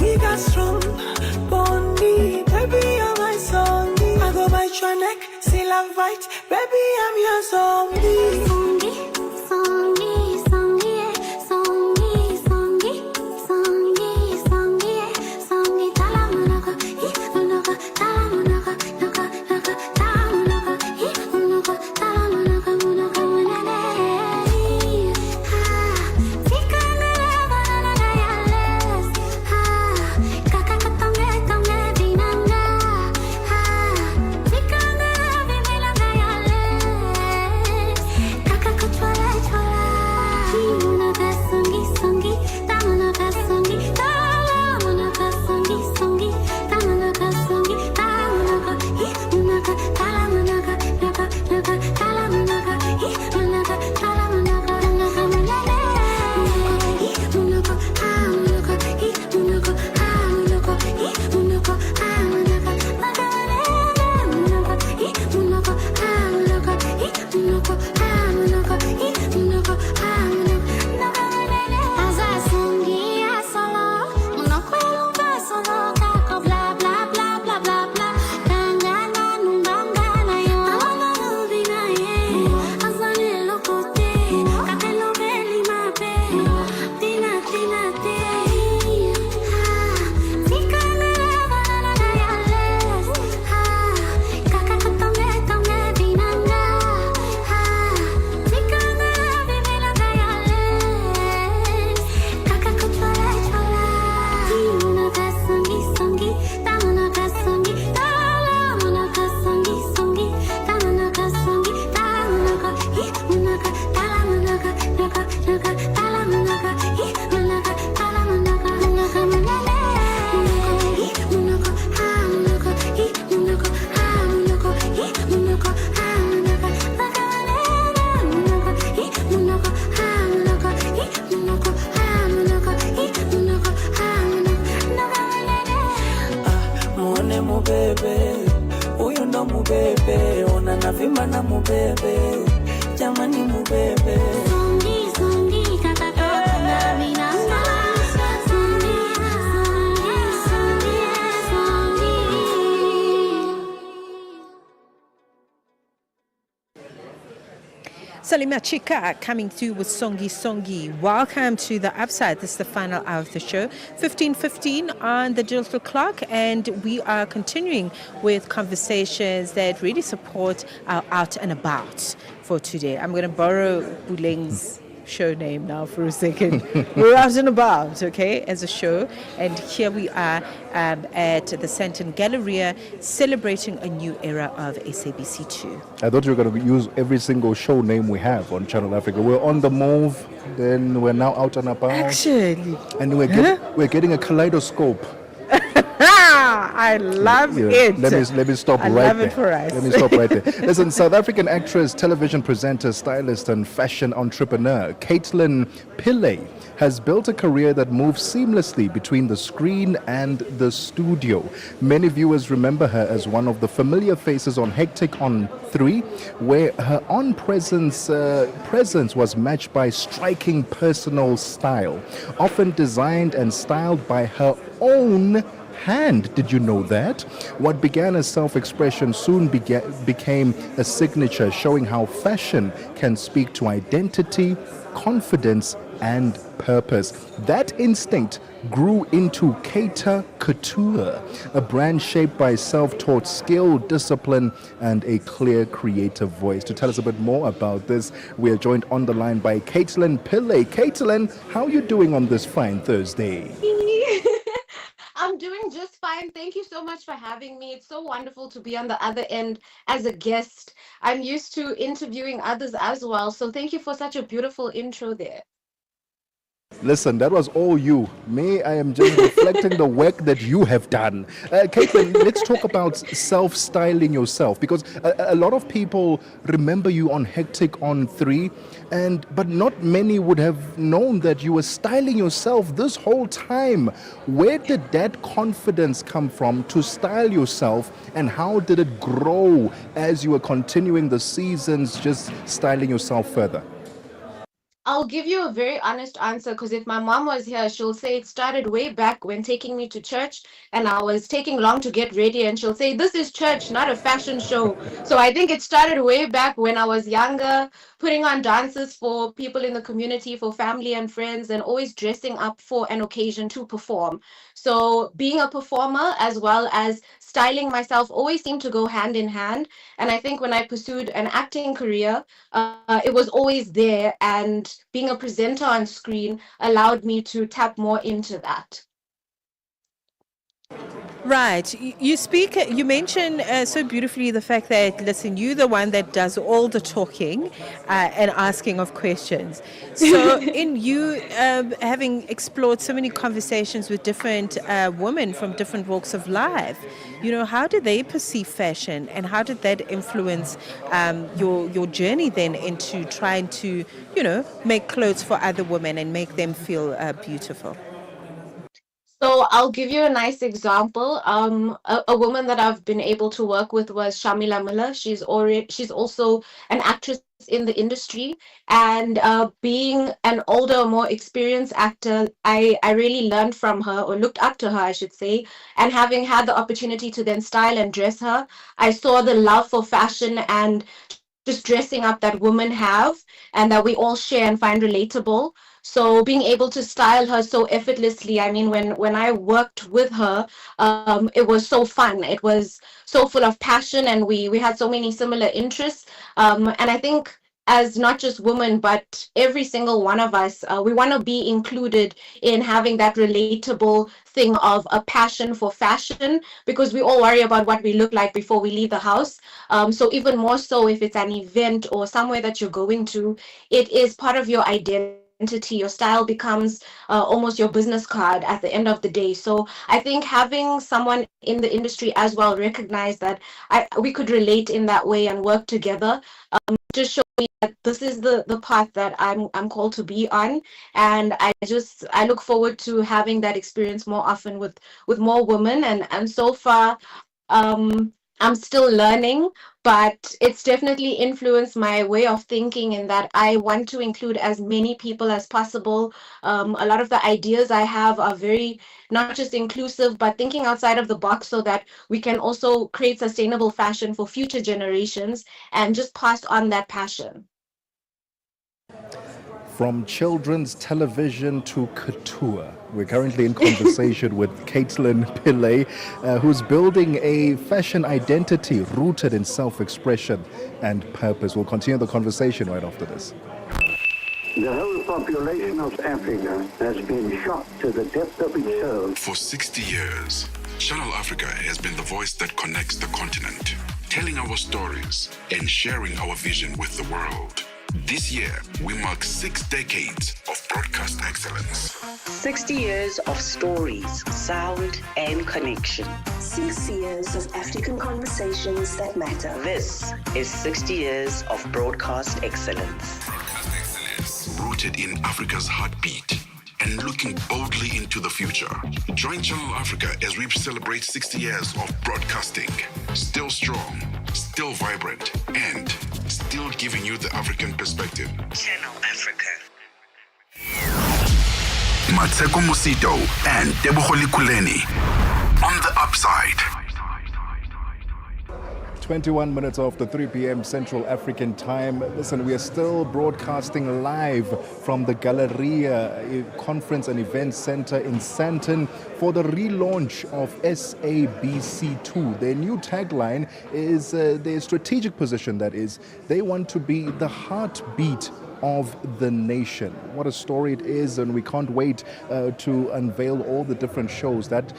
We got strong bonding, baby you're my zombie. I go bite your neck, still I fight, baby I'm your zombie. Mmatsheko coming through with Songi. Welcome to the Upside. This is the final hour of the show. 15:15 on the digital clock, and we are continuing with conversations that really support our out and about for today. I'm going to borrow Buleng's show name now for a second. We're out and about, okay, as a show, and here we are at the Santon Galleria celebrating a new era of SABC2. I thought you were going to use every single show name we have on Channel Africa. We're on the move, then we're now out and about. Actually. And we're getting a kaleidoscope. I love it. Let me stop right there. I love it for us. Let me stop right there. Listen, South African actress, television presenter, stylist, and fashion entrepreneur Caitlin Pillay has built a career that moves seamlessly between the screen and the studio. Many viewers remember her as one of the familiar faces on Hectic on 3, where her presence was matched by striking personal style, often designed and styled by her own hand. Did you know that? What began as self-expression soon became a signature, showing how fashion can speak to identity, confidence, and purpose. That instinct grew into Cater Couture, a brand shaped by self-taught skill, discipline, and a clear creative voice. To tell us a bit more about this, we are joined on the line by Caitlin Pillay. Caitlin, how are you doing on this fine Thursday? I'm doing just fine. Thank you so much for having me. It's so wonderful to be on the other end as a guest. I'm used to interviewing others as well. So thank you for such a beautiful intro there. Listen, that was all you. Me, I am just reflecting the work that you have done. Caitlin, let's talk about self-styling yourself, because a lot of people remember you on Hectic on 3, but not many would have known that you were styling yourself this whole time. Where did that confidence come from to style yourself, and how did it grow as you were continuing the seasons, just styling yourself further? I'll give you a very honest answer because if my mom was here, she'll say it started way back when taking me to church and I was taking long to get ready. And she'll say, "This is church, not a fashion show." So I think it started way back when I was younger, putting on dances for people in the community, for family and friends, and always dressing up for an occasion to perform. So being a performer as well as styling myself always seemed to go hand in hand. And I think when I pursued an acting career, it was always there, and being a presenter on screen allowed me to tap more into that. Right. You mention so beautifully the fact that, listen, you're the one that does all the talking and asking of questions. So, in you having explored so many conversations with different women from different walks of life, how do they perceive fashion, and how did that influence your journey then into trying to, make clothes for other women and make them feel beautiful? So I'll give you a nice example. A woman that I've been able to work with was Shamila Miller. She's also an actress in the industry, and being an older, more experienced actor, I really learned from her, or looked up to her, I should say. And having had the opportunity to then style and dress her, I saw the love for fashion and just dressing up that women have and that we all share and find relatable. So being able to style her so effortlessly, I mean, when I worked with her, it was so fun. It was so full of passion, and we had so many similar interests. And I think as not just women, but every single one of us, we want to be included in having that relatable thing of a passion for fashion, because we all worry about what we look like before we leave the house. So even more so if it's an event or somewhere that you're going to, it is part of your identity. Your style becomes almost your business card at the end of the day. So I think having someone in the industry as well recognize that we could relate in that way and work together, just show me that this is the path that I'm called to be on. And I look forward to having that experience more often with more women. And so far, I'm still learning, but it's definitely influenced my way of thinking in that I want to include as many people as possible. A lot of the ideas I have are very not just inclusive, but thinking outside of the box so that we can also create sustainable fashion for future generations and just pass on that passion. From children's television to couture, we're currently in conversation with Caitlin Pillay, who's building a fashion identity rooted in self-expression and purpose. We'll continue the conversation right after this. The whole population of Africa has been shocked to the depth of its soul. For 60 years, Channel Africa has been the voice that connects the continent, telling our stories and sharing our vision with the world. This year, we mark 6 decades of broadcast excellence. 60 years of stories, sound, and connection. 6 years of African conversations that matter. This is 60 years of broadcast excellence. Rooted in Africa's heartbeat and looking boldly into the future. Join Channel Africa as we celebrate 60 years of broadcasting. Still strong, still vibrant, and still giving you the African perspective. Channel Africa. Mmatsheko Mosito and Tebogo Lekhuleni on the upside. 21 minutes after 3 p.m. Central African time. Listen, we are still broadcasting live from the Galleria Conference and Event Center in Sandton for the relaunch of SABC2. Their new tagline is their strategic position, that is, they want to be the heartbeat of the nation. What a story it is, and we can't wait to unveil all the different shows. That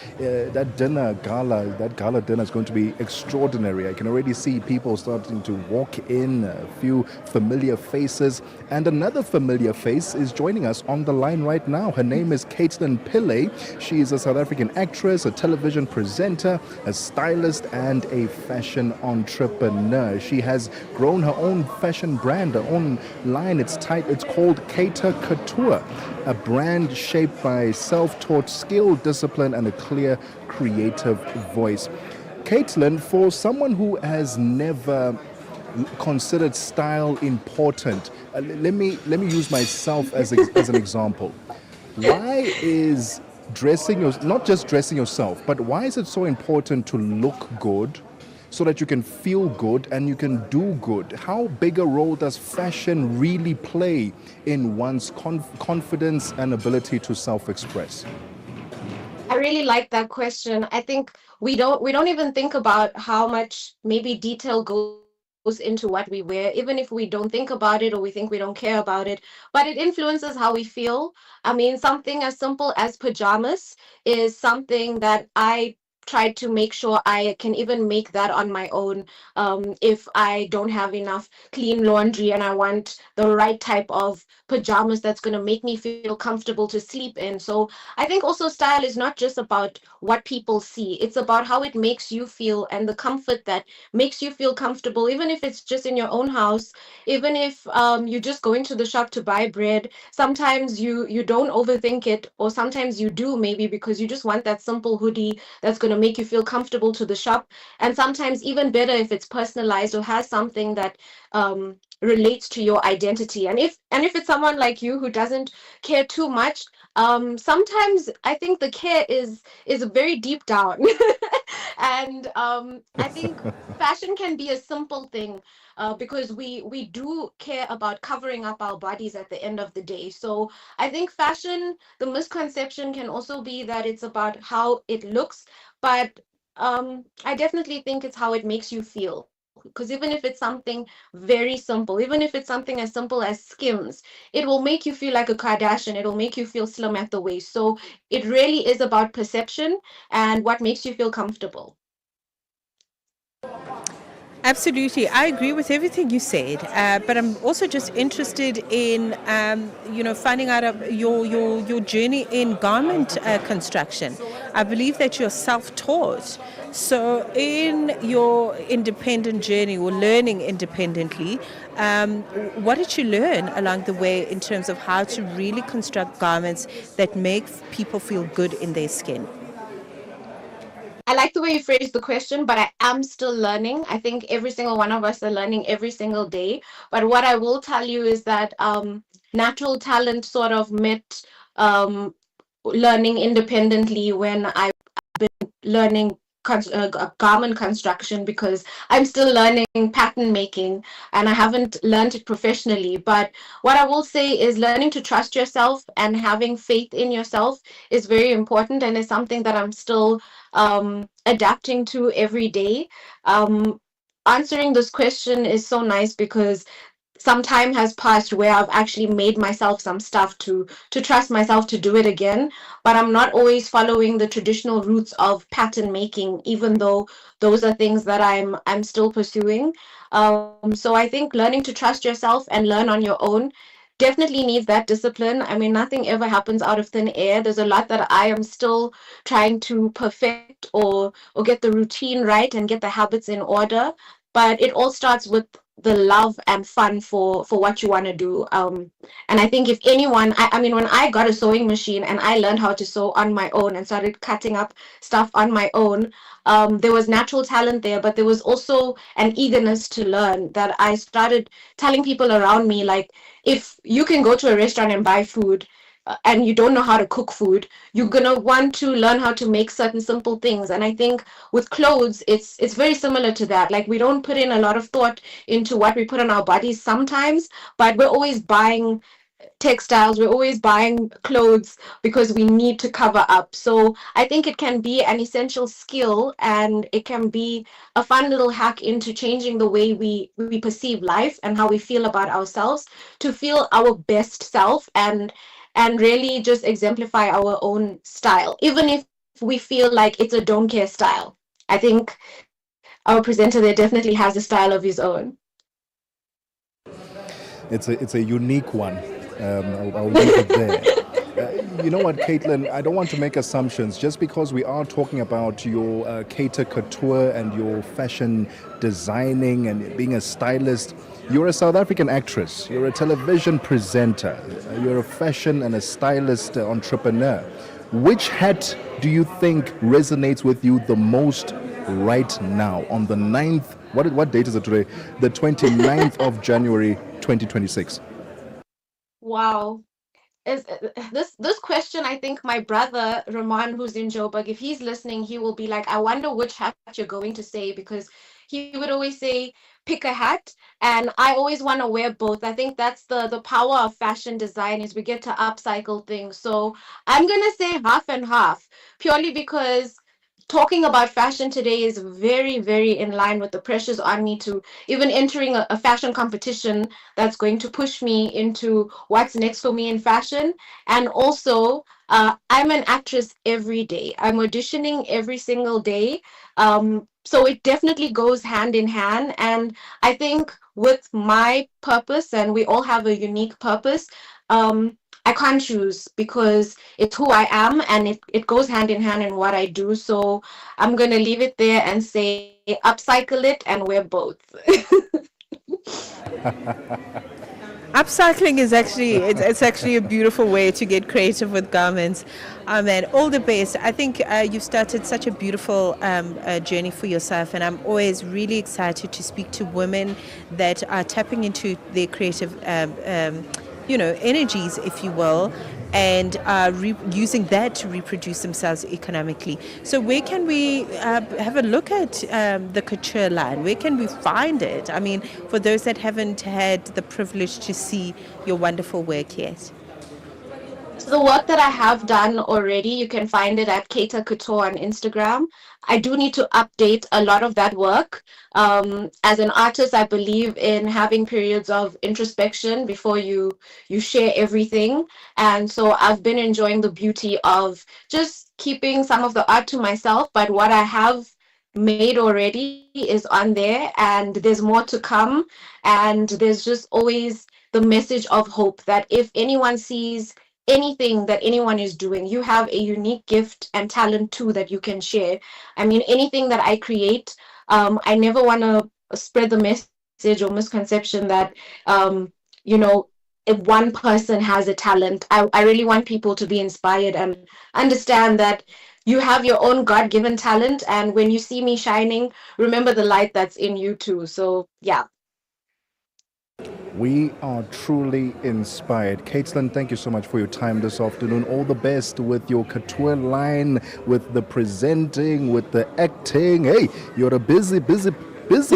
gala dinner is going to be extraordinary. I can already see people starting to walk in, a few familiar faces, and another familiar face is joining us on the line right now. Her name is Caitlin Pillay. She is a South African actress, a television presenter, a stylist, and a fashion entrepreneur. She has grown her own fashion brand, her own line. It's called Cater Couture, a brand shaped by self-taught skill, discipline, and a clear creative voice. Caitlin, for someone who has never considered style important, let me use myself as an example. Why is not just dressing yourself, but why is it so important to look good so that you can feel good and you can do good? How big a role does fashion really play in one's confidence and ability to self-express? I really like that question. I think we don't even think about how much maybe detail goes into what we wear, even if we don't think about it or we think we don't care about it, but it influences how we feel. I mean, something as simple as pajamas is something that I try to make sure I can even make that on my own. If I don't have enough clean laundry and I want the right type of pajamas that's going to make me feel comfortable to sleep in. So I think also style is not just about what people see, it's about how it makes you feel and the comfort that makes you feel comfortable, even if it's just in your own house, even if you're just going to the shop to buy bread. Sometimes you don't overthink it, or sometimes you do, maybe because you just want that simple hoodie that's going to make you feel comfortable to the shop. And sometimes even better if it's personalized or has something that relates to your identity. And if it's someone like you who doesn't care too much, sometimes I think the care is very deep down. And I think fashion can be a simple thing, because we do care about covering up our bodies at the end of the day. So I think fashion, the misconception can also be that it's about how it looks, but I definitely think it's how it makes you feel. Because even if it's something very simple, even if it's something as simple as Skims, it will make you feel like a Kardashian. It'll make you feel slim at the waist. So it really is about perception and what makes you feel comfortable. Absolutely, I agree with everything you said, but I'm also just interested in, finding out your journey in garment construction. I believe that you're self-taught. So, in your independent journey or learning independently, what did you learn along the way in terms of how to really construct garments that make people feel good in their skin? I like the way you phrased the question, but I am still learning. I think every single one of us are learning every single day. But what I will tell you is that natural talent sort of met learning independently when I've been learning garment construction, because I'm still learning pattern making and I haven't learned it professionally. But what I will say is learning to trust yourself and having faith in yourself is very important, and is something that I'm still adapting to every day. Um, Answering this question is so nice because some time has passed where I've actually made myself some stuff to trust myself to do it again. But I'm not always following the traditional routes of pattern making, even though those are things that I'm still pursuing. So I think learning to trust yourself and learn on your own definitely needs that discipline. I mean, nothing ever happens out of thin air. There's a lot that I am still trying to perfect or get the routine right and get the habits in order. But it all starts with the love and fun for what you want to do. And I think if anyone, I mean, when I got a sewing machine and I learned how to sew on my own and started cutting up stuff on my own, there was natural talent there, but there was also an eagerness to learn that I started telling people around me, like, if you can go to a restaurant and buy food, and you don't know how to cook food, you're gonna want to learn how to make certain simple things. And I think with clothes, it's very similar to that. Like, we don't put in a lot of thought into what we put on our bodies sometimes, but we're always buying textiles, we're always buying clothes because we need to cover up. So I think it can be an essential skill, and it can be a fun little hack into changing the way we perceive life and how we feel about ourselves, to feel our best self and really just exemplify our own style, even if we feel like it's a don't care style. I think our presenter there definitely has a style of his own. It's a unique one. I'll leave it there. You know what, Caitlin? I don't want to make assumptions. Just because we are talking about your cater couture and your fashion designing and being a stylist, you're a South African actress. You're a television presenter. You're a fashion and a stylist entrepreneur. Which hat do you think resonates with you the most right now on the 9th? What date is it today? The 29th of January 2026. Wow. Is this question, I think my brother Roman, who's in Joburg, if he's listening, he will be like, I wonder which hat you're going to say, because he would always say pick a hat, and I always want to wear both. I think that's the power of fashion design, is we get to upcycle things. So I'm gonna say half and half, purely because talking about fashion today is very, very in line with the pressures on me to even entering a fashion competition that's going to push me into what's next for me in fashion. And also, I'm an actress every day. I'm auditioning every single day. So it definitely goes hand in hand. And I think with my purpose, and we all have a unique purpose, I can't choose, because it's who I am, and it goes hand in hand in what I do. So I'm going to leave it there and say upcycle it and wear both. Upcycling is actually it's actually a beautiful way to get creative with garments. And all the best. I think you've started such a beautiful journey for yourself, and I'm always really excited to speak to women that are tapping into their creative energies, if you will, and using that to reproduce themselves economically. So where can we have a look at the couture line? Where can we find it? I mean, for those that haven't had the privilege to see your wonderful work yet. So the work that I have done already, you can find it at Cater Couture on Instagram. I do need to update a lot of that work. As an artist, I believe in having periods of introspection before you share everything. And so I've been enjoying the beauty of just keeping some of the art to myself, but what I have made already is on there, and there's more to come. And there's just always the message of hope that if anyone sees anything that anyone is doing, you have a unique gift and talent too that you can share. I mean, anything that I create, I never want to spread the message or misconception that, you know, if one person has a talent. I really want people to be inspired and understand that you have your own God-given talent, and when you see me shining, remember the light that's in you too. So yeah. We are truly inspired. Caitlin, thank you so much for your time this afternoon. All the best with your couture line, with the presenting, with the acting. Hey, you're a busy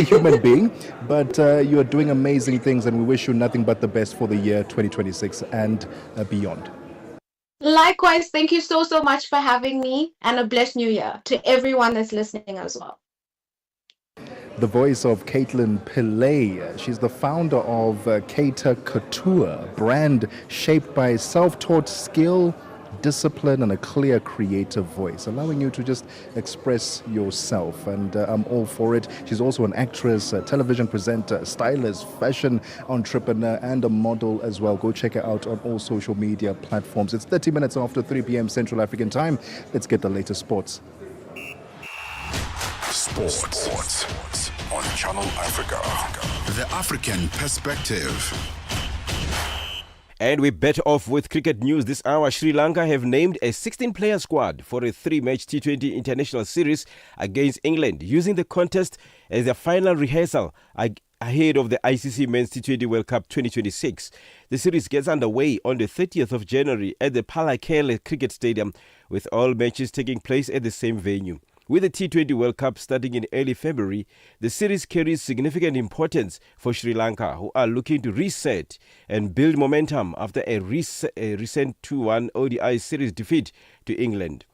human being, but you're doing amazing things, and we wish you nothing but the best for the year 2026 and beyond. Likewise, thank you so much for having me, and a blessed new year to everyone that's listening as well. The voice of Caitlin Pillay. She's the founder of Cater Couture, brand shaped by self-taught skill, discipline, and a clear creative voice, allowing you to just express yourself. And I'm all for it. She's also an actress, a television presenter, stylist, fashion entrepreneur, and a model as well. Go check her out on all social media platforms. It's 30 minutes after 3 p.m. Central African time. Let's get the latest sports. Sports on Channel Africa. The African perspective. And we bet off with cricket news this hour. Sri Lanka have named a 16-player squad for a 3-match T20 international series against England, using the contest as their final rehearsal ahead of the ICC Men's T20 World Cup 2026. The series gets underway on the 30th of January at the Palakkale Cricket Stadium, with all matches taking place at the same venue. With the T20 World Cup starting in early February, the series carries significant importance for Sri Lanka, who are looking to reset and build momentum after a recent 2-1 ODI series defeat to England.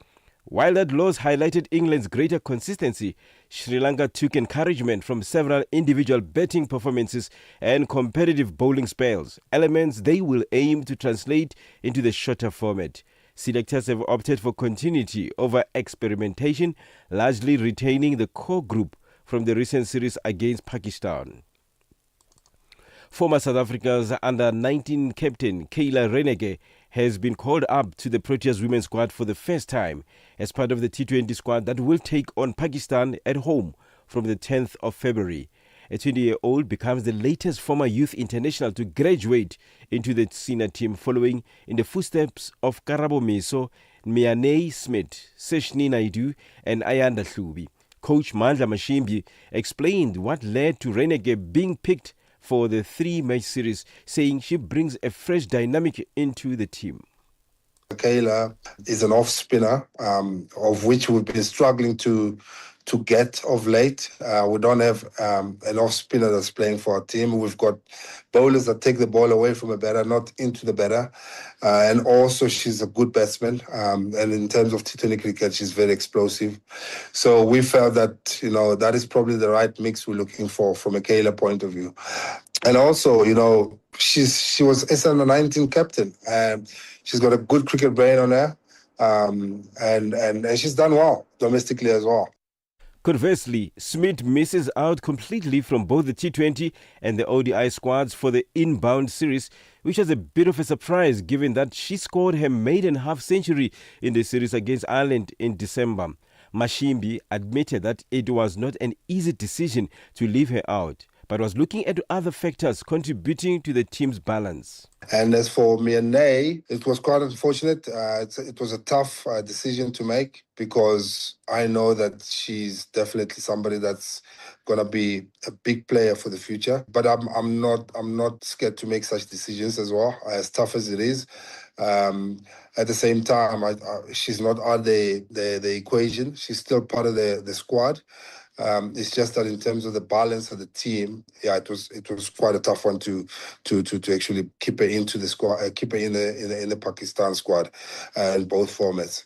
While that loss highlighted England's greater consistency, Sri Lanka took encouragement from several individual batting performances and competitive bowling spells, elements they will aim to translate into the shorter format. Selectors have opted for continuity over experimentation, largely retaining the core group from the recent series against Pakistan. Former South Africa's under-19 captain Kayla Renege has been called up to the Proteas women's squad for the first time as part of the T20 squad that will take on Pakistan at home from the 10th of February. A 20-year-old becomes the latest former youth international to graduate into the senior team, following in the footsteps of Karabo Meso, Mianei Smith, Seshni Naidu and Ayanda Hlubi. Coach Mandla Mashimbi explained what led to Renege being picked for the 3-match series, saying she brings a fresh dynamic into the team. Kayla is an off-spinner, of which we've been struggling to get of late. We don't have an off-spinner that's playing for our team. We've got bowlers that take the ball away from a batter, not into the batter. And also she's a good batsman. And in terms of T20 cricket, she's very explosive. So we felt that, that is probably the right mix we're looking for from a Kayla point of view. And also, she was SN19 captain. She's got a good cricket brain on her. And she's done well domestically as well. Conversely, Smith misses out completely from both the T20 and the ODI squads for the inbound series, which was a bit of a surprise given that she scored her maiden half-century in the series against Ireland in December. Mashimbi admitted that it was not an easy decision to leave her out, but was looking at other factors contributing to the team's balance. And as for Mianei, it was quite unfortunate. It was a tough decision to make because I know that she's definitely somebody that's going to be a big player for the future. But I'm not scared to make such decisions as well, as tough as it is. At the same time, she's not out of the equation. She's still part of the squad. It's just that in terms of the balance of the team, it was quite a tough one to actually keep her into the squad, keep her in the Pakistan squad, in both formats.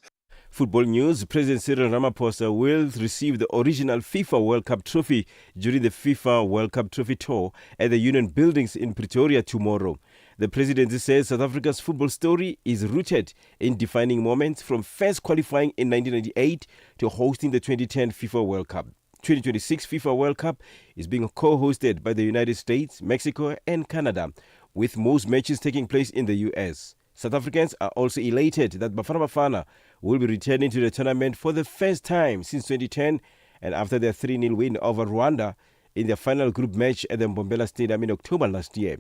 Football news: President Cyril Ramaphosa will receive the original FIFA World Cup trophy during the FIFA World Cup trophy tour at the Union Buildings in Pretoria tomorrow. The presidency says South Africa's football story is rooted in defining moments, from first qualifying in 1998 to hosting the 2010 FIFA World Cup. 2026 FIFA World Cup is being co-hosted by the United States, Mexico and Canada, with most matches taking place in the US. South Africans are also elated that Bafana Bafana will be returning to the tournament for the first time since 2010 and after their 3-0 win over Rwanda in their final group match at the Mbombela Stadium in October last year.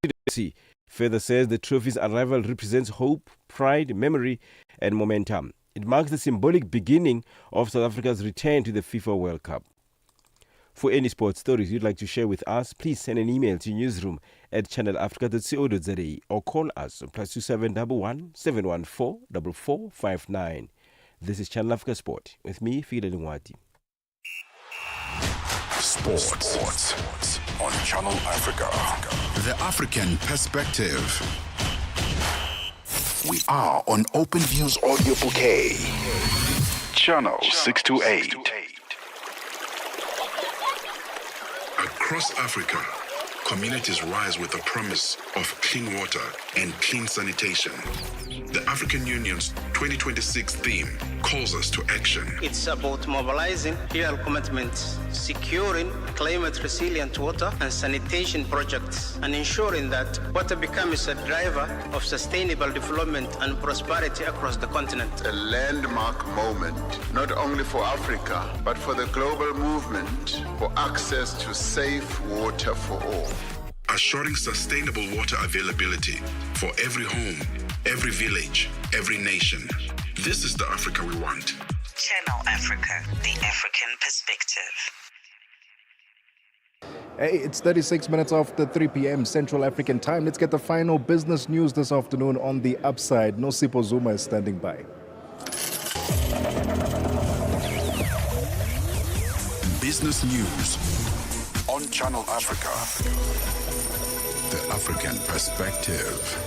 Presidency further says the trophy's arrival represents hope, pride, memory and momentum. It marks the symbolic beginning of South Africa's return to the FIFA World Cup. For any sports stories you'd like to share with us, please send an email to newsroom@channelafrica.co.za or call us on +2711 714 4459. This is Channel Africa Sport with me, Fida Lingwati. Sports on Channel Africa. The African perspective. We are on Open Views Audio Bouquet. Channel 628. Across Africa, communities rise with the promise of clean water and clean sanitation. The African Union's 2026 theme calls us to action. It's about mobilizing real commitments, securing climate-resilient water and sanitation projects, and ensuring that water becomes a driver of sustainable development and prosperity across the continent. A landmark moment, not only for Africa, but for the global movement for access to safe water for all. Assuring sustainable water availability for every home, every village, every nation. This is the Africa we want. Channel Africa, the African perspective. Hey, it's 36 minutes after 3 p.m. Central African time. Let's get the final business news this afternoon on the upside. Nosipho Zuma is standing by. business news on Channel Africa. The African perspective.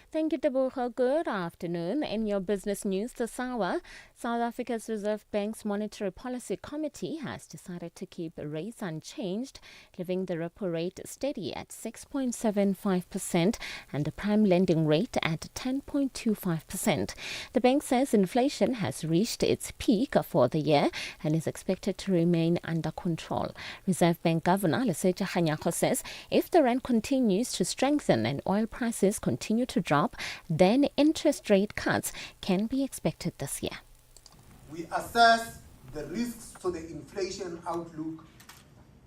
Thank you, Tebogo. Good afternoon. In your business news this hour, South Africa's Reserve Bank's Monetary Policy Committee has decided to keep rates unchanged, leaving the repo rate steady at 6.75% and the prime lending rate at 10.25%. The bank says inflation has reached its peak for the year and is expected to remain under control. Reserve Bank Governor Lesetja Kganyago says if the rand continues to strengthen and oil prices continue to drop, then interest rate cuts can be expected this year. We assess the risks to the inflation outlook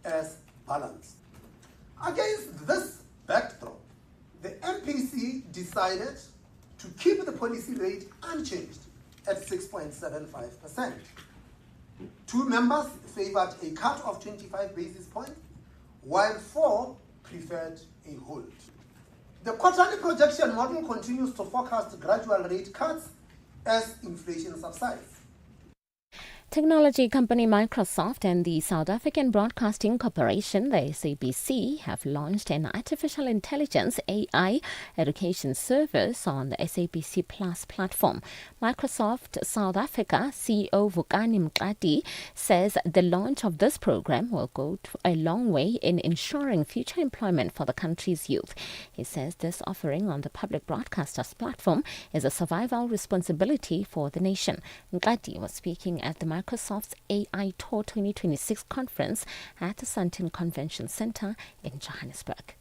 as balanced. Against this backdrop, the MPC decided to keep the policy rate unchanged at 6.75%. Two members favored a cut of 25 basis points, while 4 preferred a hold. The quarterly projection model continues to forecast gradual rate cuts as inflation subsides. Technology company Microsoft and the South African Broadcasting Corporation, the SABC, have launched an artificial intelligence AI education service on the SABC Plus platform. Microsoft South Africa CEO Vukani Mqadi says the launch of this program will go a long way in ensuring future employment for the country's youth. He says this offering on the public broadcaster's platform is a survival responsibility for the nation. Mqadi was speaking at the Microsoft's AI Tour 2026 conference at the Sandton Convention Center in Johannesburg.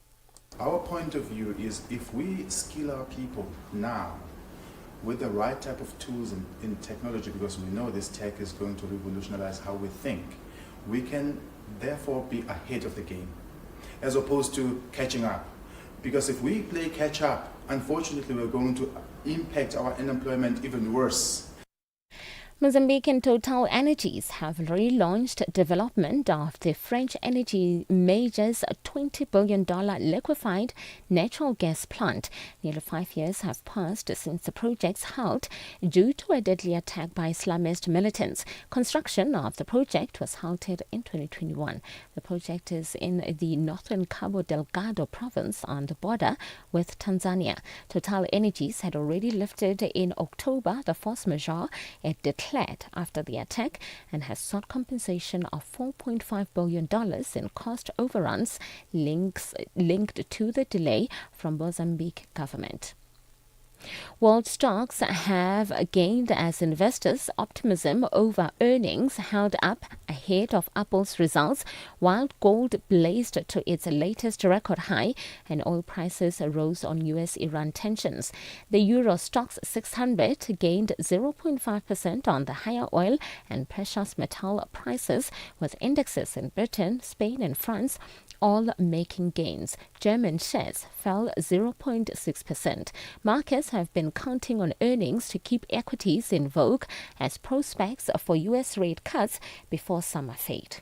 Our point of view is if we skill our people now with the right type of tools in technology, because we know this tech is going to revolutionize how we think, we can therefore be ahead of the game as opposed to catching up. Because if we play catch up, unfortunately we're going to impact our unemployment even worse. Mozambique and Total Energies have relaunched development of the French energy major's $20 billion liquefied natural gas plant. Nearly 5 years have passed since the project's halt due to a deadly attack by Islamist militants. Construction of the project was halted in 2021. The project is in the northern Cabo Delgado province on the border with Tanzania. Total Energies had already lifted in October the force majeure it declared after the attack and has sought compensation of $4.5 billion in cost overruns linked to the delay from Mozambique government. World stocks have gained as investors' optimism over earnings held up ahead of Apple's results, while gold blazed to its latest record high and oil prices rose on US-Iran tensions. The Euro Stoxx 600 gained 0.5% on the higher oil and precious metal prices, with indexes in Britain, Spain and France all making gains. German shares fell 0.6%. Markets have been counting on earnings to keep equities in vogue as prospects for U.S. rate cuts before summer fade.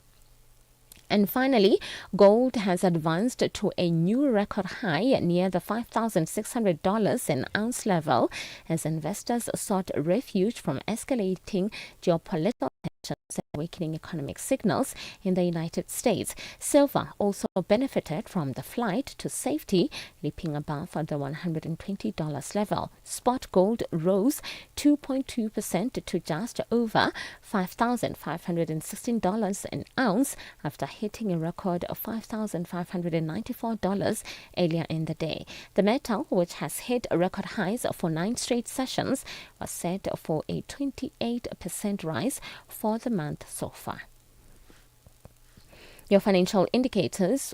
And finally, gold has advanced to a new record high near the $5,600 an ounce level as investors sought refuge from escalating geopolitical tensions and awakening economic signals in the United States. Silver also benefited from the flight to safety, leaping above the $120 level. Spot gold rose 2.2% to just over $5,516 an ounce after hitting a record of $5,594 earlier in the day. The metal, which has hit record highs for 9 straight sessions, was set for a 28% rise for the month so far. Your financial indicators.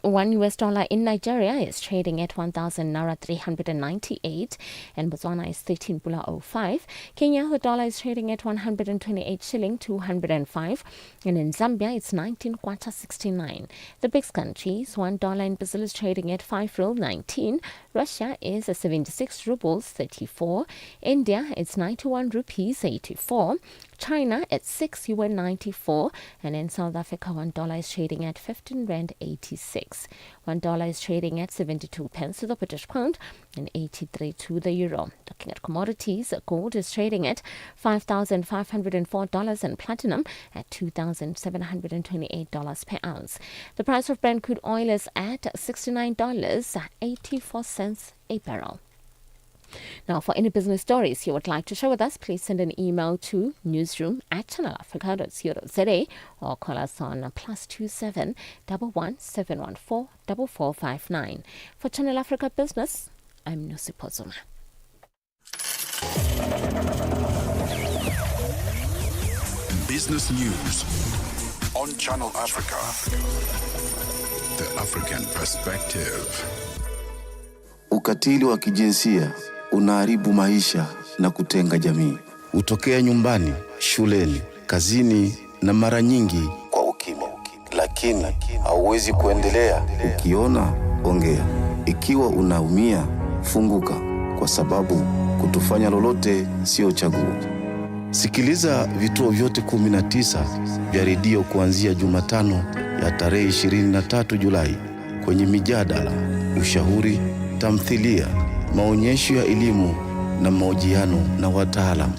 $1 in Nigeria is trading at 1,000 Naira 398 and Botswana is 13.05. Kenya, the dollar is trading at 128 shilling 205 and in Zambia it's 19.69. The BRICS countries, $1 in Brazil is trading at 5.19. Russia is 76 rubles 34. India it's 91 rupees 84. China at 6 yuan 94 and in South Africa $1 is trading at 15 rand 86. 6. $1 is trading at 72 pence to the British pound and 83 to the euro. Looking at commodities, gold is trading at $5,504 and platinum at $2,728 per ounce. The price of Brent crude oil is at $69.84 a barrel. Now, for any business stories you would like to share with us, please send an email to newsroom@channelafrica.co.za or call us on +27 11 714 4459. For Channel Africa Business, I'm Mosito Tebogo. Business news on Channel Africa. The African perspective. Ukatili wa kijinsia unaharibu maisha na kutenga jamii. Hutokea nyumbani, shuleni, kazini na mara nyingi kwa ukimya. Lakini hauwezi kuendelea. Ukiona, ongea. Ikiwa unaumia, funguka, kwa sababu kutofanya lolote sio chaguo. Sikiliza vituo vyote 19 vya redio kuanzia Jumatano ya tarehe 23 Julai kwenye mijadala, ushauri, tamthilia, maonyesho ya elimu na mahojiano na wataalamu,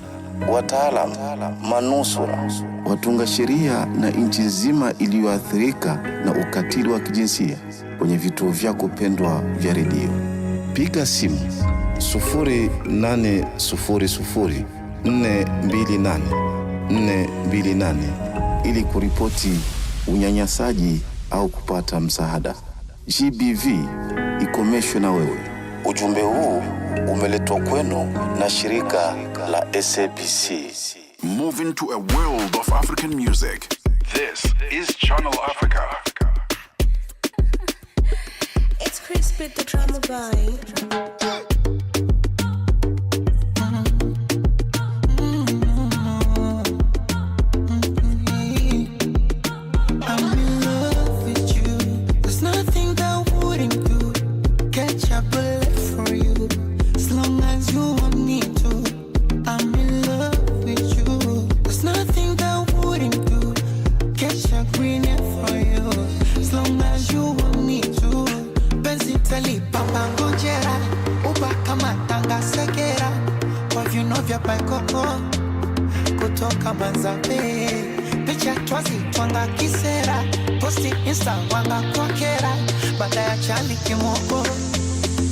manusura, watunga sheria na nchi nzima iliyoathirika na ukatili wa kijinsia kwenye vituo vyako pendwa vya redio. Piga simu 0800 428 ili kuripoti unyanyasaji au kupata msaada. GBV ikomeshwe na wewe. Ujumbe huu umeletwa kwenu na shirika la SABC. Moving to a world of African music. This is Channel Africa. It's Chris with the drama by. Kutoka Manzabe, picha twazi twanga kisera, posti insta wanga kwa kera, baada ya chali kimoko.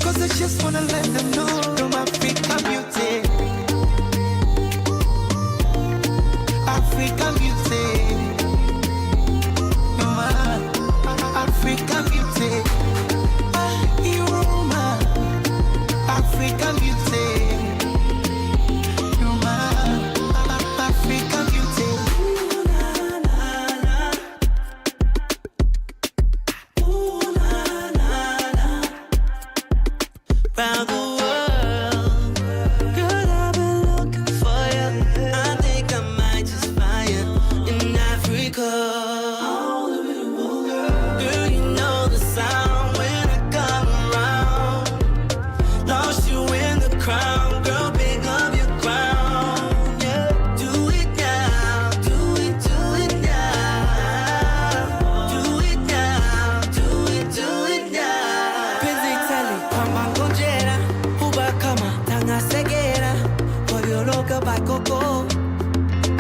Cause I just wanna let them know I'm African beauty. African beauty. You're my African beauty. You're my African beauty.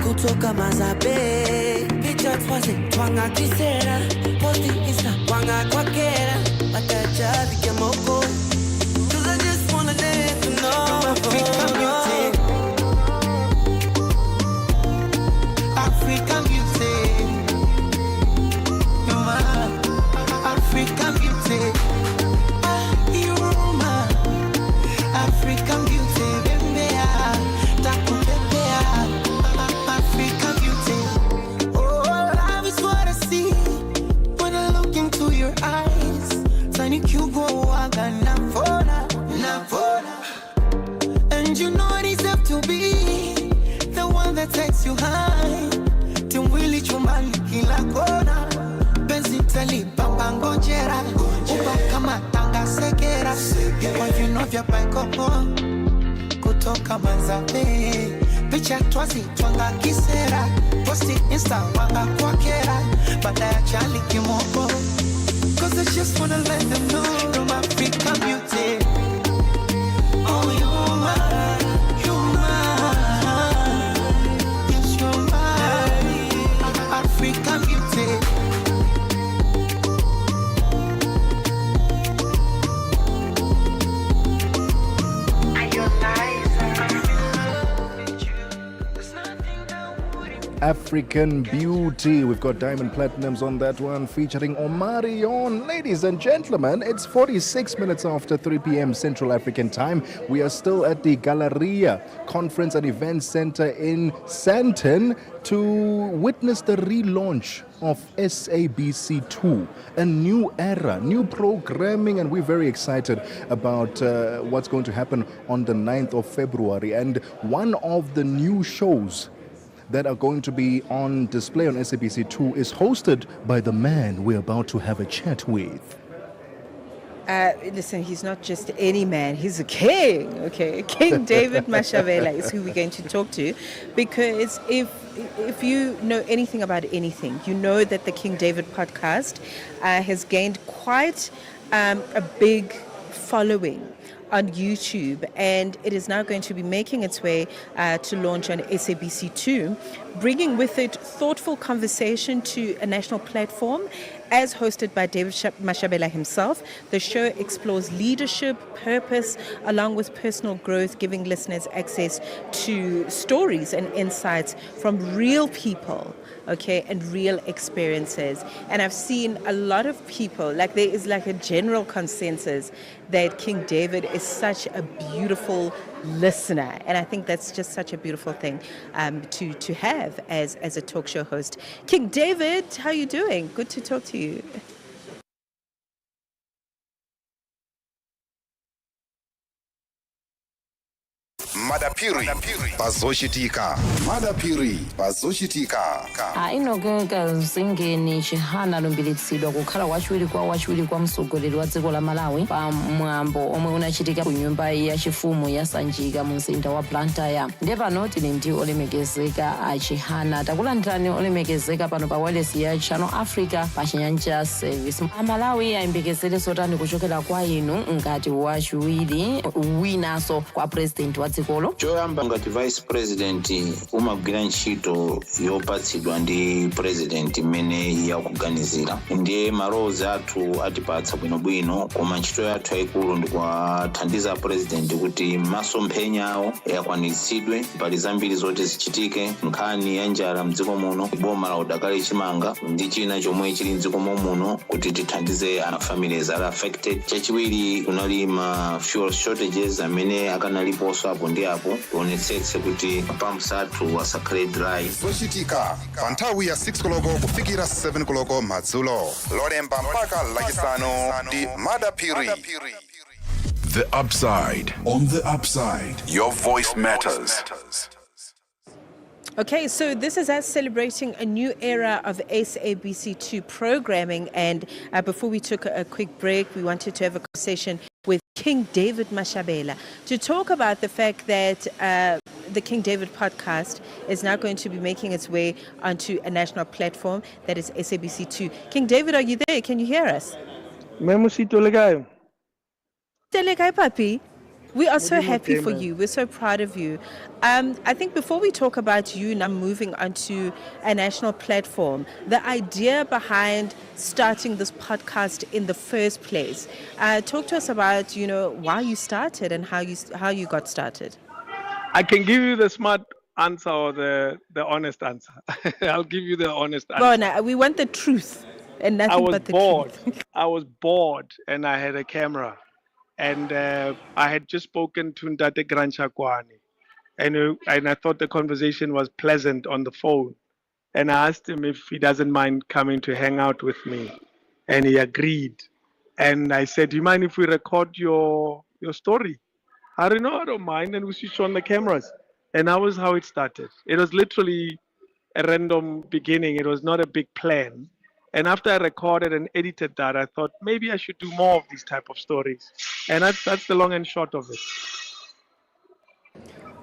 Kutoka Mazabe, picha twazi twanga kisera, posti insta wanga kwa kera, bataja vikemoko. Cause I just wanna let you know African beauty. African beauty. You're my African beauty. You're my African beauty. And you know I deserve to be the one that takes you high. Timwili chumbani kila kona, benzi tali papa ngojera, uba kama tanga sekera, kwa vino vya paikoko. Kutoka Manzabe, picha twazi twanga kisera, posti insta wanga kwa kera, baada ya chali kimoko. Cause I just wanna let them know I'm African beauty. Oh, you're mine. Yes, you're mine. African beauty. African Beauty. We've got Diamond Platinums on that one featuring Omarion. Ladies and gentlemen, it's 46 minutes after 3 p.m. Central African Time. We are still at the Galleria Conference and Event Center in Sandton to witness the relaunch of SABC2, a new era, new programming, and we're very excited about what's going to happen on the 9th of February. And one of the new shows that are going to be on display on SABC2 is hosted by the man we're about to have a chat with. Listen, he's not just any man, he's a king, okay? King David Mashabela is who we're going to talk to, because if you know anything about anything, you know that the King David podcast has gained quite a big following on YouTube, and it is now going to be making its way to launch on SABC2, bringing with it thoughtful conversation to a national platform. As hosted by David Mashabela himself, the show explores leadership, purpose, along with personal growth, giving listeners access to stories and insights from real people, okay, and real experiences. And I've seen a lot of people, like there is like a general consensus that King David is such a beautiful listener, and I think that's just such a beautiful thing to have as a talk show host. King David, how are you doing? Good to talk to you. madapiri pazoshitika madapiri pazoshitika inogeka zingeni chihana lumbiritsidwa kukhala wachiwiri kwa mtsogoleri wa dziko la Malawi pa mwambo omwe unachitika ku nyumba ya chifumu ya Sanjika mu mzinda wa Blantyre. Ndiye pano tili ndi olemekezeka a chihana. Takulandirani olemekezeka pano pa wireless ya Channel Africa pa Chinyanja Service. Malawi ayembekezere zotani kuchokera kwa inu ngati wachiwiri winanso kwa president wa dzikolo? Choyamba ngati vice president umagwira ntchito yopatsidwa ndi president imene yakuganizira. Ndiye malowozi athu atipatsa bwinobwino, koma ntchito yathu yayikulu ndi kuwathandiza president kuti masomphenya awo yakwanitsidwe. Pali zambiri zoti zichitike, nkhani ya njala mdziko muno, boma la udakali chimanga ndi china chomwe chili mdziko muno kuti tithandize ana families are affected. Chachiwiri kunali ma fuel shortages amene akanaliponso apo ndi apo, tionetsetse kuti pumps athu asakhale dry. zochitika pa nthawi ya 6 koloko kufikira 7 koloko madzulo, lolemba mpaka lachisanu ndi madapiri. The Upside. On the Upside, your voice matters. Okay, so this is us celebrating a new era of SABC2 programming, and before we took a quick break, we wanted to have a conversation with King David Mashabela to talk about the fact that the King David podcast is now going to be making its way onto a national platform, that is SABC2. King David, are you there? Can you hear us? Mosito Tebogo Lekhuleni, papi. We are so happy for you. We're so proud of you. I think before we talk about you now moving onto a national platform, the idea behind starting this podcast in the first place, talk to us about, why you started and how you got started. I can give you the smart answer or the honest answer. I'll give you the honest answer. Well, no, we want the truth and nothing but the truth. I was bored and I had a camera. And I had just spoken to Ndate Granchakwani, and I thought the conversation was pleasant on the phone. And I asked him if he doesn't mind coming to hang out with me, and he agreed. And I said, "Do you mind if we record your story?" I don't mind, and we switched on the cameras. And that was how it started. It was literally a random beginning. It was not a big plan. And after I recorded and edited that, I thought maybe I should do more of these type of stories. And that's the long and short of it.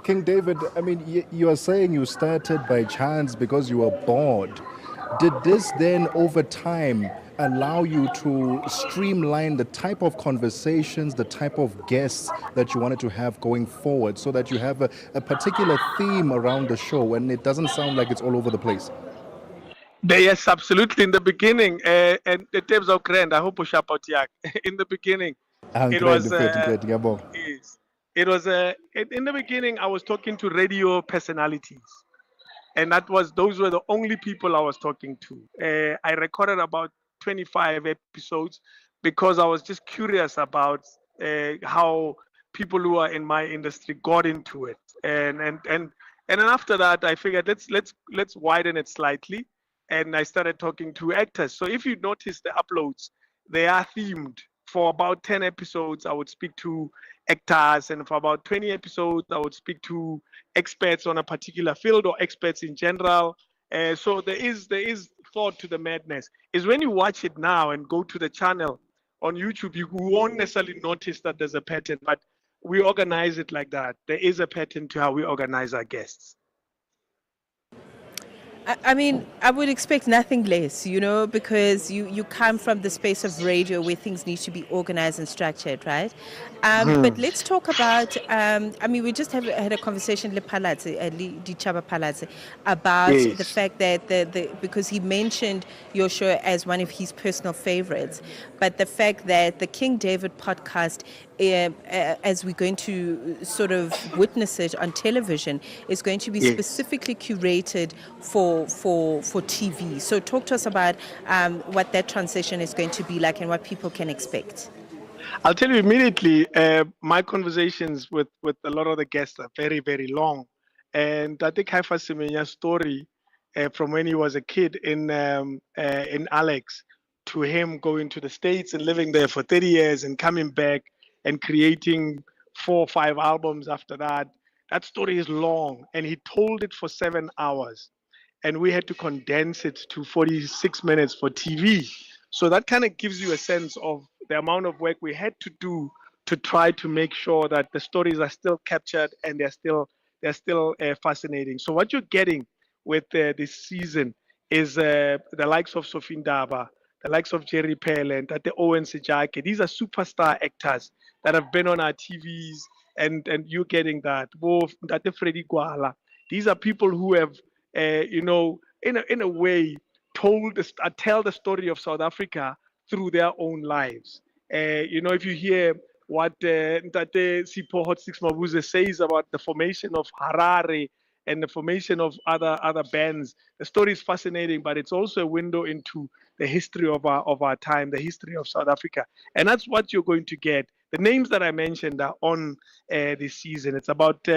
King David, I mean, you are saying you started by chance because you were bored. Did this then over time allow you to streamline the type of conversations, the type of guests that you wanted to have going forward so that you have a particular theme around the show and it doesn't sound like it's all over the place? Yes, absolutely. In the beginning, and the tapes are grand. I hope you out in the beginning, it Great, was great, Ngiyabonga. yes, it was in the beginning. I was talking to radio personalities, and those were the only people I was talking to. I recorded about 25 episodes because I was just curious about how people who are in my industry got into it, and then after that, I figured let's widen it slightly, and I started talking to actors. So if you notice the uploads, they are themed. For about 10 episodes, I would speak to actors, and for about 20 episodes, I would speak to experts on a particular field or experts in general. So there is thought to the madness. Is when you watch it now and go to the channel on YouTube, you won't necessarily notice that there's a pattern, but we organize it like that. There is a pattern to how we organize our guests. I mean, I would expect nothing less, because you come from the space of radio where things need to be organized and structured, right? But let's talk about, we just had a conversation with Dichaba Palatse about the Yes. fact that because he mentioned your show as one of his personal favorites, but the fact that the King David podcast, as we're going to sort of witness it on television, is going to be Yes. specifically curated for TV. So talk to us about what that transition is going to be like and what people can expect. I'll tell you immediately, my conversations with a lot of the guests are very, very long. And I think Haifa Semenya's story from when he was a kid in Alex to him going to the States and living there for 30 years and coming back and creating 4 or 5 albums after that. That story is long. And he told it for 7 hours. And we had to condense it to 46 minutes for TV. So that kind of gives you a sense of the amount of work we had to do to try to make sure that the stories are still captured and they're still fascinating. So what you're getting with this season is the likes of Sofindaba, the likes of Jerry Pell and Tate Owen Sejake. These are superstar actors that have been on our TVs, and you're getting that. Both Tate Freddy Gwala. These are people who have, in a way, tell the story of South Africa through their own lives. If you hear what Ntate Sipho Hot Six Mabuse says about the formation of Harare and the formation of other bands, the story is fascinating, but it's also a window into the history of our time, the history of South Africa, and that's what you're going to get. The names that I mentioned are on this season. It's about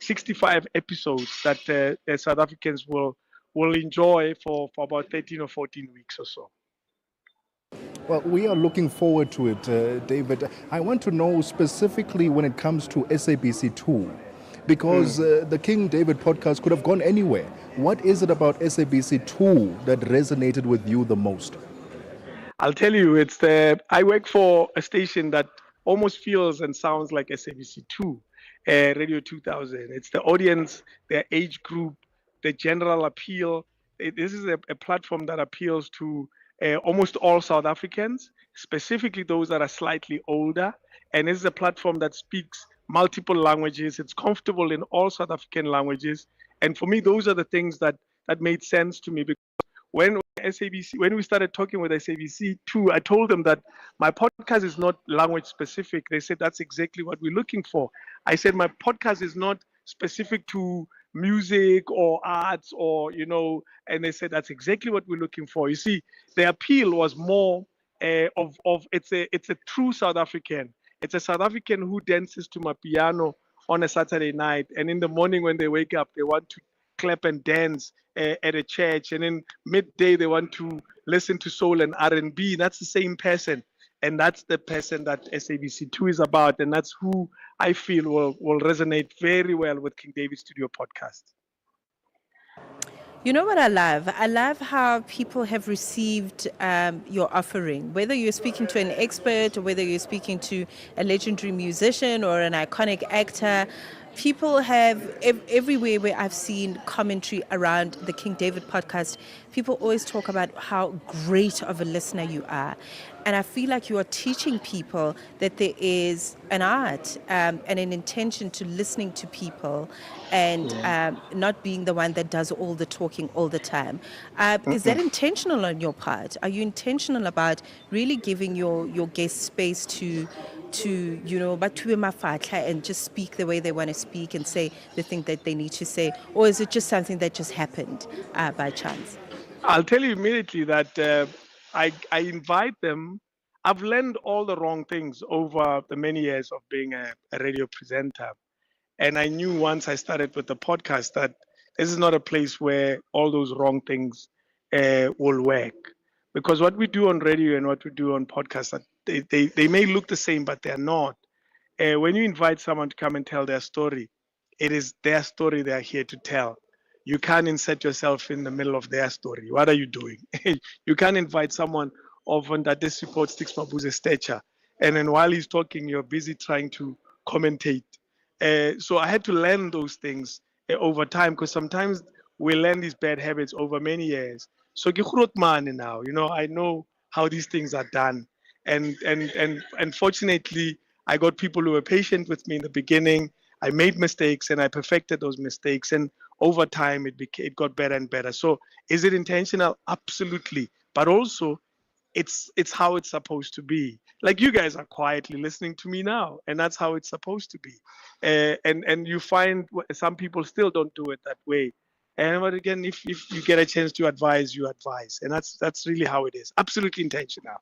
65 episodes that South Africans will enjoy for about 13 or 14 weeks or so. Well, we are looking forward to it, David. I want to know specifically when it comes to SABC2, because the King David podcast could have gone anywhere. What is it about SABC2 that resonated with you the most? I'll tell you, I work for a station that almost feels and sounds like SABC2, Radio 2000. It's the audience, their age group, the general appeal. This is a platform that appeals to almost all South Africans, specifically those that are slightly older. And this is a platform that speaks multiple languages. It's comfortable in all South African languages. And for me, those are the things that made sense to me. Because when we started talking with SABC2, I told them that my podcast is not language specific. They said that's exactly what we're looking for. I said my podcast is not specific to music or arts and they said that's exactly what we're looking for. You see, the appeal was more of it's a true South African. It's a South African who dances to Mapiano on a Saturday night, and in the morning when they wake up, they want to clap and dance at a church, and in midday they want to listen to soul and R&B. That's the same person, and that's the person that SABC2 is about, and that's who I feel will resonate very well with King David Studio Podcast. You know what I love? I love how people have received your offering, whether you're speaking to an expert or whether you're speaking to a legendary musician or an iconic actor. people have, everywhere where I've seen commentary around the King David podcast, people always talk about how great of a listener you are. And I feel like you are teaching people that there is an art and an intention to listening to people and not being the one that does all the talking all the time. Is that intentional on your part? Are you intentional about really giving your guests space to but to and just speak the way they want to speak and say the thing that they need to say? Or is it just something that just happened by chance? I'll tell you immediately that I invite them. I've learned all the wrong things over the many years of being a radio presenter. And I knew once I started with the podcast that this is not a place where all those wrong things will work. Because what we do on radio and what we do on podcasts, they may look the same, but they're not. When you invite someone to come and tell their story, it is their story they are here to tell. You can't insert yourself in the middle of their story. What are you doing? You can't invite someone of Ndate Support Sticks Mabuze's stature, and then while he's talking, you're busy trying to commentate. So I had to learn those things over time, because sometimes we learn these bad habits over many years. So now, I know how these things are done, and fortunately, I got people who were patient with me in the beginning. I made mistakes and I perfected those mistakes, and over time it got better and better. So is it intentional? Absolutely, but also it's how it's supposed to be. Like you guys are quietly listening to me now, and that's how it's supposed to be. And you find some people still don't do it that way. And but again, if you get a chance to advise, you advise, and that's really how it is. Absolutely intentional.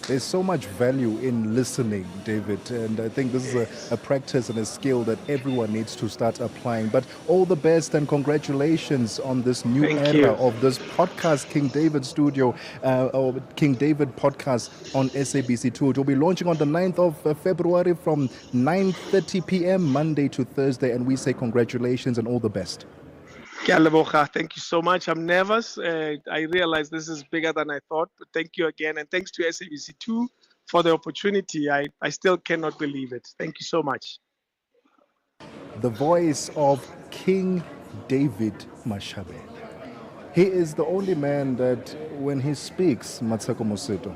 There's so much value in listening, David, and I think this is a practice and a skill that everyone needs to start applying. But all the best and congratulations on this new Thank era you. of this podcast, King David Studio, or King David podcast on SABC2. It will be launching on the 9th of February from 9:30 p.m. Monday to Thursday, and we say congratulations and all the best. Thank you so much. I'm nervous. I realize this is bigger than I thought, but thank you again. And thanks to SABC2 for the opportunity. I still cannot believe it. Thank you so much. The voice of King David Mashabe. He is the only man that when he speaks, Mmatsheko Mosito,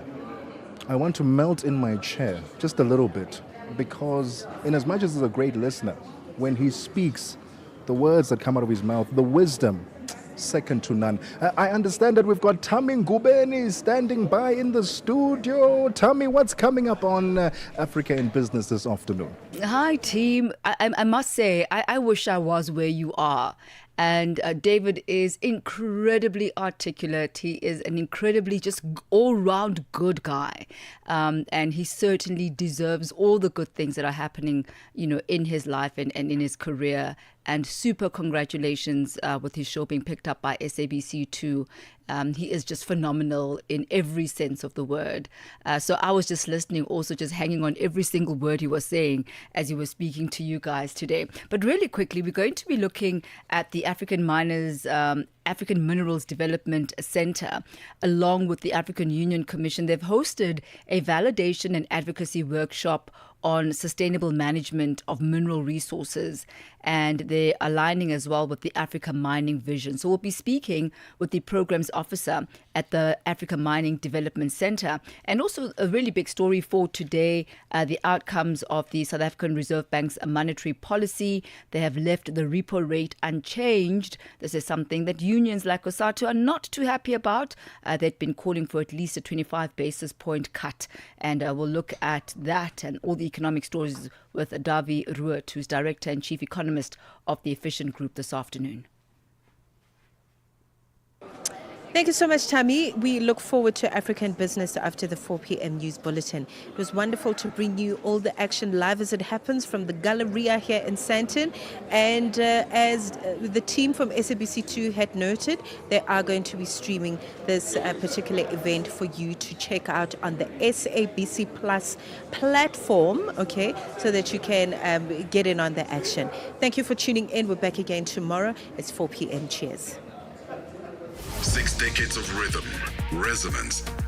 I want to melt in my chair just a little bit, because in as much as he's a great listener, when he speaks, the words that come out of his mouth, the wisdom, second to none. I understand that we've got Tammy Ngubeni standing by in the studio. Tammy, what's coming up on Africa in Business this afternoon? Hi, team. I must say, I wish I was where you are. And David is incredibly articulate. He is an incredibly just all-round good guy. And he certainly deserves all the good things that are happening, in his life and in his career. And super congratulations with his show being picked up by SABC2. He is just phenomenal in every sense of the word. So I was just listening, also just hanging on every single word he was saying as he was speaking to you guys today. But really quickly, we're going to be looking at the African Minerals Development Center, along with the African Union Commission. They've hosted a validation and advocacy workshop on sustainable management of mineral resources, and they're aligning as well with the Africa Mining Vision. So we'll be speaking with the programs officer at the Africa Mining Development Center, and also a really big story for today, the outcomes of the South African Reserve Bank's monetary policy. They have left the repo rate unchanged. This is something that unions like COSATU are not too happy about. They've been calling for at least a 25 basis point cut, and we'll look at that and all the economic stories with Davi Ruert, who's Director and Chief Economist of the Efficient Group, this afternoon. Thank you so much, Tammy. We look forward to African Business after the 4 p.m. news bulletin. It was wonderful to bring you all the action live as it happens from the Galleria here in Sandton. And as the team from SABC2 had noted, they are going to be streaming this particular event for you to check out on the SABC Plus platform, okay, so that you can get in on the action. Thank you for tuning in. We're back again tomorrow. It's 4 p.m. Cheers. 6 decades of rhythm, resonance,